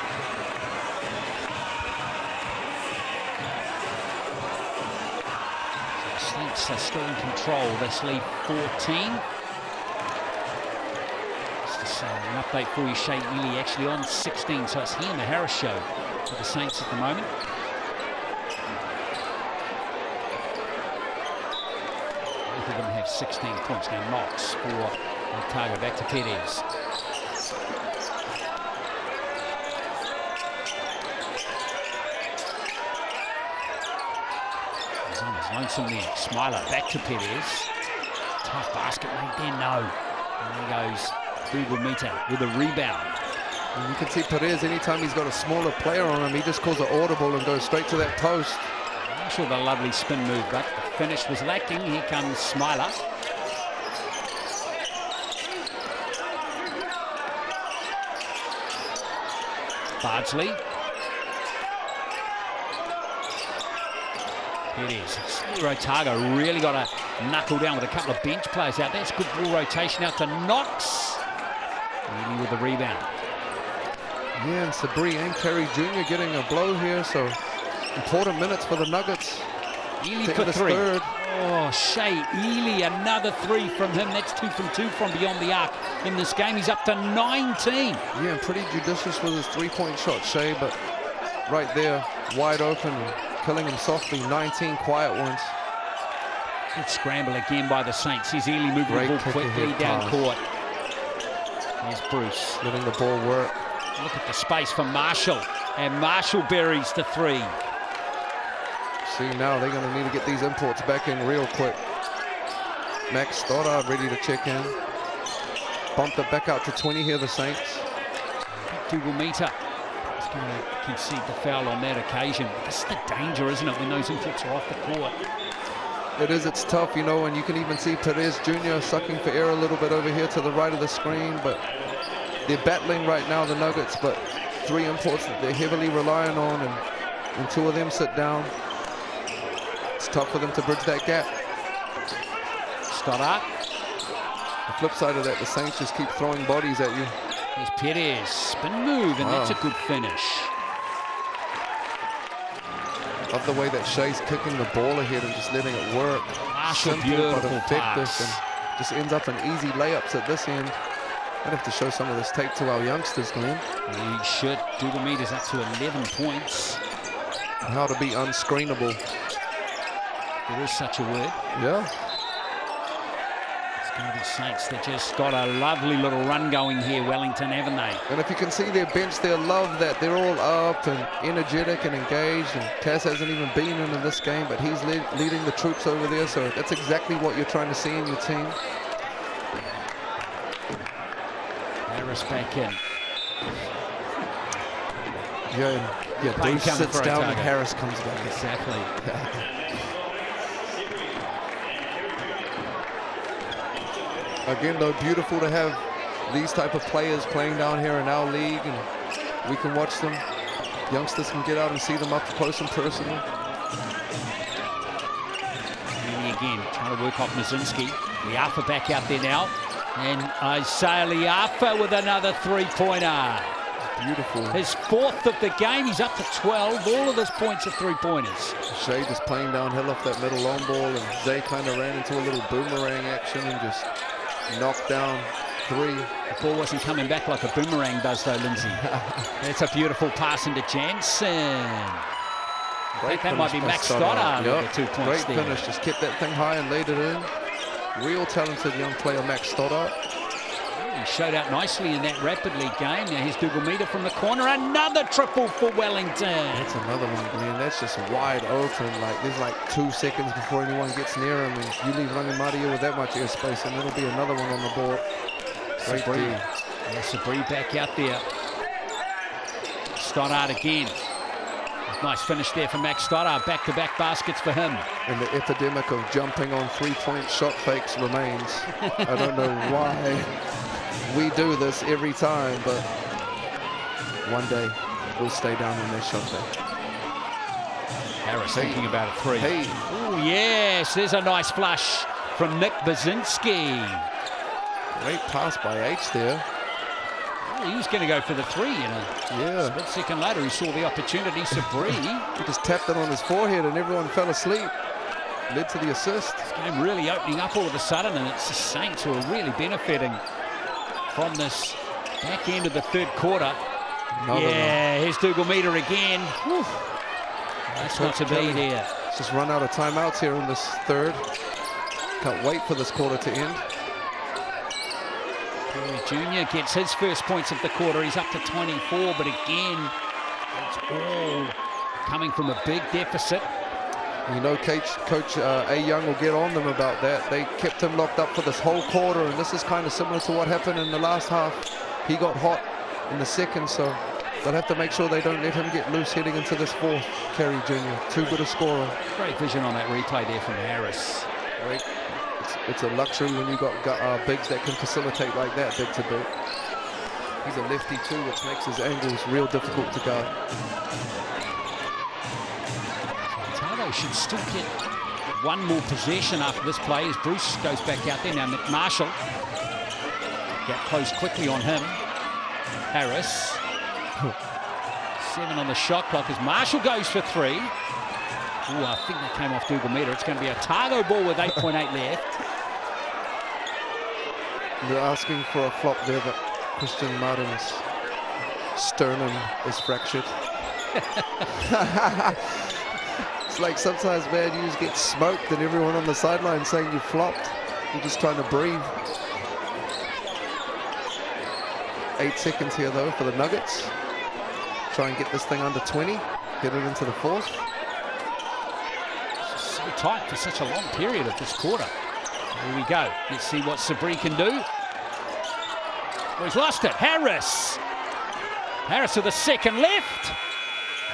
So Saints are still in control. This lead 14. Just an update for you, Shea Ely actually on 16, so it's he and the Harris show for the Saints at the moment. Both of them have 16 points. Now Knox for Otago, back to Perez. He's on his lonesome there. Smiler back to Perez. Tough basket made there, no. And there goes Dougal Meter with a rebound. And you can see Perez, anytime he's got a smaller player on him, he just calls it audible and goes straight to that post. Marshall with a lovely spin move, but the finish was lacking. Here comes Smiler. Bardsley. It is. Otago really got to knuckle down with a couple of bench players out there. It's good ball rotation out to Knox. Really with the rebound. Yeah, and Sabri and Carey Jr. getting a blow here, so important minutes for the Nuggets. Ely for three. Oh, Shea Ely, another three from him. That's 2 from 2 from beyond the arc in this game. He's up to 19. Yeah, and pretty judicious with his three-point shot, Shea, but right there, wide open, and killing him softly. 19 quiet ones. Good scramble again by the Saints. Here's Ely moving the ball quickly down court. There's Bruce. Letting the ball work. Look at the space for Marshall. And Marshall buries the three. See, now they're going to need to get these imports back in real quick. Max Stoddard ready to check in. Bumped it back out to 20 here, the Saints. Dougal meter. He's going to concede the foul on that occasion. This is the danger, isn't it, when those imports are off the court? It is, it's tough, you know, and you can even see Perez Jr. sucking for air a little bit over here to the right of the screen, but they're battling right now, the Nuggets, but 3 imports that they're heavily relying on, and 2 of them sit down. It's tough for them to bridge that gap. Stoddard. The flip side of that, the Saints just keep throwing bodies at you. There's Perez, spin move, and that's a good finish. Love the way that Shea's kicking the ball ahead and just letting it work. Marshall, Simple beautiful but effective, pass. and just ends up in easy layups at this end. I'd have to show some of this tape to our youngsters, Glenn. He should. Dougal meters up to 11 points. And how to be unscreenable. There is such a word. Yeah. It's going to be Saints that just got a lovely little run going here, Wellington, haven't they? And if you can see their bench, they'll love that. They're all up and energetic and engaged. And Taz hasn't even been in this game, but he's leading the troops over there. So that's exactly what you're trying to see in your team. Harris back in. Yeah, Bruce sits down and Harris comes back. Exactly. Again, though, beautiful to have these type of players playing down here in our league, and we can watch them. Youngsters can get out and see them up close and personal. Really again, trying to work off Mazinski. Liafa back out there now. And Isaiah Liafa with another three-pointer. Beautiful. His 4th of the game. He's up to 12. All of his points are three-pointers. Shea just playing downhill off that middle long ball, and Zay kind of ran into a little boomerang action and just knocked down 3. The ball wasn't coming back like a boomerang does, though, Lindsay. That's a beautiful pass into Jansen. That might be Max Stoddard with the 2 points Great finish. Just kept that thing high and laid it in. Real talented young player, Max Stoddard. He showed out nicely in that Rapid League game. Now here's Dougal meter from the corner. Another triple for Wellington. That's another one, Glenn. That's just wide open. Like, there's like 2 seconds before anyone gets near him, and you leave Rangamaria with that much airspace, and it'll be another one on the board. Great D. Yeah, Sabri back out there. Stoddard again. Nice finish there for Max Stoddard. Back-to-back baskets for him. And the epidemic of jumping on 3-point shot fakes remains. I don't know why we do this every time, but one day we'll stay down on their shot fake. Harris thinking about a 3. Hey. Oh, yes. There's a nice flush from Nick Bazinski. Great pass by H there. He was going to go for the 3, you know. Yeah. Split second later, he saw the opportunity. Sabri. He just tapped it on his forehead and everyone fell asleep. Led to the assist. This game really opening up all of a sudden, and it's the Saints who are really benefiting from this back end of the 3rd quarter. Here's Dougal meter again. Whew. That's not to be there. Let's just run out of timeouts here in this 3rd. Can't wait for this quarter to end. Junior gets his first points of the quarter. He's up to 24, but again, it's all coming from a big deficit. You know, Coach A. Young will get on them about that. They kept him locked up for this whole quarter, and this is kind of similar to what happened in the last half. He got hot in the 2nd, so they'll have to make sure they don't let him get loose heading into this 4th. Carey Jr., too good a scorer. Great vision on that replay there from Harris. Great. It's a luxury when you got bigs that can facilitate like that, big to big. He's a lefty too, which makes his angles real difficult to guard. Otago They should still get one more possession after this play as Bruce goes back out there. Now Marshall, get close quickly on him. Harris. 7 on the shot clock as Marshall goes for 3. Ooh, I think that came off Google Meter. It's going to be a Otago ball with 8.8 left. They're asking for a flop there, but Christian Martin's sternum is fractured. It's like sometimes, man, you just get smoked and everyone on the sideline saying you flopped. You're just trying to breathe. 8 seconds here, though, for the Nuggets. Try and get this thing under 20. Get it into the 4th. So tight for such a long period of this quarter. Here we go. Let's see what Sabri can do. Oh, he's lost it. Harris. Harris with the second left.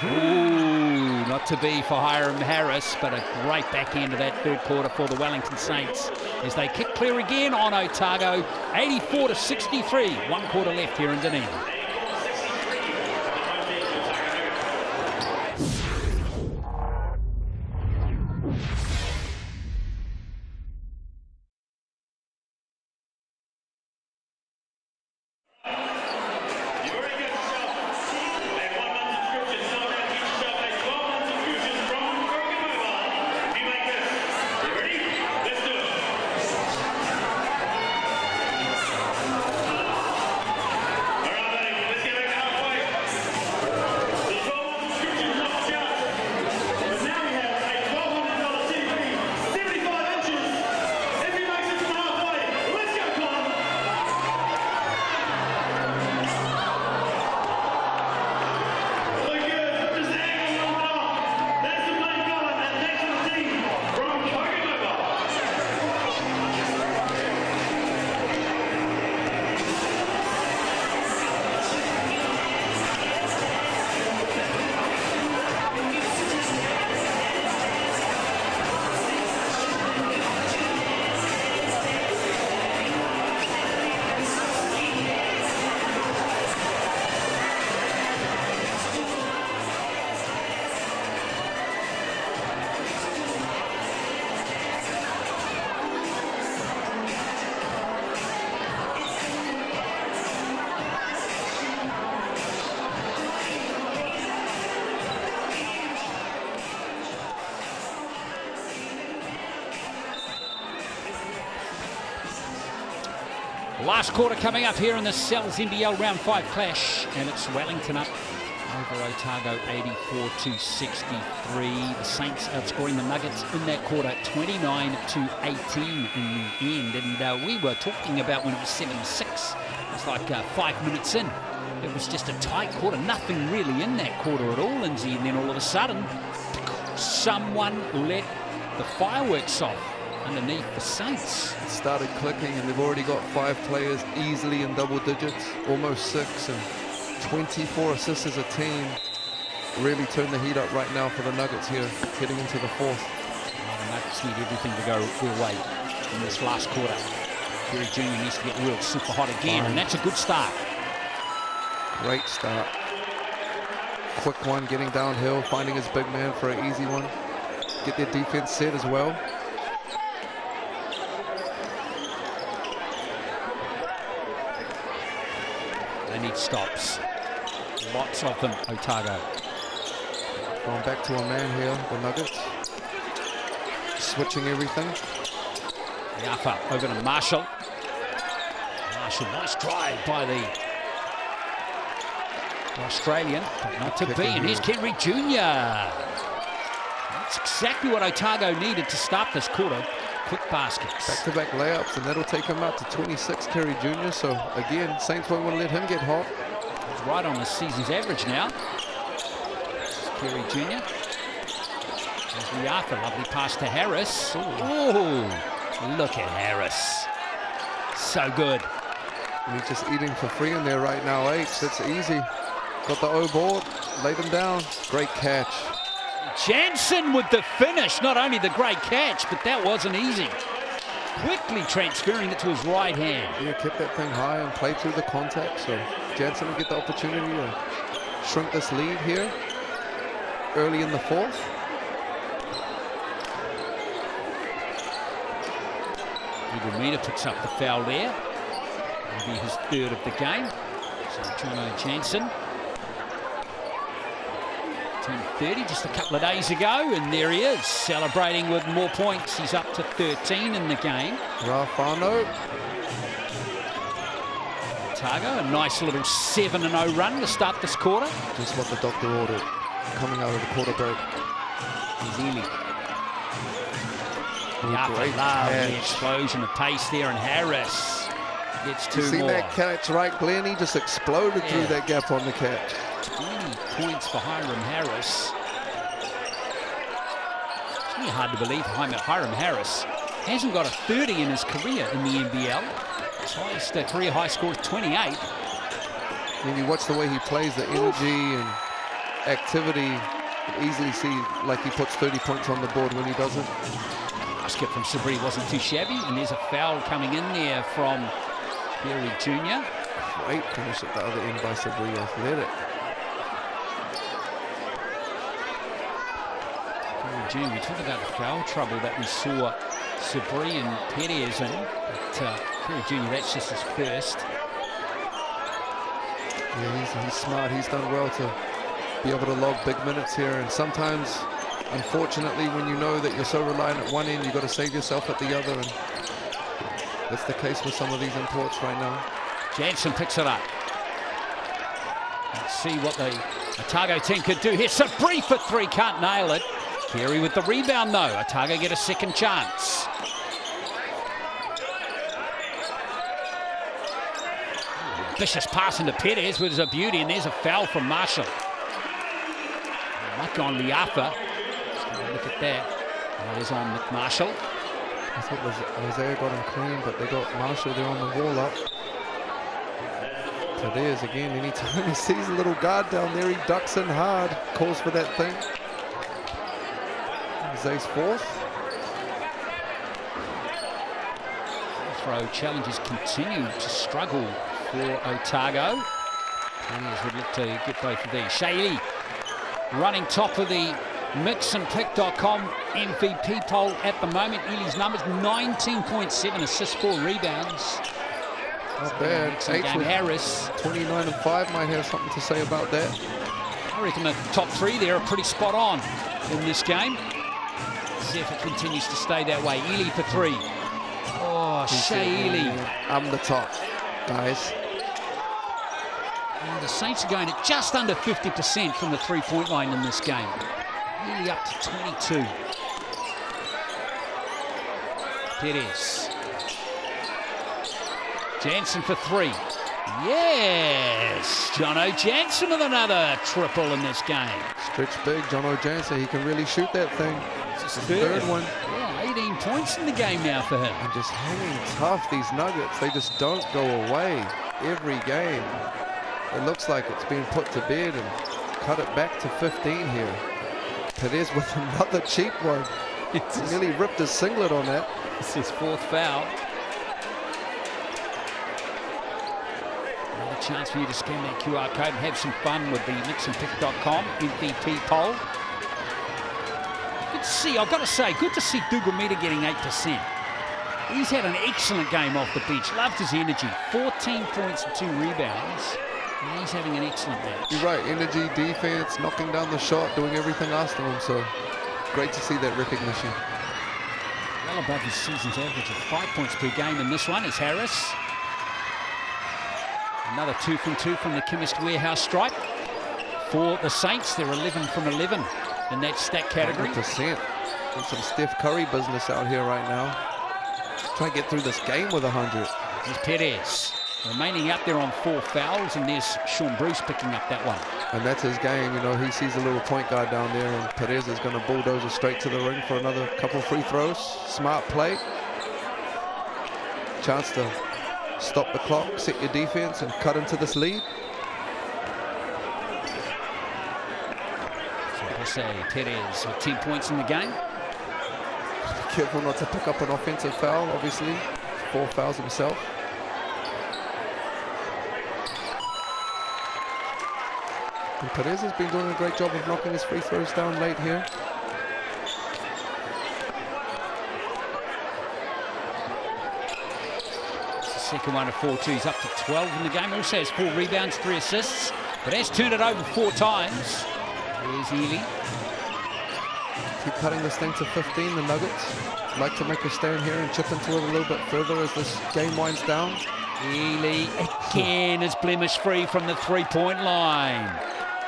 Ooh, not to be for Hiram Harris, but a great back end of that third quarter for the Wellington Saints as they kick clear again on Otago. 84-63. 1 quarter left here in Dunedin. Last quarter coming up here in the Cells NBL Round 5 clash, and it's Wellington up over Otago 84-63. The Saints outscoring the Nuggets in that quarter 29-18 in the end. And we were talking about when it was 7-6. It's like 5 minutes in. It was just a tight quarter, nothing really in that quarter at all, Lindsay. And then all of a sudden, someone let the fireworks off underneath the Saints. It started clicking, and they've already got 5 players easily in double digits, almost 6, and 24 assists as a team. Really turn the heat up right now for the Nuggets here, heading into the 4th. The Nuggets need everything to go their way in this last quarter. Gary Jr. needs to get real super hot again, and that's a good start. Great start. Quick one, getting downhill, finding his big man for an easy one. Get their defense set as well. They need stops. Lots of them, Otago. Going back to a man here, the Nuggets. Switching everything. Yaffa over to Marshall. Marshall, nice drive by the Australian, but not to be. And here's Kenry Jr. That's exactly what Otago needed to start this quarter. Quick baskets. Back-to-back layups, and that'll take him out to 26, Kerry Jr. So again, Saints won't want to let him get hot. He's right on the season's average now. Kerry Jr. There's Riafa, lovely pass to Harris. Oh, look at Harris. So good. And he's just eating for free in there right now, H. That's easy. Got the O board, laid him down. Great catch. Jansen with the finish, not only the great catch, but that wasn't easy. Quickly transferring it to his right hand. Yeah, kept that thing high and played through the contact, so Jansen will get the opportunity to shrink this lead here early in the 4th. Dugomita picks up the foul there. That'll be his third of the game. So Jono Jansen. 10:30, just a couple of days ago, and there he is, celebrating with more points. He's up to 13 in the game. Rafano. Otago, a nice little 7-0 run to start this quarter. Just what the doctor ordered, coming out of the quarter break. Easily. Great The catch. explosion of pace there, and Harris gets two You seen more. that catch, right, Glenn? He just exploded through Yeah. that gap on the catch. 20 points for Hiram Harris. It's really hard to believe Hiram Harris hasn't got a 30 in his career in the NBL. His highest career high score is 28. When you watch the way he plays, the energy and activity, you can easily see like he puts 30 points on the board when he doesn't. Basket from Sabri wasn't too shabby, and there's a foul coming in there from Perry Jr. Great finish at the other end by Sabri, athletic. Perry Jr., we talked about the foul trouble that we saw Sabri and Perez in, but Perry Jr., that's just his first. Yeah, he's smart. He's done well to be able to log big minutes here, and sometimes, unfortunately, when you know that you're so reliant at one end, you've got to save yourself at the other, and that's the case with some of these imports right now. Jansen picks it up. Let's see what the Otago team could do here. Sabri for three, can't nail it. Carey with the rebound though. Otago get a second chance. Vicious pass into Perez, which is a beauty, and there's a foul from Marshall. Luck on Liafa. Look at that. That is on Marshall. I thought Isaiah got him clean, but they got Marshall there on the wall up. Perez again, anytime he sees a little guard down there, he ducks in hard, calls for that thing. Zay's fourth. Throw challenges continue to struggle for Otago. Players would look to get both of these. Shayley running top of the mixandpick.com MVP poll at the moment. Ely's numbers 19.7 assists, 4 rebounds. Not bad. Eight with Harris 29 and 5 might have something to say about that. I reckon the top three there are pretty spot on in this game. Zephyr continues to stay that way. Ely for three. Oh, Shea Ely. I'm the top, guys. And the Saints are going at just under 50% from the three-point line in this game. Ely up to 22. Perez. Jansen for three. Yes! Jono Jansen with another triple in this game. Stretch big, Jono Jansen. He can really shoot that thing. It's his Third one. Yeah, 18 points in the game now for him. And just hanging tough, these Nuggets. They just don't go away every game. It looks like it's been put to bed and cut it back to 15 here. Perez with another cheap one. He nearly ripped his singlet on that. It's his fourth foul. Another chance for you to scan that QR code and have some fun with the mixandpick.com MVP poll. Good to see, I've got to say, good to see Dugomita getting 8%. He's had an excellent game off the bench. Loved his energy. 14 points and 2 rebounds. And he's having an excellent match. You're right, energy, defense, knocking down the shot, doing everything asked of him. So great to see that recognition. Well above his season's average of 5 points per game in this one is Harris. Another 2 from 2 from the Chemist Warehouse stripe. For the Saints, they're 11 from 11 in that stat category. 100%. And some Steph Curry business out here right now. Trying to get through this game with 100. There's Perez remaining out there on 4 fouls, and there's Sean Bruce picking up that one. And that's his game, you know, he sees a little point guard down there, and Perez is going to bulldoze it straight to the ring for another couple free throws. Smart play. Chance to stop the clock, set your defense, and cut into this lead. So Jose Perez with 10 points in the game. Be careful not to pick up an offensive foul, obviously. 4 fouls himself. And Perez has been doing a great job of knocking his free throws down late here. Second one of 4-2. He's up to 12 in the game. Also has 4 rebounds, 3 assists, but has turned it over 4 times. There's Ely. Keep cutting this thing to 15, the Nuggets. Like to make a stand here and chip into it a little bit further as this game winds down. Ely again is blemish-free from the three-point line.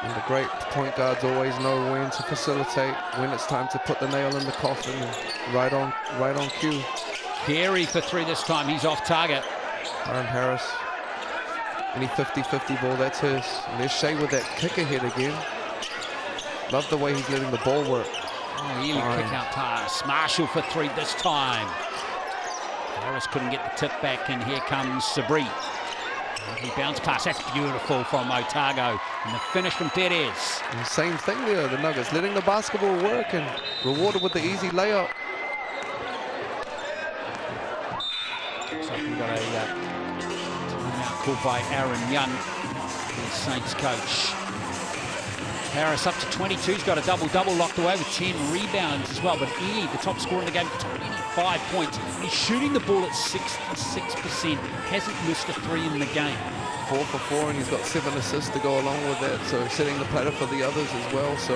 And the great point guards always know when to facilitate, when it's time to put the nail in the coffin, and right on cue. Carey for 3 this time. He's off target. Aaron Harris. Any 50-50 ball, that's his. And there's Shea with that kick ahead again. Love the way he's letting the ball work. Oh, Ely kick out pass. Marshall for 3 this time. Harris couldn't get the tip back, and here comes Sabri. He bounce pass. That's beautiful from Otago. And the finish from Perez. And same thing there, the Nuggets letting the basketball work and rewarded with the easy layup. So we've got a timeout called by Aaron Young, the Saints coach. Harris up to 22. He's got a double-double locked away with 10 rebounds as well. But Ely, the top scorer in the game, 25 points. He's shooting the ball at 66%. Hasn't missed a 3 in the game. 4 for 4, and he's got 7 assists to go along with that. So setting the platter for the others as well. So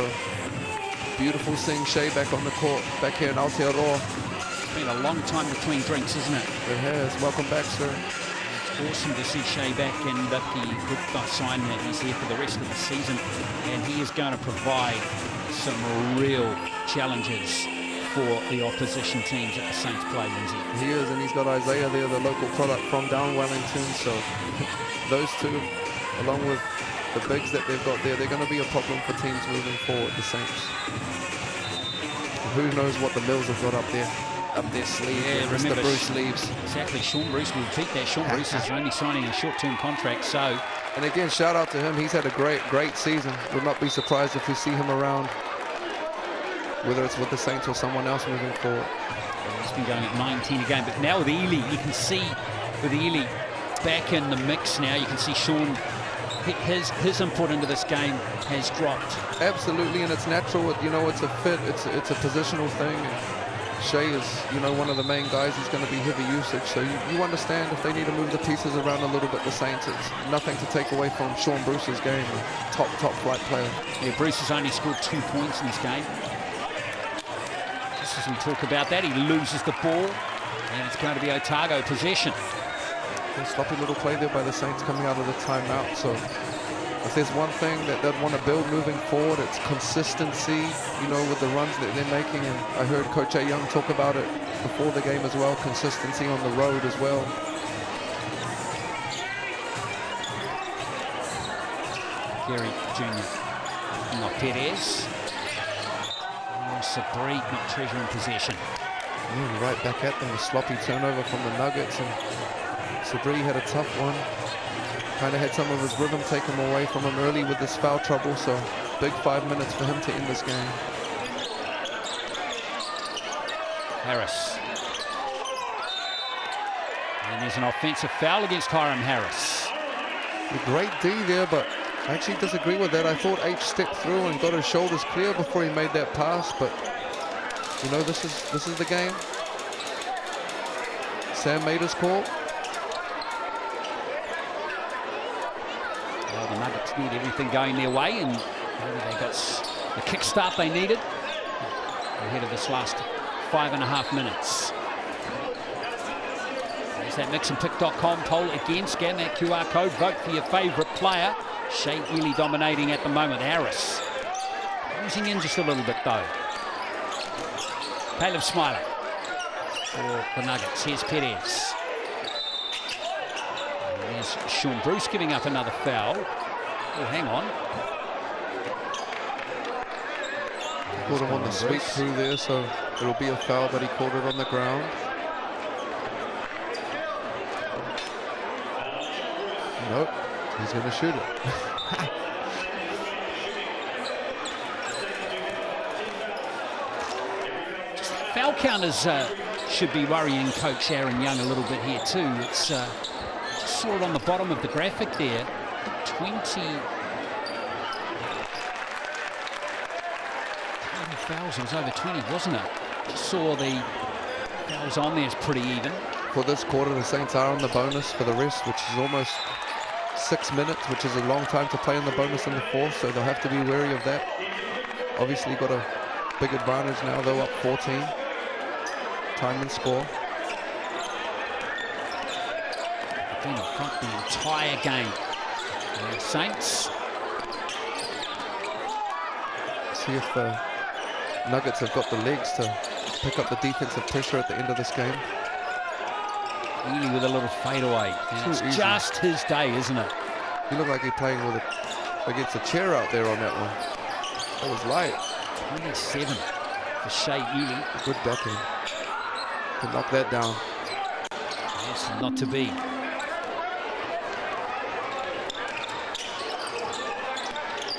beautiful seeing Shea back on the court, back here in Aotearoa. It's been a long time between drinks, isn't it? It has. Welcome back, sir. Awesome to see Shea back, and that the good sign that he's here for the rest of the season, and he is going to provide some real challenges for the opposition teams that the Saints play, Lindsay. He is, and he's got Isaiah there, the local product from down Wellington. So those two, along with the bigs that they've got there, they're going to be a problem for teams moving forward, the Saints. Who knows what the Mills have got up their sleeve. Yeah, Mr. Bruce leaves. Exactly, Sean Bruce will repeat that. Sean Bruce is only signing a short-term contract, so... And again, shout out to him. He's had a great season. Would not be surprised if we see him around, whether it's with the Saints or someone else moving forward. He's been going at 19 a game, but now with Ely, you can see with Ely back in the mix now, you can see Sean, his input into this game has dropped. Absolutely, and it's natural. You know, it's a fit. It's a positional thing. Shea is, you know, one of the main guys. He's going to be heavy usage, so you understand if they need to move the pieces around a little bit. The Saints, it's nothing to take away from Sean Bruce's game. Top flight player. Yeah, Bruce has only scored 2 points in this game. Just as we talk about that, he loses the ball, and it's going to be Otago possession. A sloppy little play there by the Saints coming out of the timeout. So if there's one thing that they'd want to build moving forward, it's consistency, you know, with the runs that they're making. And I heard Coach A. Young talk about it before the game as well, consistency on the road as well. Gary Jr. Not Perez. Oh, Sabri not treasuring possession. Yeah, right back at them, a sloppy turnover from the Nuggets. And Sabri had a tough one. Kind of had some of his rhythm taken away from him early with this foul trouble, so big 5 minutes for him to end this game. Harris. And there's an offensive foul against Hiram Harris. A great D there, but I actually disagree with that. I thought H stepped through and got his shoulders clear before he made that pass, but you know, this is the game. Sam made his call. Well, the Nuggets need everything going their way, and maybe they got the kickstart they needed ahead of this last 5.5 minutes. There's that mixandpick.com poll again. Scan that QR code, vote for your favourite player. Shea Ely dominating at the moment. Harris losing in just a little bit though. Caleb Smiler for the Nuggets. Here's Perez. There's Sean Bruce giving up another foul. Oh, hang on. Caught him on the sweep through there, so it'll be a foul, but he caught it on the ground. Nope, he's going to shoot it. Foul counters should be worrying Coach Aaron Young a little bit here too. It's just saw it on the bottom of the graphic there. 20 fouls. It was over 20, wasn't it? Just saw the fouls on there. It's pretty even. For this quarter, the Saints are on the bonus for the rest, which is almost 6 minutes, which is a long time to play in the bonus in the fourth, so they'll have to be wary of that. Obviously got a big advantage now, though, up 14. Time and score. Been in front the entire game. The Saints. See if the Nuggets have got the legs to pick up the defensive pressure at the end of this game. Ely with a little fadeaway. It's just his day, isn't it? He looked like he's playing with against a chair out there on that one. That was light. 27 for Shea Ely. Good ducking. Can knock that down. Yes, not to be.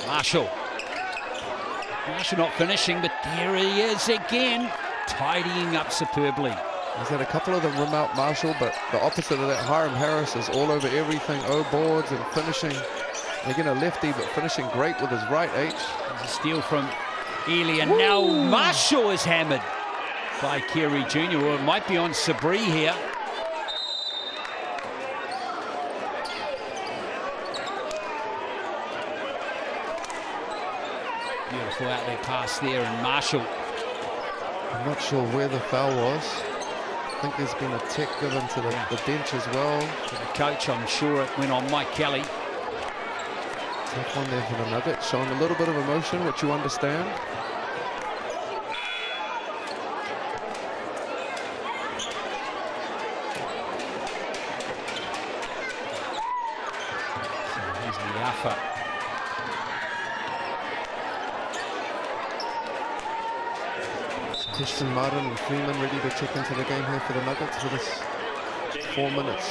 Marshall not finishing, but there he is again, tidying up superbly. He's had a couple of them rim out Marshall, but the opposite of that, Hiram Harris is all over everything, boards and finishing. Again, a lefty, but finishing great with his right H. There's a steal from Ely, and now Marshall is hammered by Carey Jr., or it might be on Sabri here. Beautiful out there pass there, and Marshall. I'm not sure where the foul was. I think there's been a tech given to the bench as well. To the coach, I'm sure it went on Mike Kelly. Tough one there for the Nuggets, showing a little bit of emotion, which you understand. So here's the alpha. Christian Martin and Freeman ready to check into the game here for the Nuggets for this 4 minutes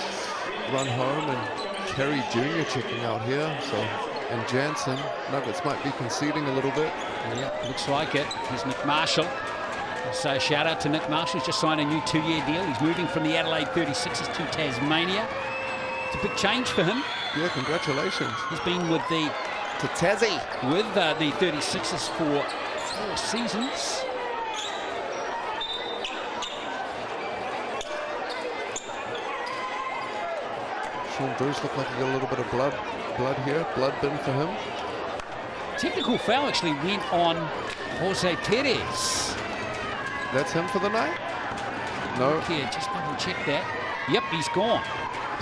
run home, and Carey Jr. checking out here. So, and Jansen, Nuggets might be conceding a little bit. Yeah, looks like it. Here's Nick Marshall. So a shout out to Nick Marshall. He's just signed a new 2-year deal. He's moving from the Adelaide 36ers to Tasmania. It's a big change for him. Yeah, congratulations. He's been with the Tassie with the 36ers for 4 seasons. Sean Bruce looked like he got a little bit of blood here. Blood bin for him. Technical foul actually went on Jose Perez. That's him for the night? No. Yeah, just double check that. Yep, he's gone.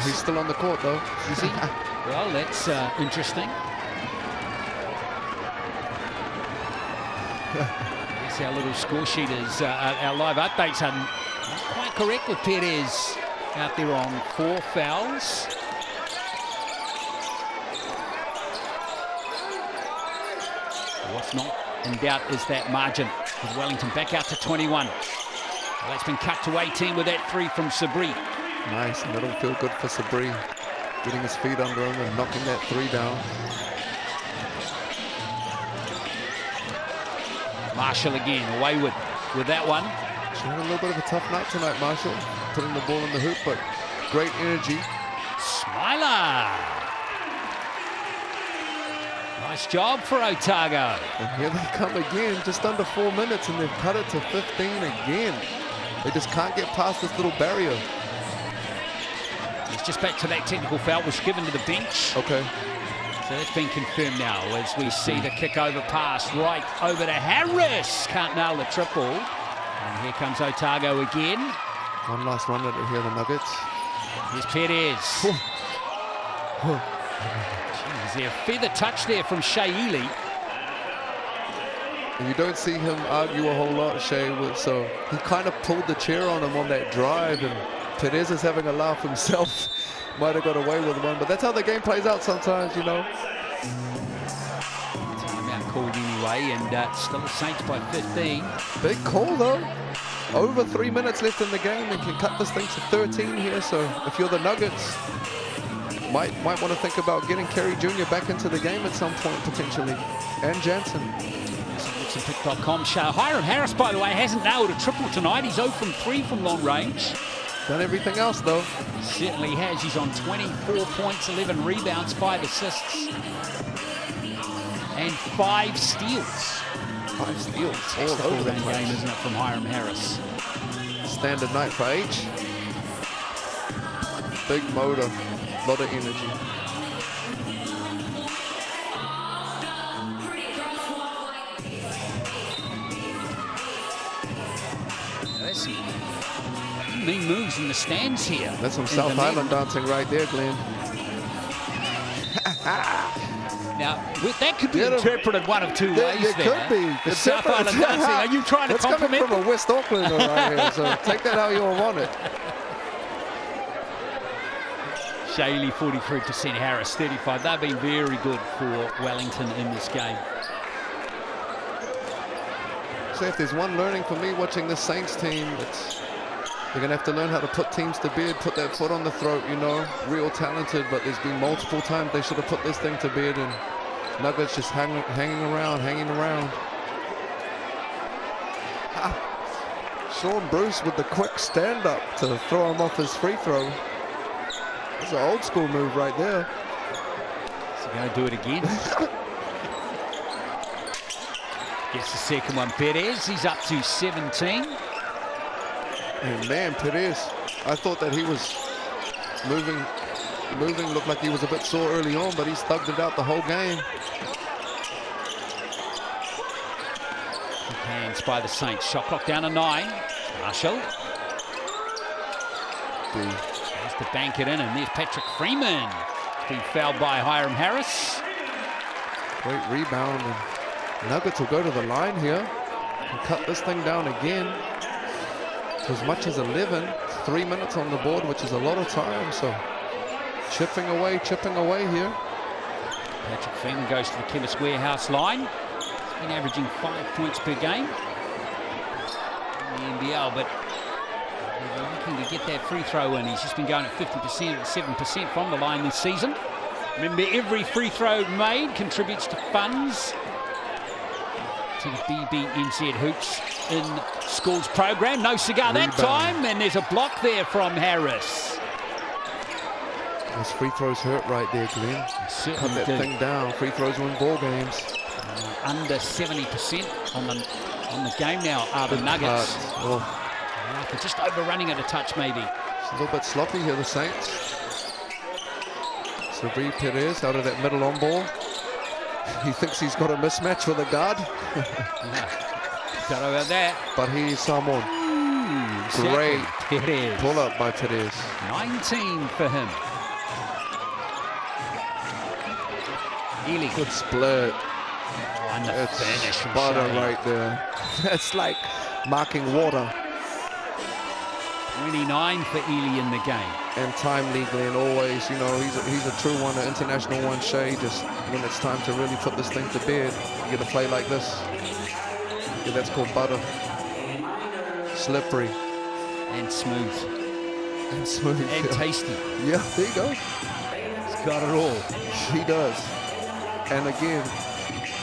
He's still on the court though. Is he? Well, that's interesting. That's our little score sheet is our live updates are not quite correct with Perez out there on 4 fouls. What's not in doubt is that margin with Wellington back out to 21. Well, that's been cut to 18 with that 3 from Sabri. Nice, and that'll feel good for Sabri. Getting his feet under him and knocking that 3 down. Marshall again, away with that one. She had a little bit of a tough night tonight, Marshall. Putting the ball in the hoop, but great energy. Smiler. Nice job for Otago. And here they come again, just under 4 minutes, and they've cut it to 15 again. They just can't get past this little barrier. It's just back to that technical foul was given to the bench. Okay. So that's been confirmed now as we see the kick over pass right over to Harris. Can't nail the triple. And here comes Otago again. One last run at it here, the Nuggets. Here's Perez. Jeez, there, feather touch there from Shea Ely. And you don't see him argue a whole lot, Shea. So he kind of pulled the chair on him on that drive, and Perez is having a laugh himself. Might have got away with one, but that's how the game plays out sometimes, you know. Timeout called anyway, and still the Saints by 15. Big call though. Over 3 minutes left in the game and can cut this thing to 13 here. So if you're the Nuggets, might want to think about getting Carey Jr. back into the game at some point potentially, and Jansen. Pick.com show. Hiram Harris, by the way, hasn't nailed a triple tonight. He's 0 from 3 from long range. Done everything else though. Certainly has. He's on 24 points, 11 rebounds, 5 assists, and 5 steals. 5 steals That's all the over the game, place. isn't it, from Hiram Harris? Standard night for H. Big motor, lot of energy. That's some mean moves in the stands here. That's some South Island dancing right there, Glenn. Now, that could be interpreted one of two ways it there. could be. The South Island dancing. Are you trying to compliment That's coming from a West Aucklander right here, so take that how you want it. Shaley 43%, Harris 35. They've been very good for Wellington in this game. So if there's one learning for me watching this Saints team, they're going to have to learn how to put teams to bed, put that foot on the throat, you know. Real talented, but there's been multiple times they should have put this thing to bed, and Nuggets just hanging around. Sean Bruce with the quick stand-up to throw him off his free throw. That's an old school move right there. Is he going to do it again? Gets the second one, Perez. He's up to 17. And man, Perez, I thought that he was moving, looked like he was a bit sore early on, but he's thugged it out the whole game. Hands by the Saints. Shot clock down to 9. Marshall. Has to bank it in, and there's Patrick Freeman. He's been fouled by Hiram Harris. Great rebound, and Nuggets will go to the line here and cut this thing down again. To as much as 11, 3 minutes on the board, which is a lot of time, so chipping away here. Patrick Freeman goes to the Chemist Warehouse line. He's been averaging 5 points per game in the NBL, but they're looking to get that free throw in. He's just been going at 50%, 7% from the line this season. Remember, every free throw made contributes to funds to the BBNZ Hoops in Schools program. No cigar that time, and there's a block there from Harris. Those free throws hurt right there, Glenn. Cut that thing down. Free throws win ball games. Under 70% on the game now are the Nuggets. They're just overrunning it a touch, maybe. It's a little bit sloppy here, the Saints. Sabri Perez out of that middle on ball. He thinks he's got a mismatch with a guard. Don't know about that. But he's someone. Great pull up by Perez. 19 for him. Ely. Good split. And the finish from butter Shea. right there. That's like marking water. 29 for Ely in the game. And timely, Glenn, always. You know, he's a true one, an international one. Shea, just when it's time to really put this thing to bed, you get a play like this. Yeah, that's called butter. Slippery. And smooth. And smooth. And tasty. Yeah, there you go. He's got it all. He does. And again,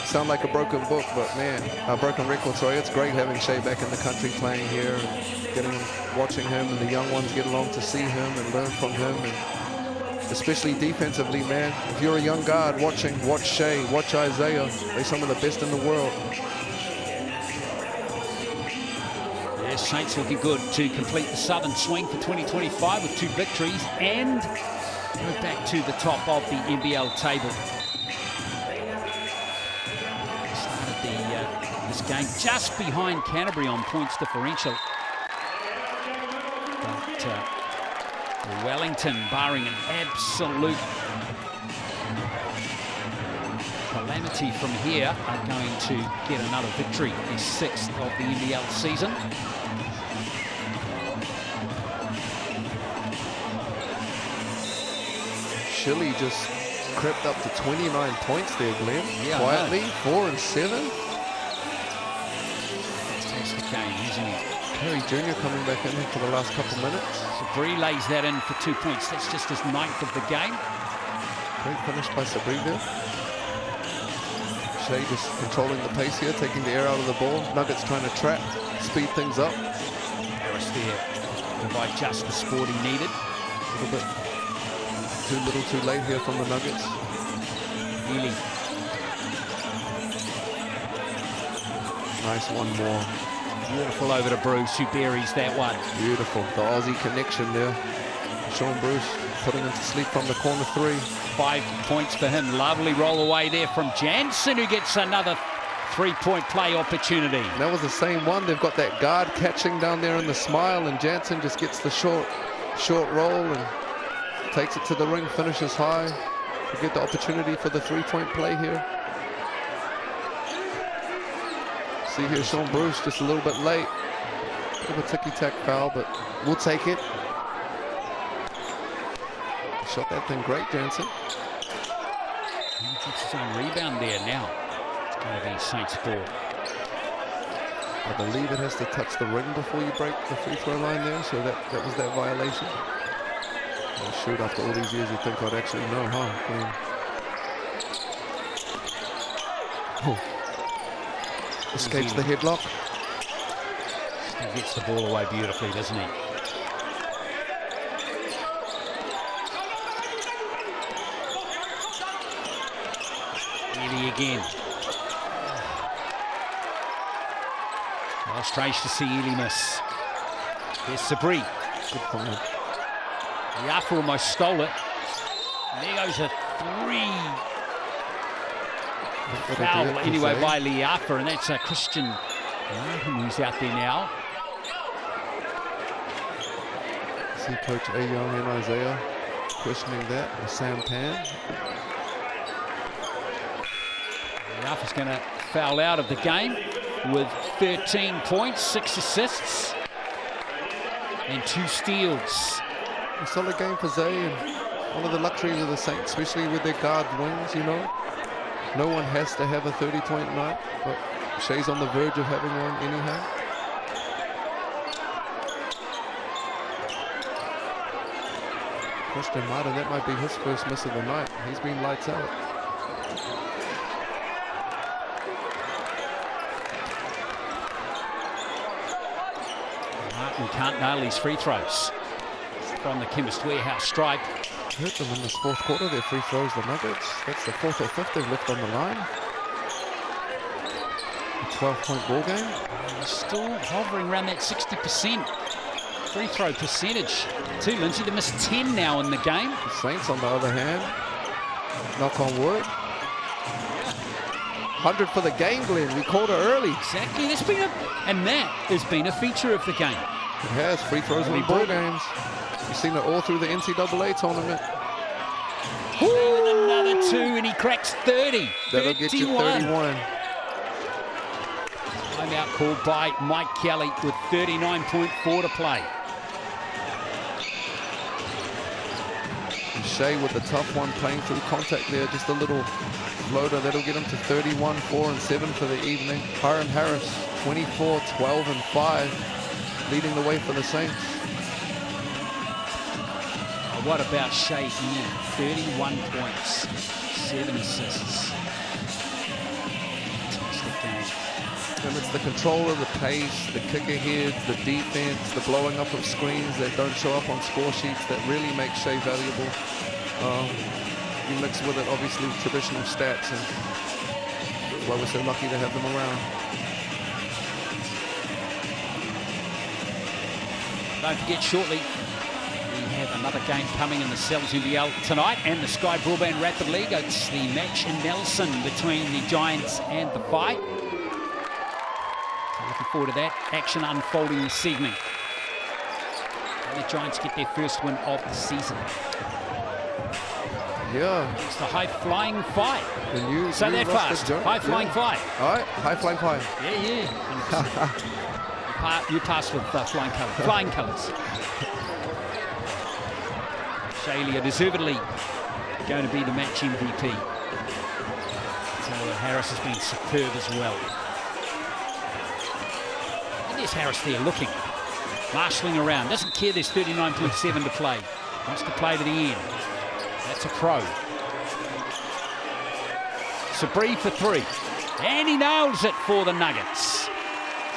sound like a broken book, but man, a broken record. Sorry, it's great having Shea back in the country playing here and watching him, and the young ones get along to see him and learn from him, and especially defensively, man. If you're a young guard watch Shea, watch Isaiah. They're some of the best in the world. Yes, Saints looking good to complete the Southern Swing for 2025 with 2 victories and go back to the top of the NBL table. This game just behind Canterbury on points differential. But Wellington, barring an absolute calamity from here, are going to get another victory, the 6th of the NBL season. Chile just crept up to 29 points there, Glenn. Yeah, quietly, 4 and 7. Game, isn't it? Perry Jr. coming back in for the last couple minutes. Sabri lays that in for 2 points. That's just his 9th of the game. Great finish by Sabri there. Shea just controlling the pace here, taking the air out of the ball. Nuggets trying to trap, speed things up. Harris there to provide just the support he needed. A little bit too little, too late here from the Nuggets. Ely. Nice one more. Beautiful over to Bruce, who buries that one. Beautiful. The Aussie connection there. Sean Bruce putting him to sleep from the corner 3. 5 points for him. Lovely roll away there from Jansen, who gets another 3-point play opportunity. And that was the same one. They've got that guard catching down there in the smile, and Jansen just gets the short roll and takes it to the ring, finishes high. To get the opportunity for the 3-point play here. See here, Sean Bruce just a little bit late. Bit of a ticky-tack foul, but we'll take it. Shot that thing great, Jansen. He gets his own rebound there now. It's going to be Saints ball. I believe it has to touch the ring before you break the free throw line there, so that was that violation. Well, shoot, after all these years, you'd think I'd actually know, huh? Escapes the headlock. He gets the ball away beautifully, doesn't he? Ely again. Well, strange to see Ely miss. There's Sabri. Good find. Liafa almost stole it. And there goes a 3. Foul anyway by Liafa, and that's Christian who's out there now. See Coach A. Young and Isaiah questioning that with Sam Tan. Liafa's going to foul out of the game with 13 points, 6 assists, and 2 steals. A solid game for Zay, and one of the luxuries of the Saints, especially with their guard wings, you know. No one has to have a 30-point night, but Shea's on the verge of having one anyhow. Christian Martin, that might be his first miss of the night. He's been lights out. Martin can't nail these free throws from the Chemist Warehouse stripe. Hurt them in this 4th quarter, their free throws, the Nuggets. That's the 4th or 5th they've left on the line. A 12-point ball game. Still hovering around that 60% free throw percentage. Too, Lindsay, they missed 10 now in the game. The Saints, on the other hand, knock on wood. 100 for the game, Glenn. We called it early. Exactly. And that has been a feature of the game. It has. Free throws in ball games. You've seen it all through the NCAA tournament. And another 2, and he cracks 30. That'll get you 31. Timeout called by Mike Kelly with 39.4 to play. And Shea with the tough one, playing through contact there. Just a little floater. That'll get him to 31, 4 and 7 for the evening. Hiram Harris, 24, 12 and 5, leading the way for the Saints. What about Shea here? 31 points, 7 assists. Fantastic game. And it's the control of the pace, the kick ahead, the defense, the blowing up of screens that don't show up on score sheets that really make Shea valuable. You mix with it, obviously, traditional stats, and that's why we're so lucky to have them around. Don't forget, shortly we have another game coming in the NZNBL tonight, and the Sky Broadband Rapid League. It's the match in Nelson between the Giants and the Fight. So looking forward to that action unfolding this evening. And the Giants get their first win of the season. Yeah. It's the high-flying Fight. Say that fast. High-flying Fight. All right, high-flying Fight. Yeah. You passed with flying colours. Flying colours. Shea deservedly going to be the match MVP. So Harris has been superb as well. And there's Harris there looking, marshalling around. Doesn't care there's 39.7 to play. Wants to play to the end. That's a pro. Sabri for 3. And he nails it for the Nuggets.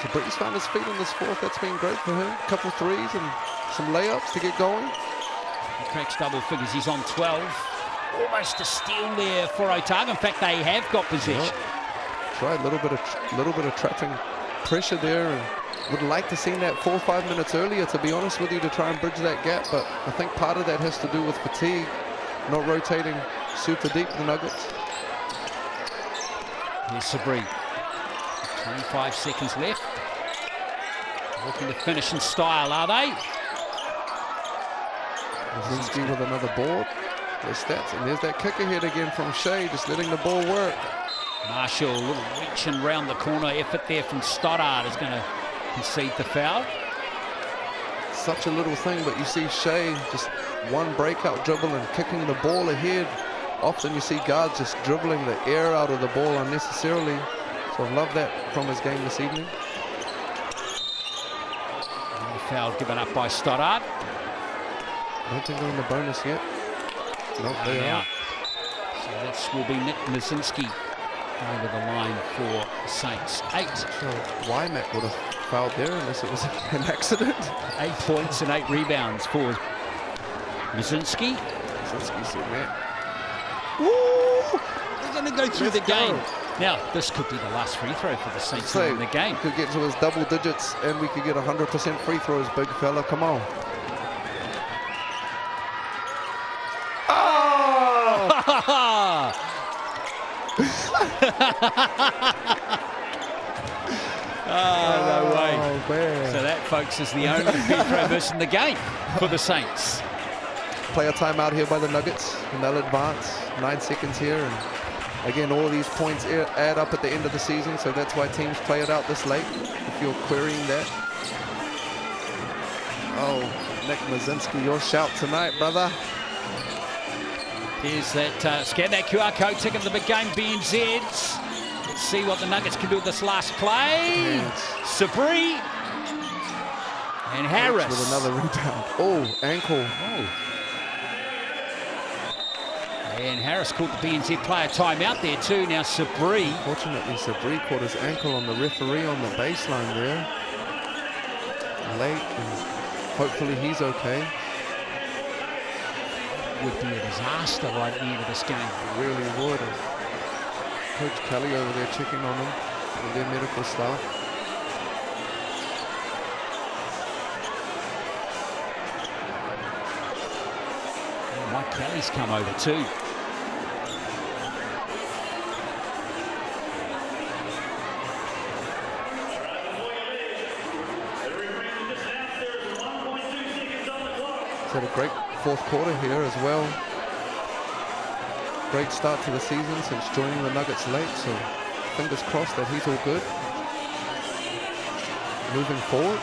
Sabri's found his feet in this 4th. That's been great for him. A couple threes and some layups to get going. He cracks double figures. He's on 12. Almost a steal there for Otago. In fact, they have got possession. Right, a little bit of trapping pressure there, and Would like to see that 4 or 5 minutes earlier, to be honest with you, to try and bridge that gap. But I think part of that has to do with fatigue, not rotating super deep, the Nuggets. Here's Sabri. 25 seconds left. Looking to finish in style, are they? Brzezinski with another board. There's stats, and there's that kick ahead again from Shea, just letting the ball work. Marshall, a little reaching round the corner effort there from Stoddard is going to concede the foul. Such a little thing, but you see Shea just one breakout dribble and kicking the ball ahead. Often you see guards just dribbling the air out of the ball unnecessarily. So I love that from his game this evening. No foul given up by Stoddard. I don't think they're in the bonus yet. Nope, they are. So this will be Nick Mazinski over the line for the Saints. 8. Sure, Wymack would have fouled there unless it was an accident. 8 points and 8 rebounds for Mazinski. Brzezinski said that. Woo! They're going to go through the game. Now, this could be the last free throw for the Saints in the game. Could get to his double digits and we could get 100% free throws, big fella. Come on. No way. Oh, man. So that, folks, is the only free throw miss in the game for the Saints. Player timeout here by the Nuggets, and they'll advance. 9 seconds here, and again, all of these points add up at the end of the season, so that's why teams play it out this late, if you're querying that. Oh, Nick Mazinski, your shout tonight, brother. Here's that, scan that QR code, ticket to the big game, BNZs. Let's see what the Nuggets can do with this last play. Sabri and Harris. With another rebound. Oh, ankle. Oh. And Harris caught the BNZ player timeout there too. Now Sabri. Fortunately, Sabri caught his ankle on the referee on the baseline there. Late, and hopefully he's okay. Would be a disaster right at the end of this game. It really would. And Coach Kelly over there checking on him with their medical staff. Oh, Mike Kelly's come over too. He's had a great fourth quarter here as well. Great start to the season since joining the Nuggets late, so fingers crossed that he's all good. Moving forward.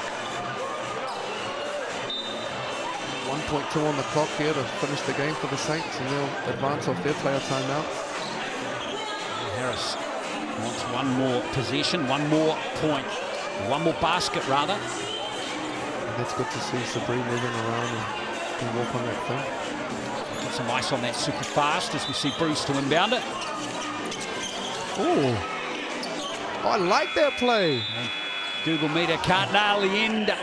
1.2 on the clock here to finish the game for the Saints, and they'll advance off their player timeout. Harris wants one more possession, one more point, one more basket rather. And that's good to see Sabri moving around and can walk on that thing. Get some ice on that super fast as we see Bruce to inbound it. Oh, I like that play. And Google Meter can't nail the end.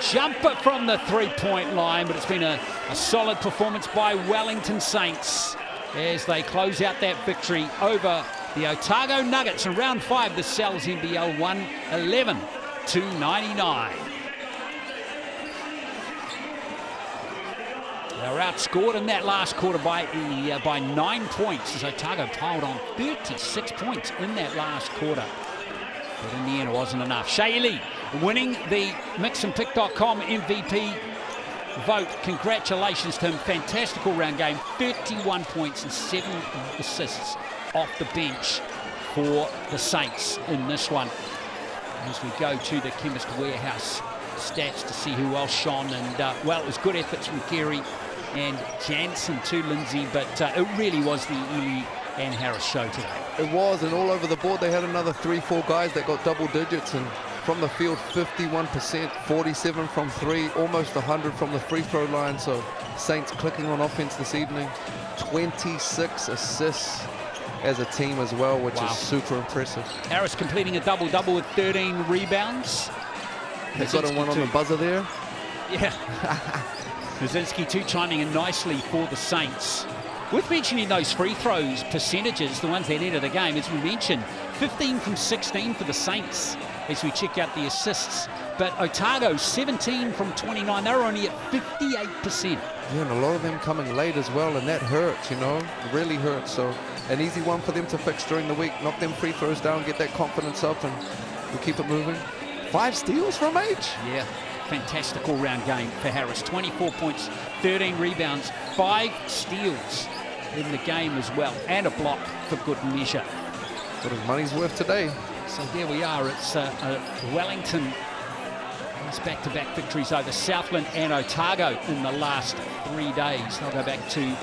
Jumper from the three-point line, but it's been a solid performance by Wellington Saints as they close out that victory over the Otago Nuggets in round 5. The Cells NBL 111-99. They were outscored in that last quarter by 9 points as Otago piled on 36 points in that last quarter. But in the end, it wasn't enough. Shea Lee winning the mixandpick.com MVP vote. Congratulations to him. Fantastic all-round game. 31 points and 7 assists off the bench for the Saints in this one. As we go to the Chemist Warehouse stats to see who else shone. And, well, it was good efforts from Gary and Jansen too, Lindsay, but it really was the Ely and Harris show today. It was, and all over the board they had another 3-4 guys that got double digits, and from the field 51%, 47 from 3, almost 100 from the free throw line. So Saints clicking on offense this evening. 26 assists as a team as well, which is super impressive. Harris completing a double-double with 13 rebounds. They got him one on the buzzer there. Yeah. Brzezinski too chiming in nicely for the Saints. Worth mentioning those free throws percentages, the ones that ended the game, as we mentioned, 15 from 16 for the Saints as we check out the assists. But Otago, 17 from 29. They were only at 58%. Yeah, and a lot of them coming late as well, and that hurts, you know, it really hurts. So an easy one for them to fix during the week. Knock them free throws down, get that confidence up, and we'll keep it moving. 5 steals from H. Yeah, fantastic all-round game for Harris. 24 points, 13 rebounds, 5 steals in the game as well, and a block for good measure. Got his money's worth today. So there we are. It's Wellington has back-to-back victories over Southland and Otago in the last 3 days. They'll go back to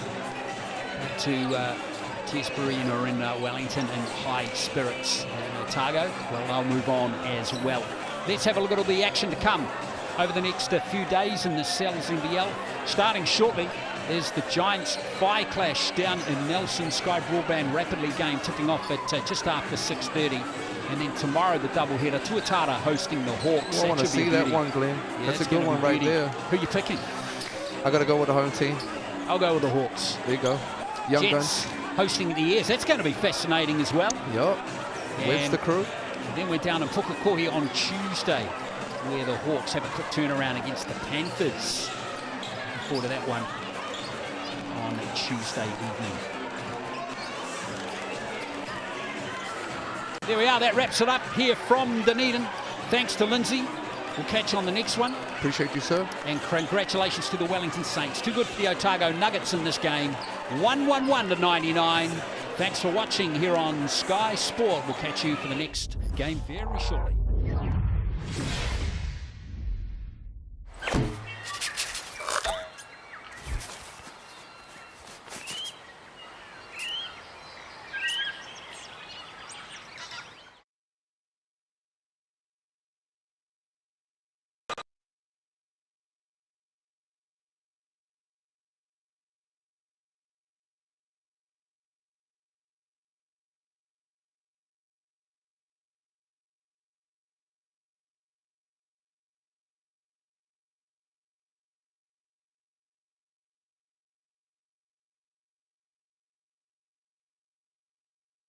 Tesbury and are in Wellington in high spirits. And Otago, well, they'll move on as well. Let's have a look at all the action to come over the next few days in the NZNBL. Starting shortly, there's the Giants FI clash down in Nelson. Sky Broadband rapidly game tipping off at just after 6:30. And then tomorrow, the doubleheader, Tuatara hosting the Hawks. Well, I want to see that one, Glenn. Yeah, that's a good one right there. Who are you picking? I got to go with the home team. I'll go with the Hawks. There you go. Young Jets guns. hosting the Airs. That's going to be fascinating as well. Yup. Where's the crew? And then we're down in Pukekohe on Tuesday, where the Hawks have a quick turnaround against the Panthers. Look forward to that one on Tuesday evening. There we are. That wraps it up here from Dunedin. Thanks to Lindsay. We'll catch you on the next one. Appreciate you, sir. And congratulations to the Wellington Saints. Too good for the Otago Nuggets in this game. 111 to 99. Thanks for watching here on Sky Sport. We'll catch you for the next game very shortly.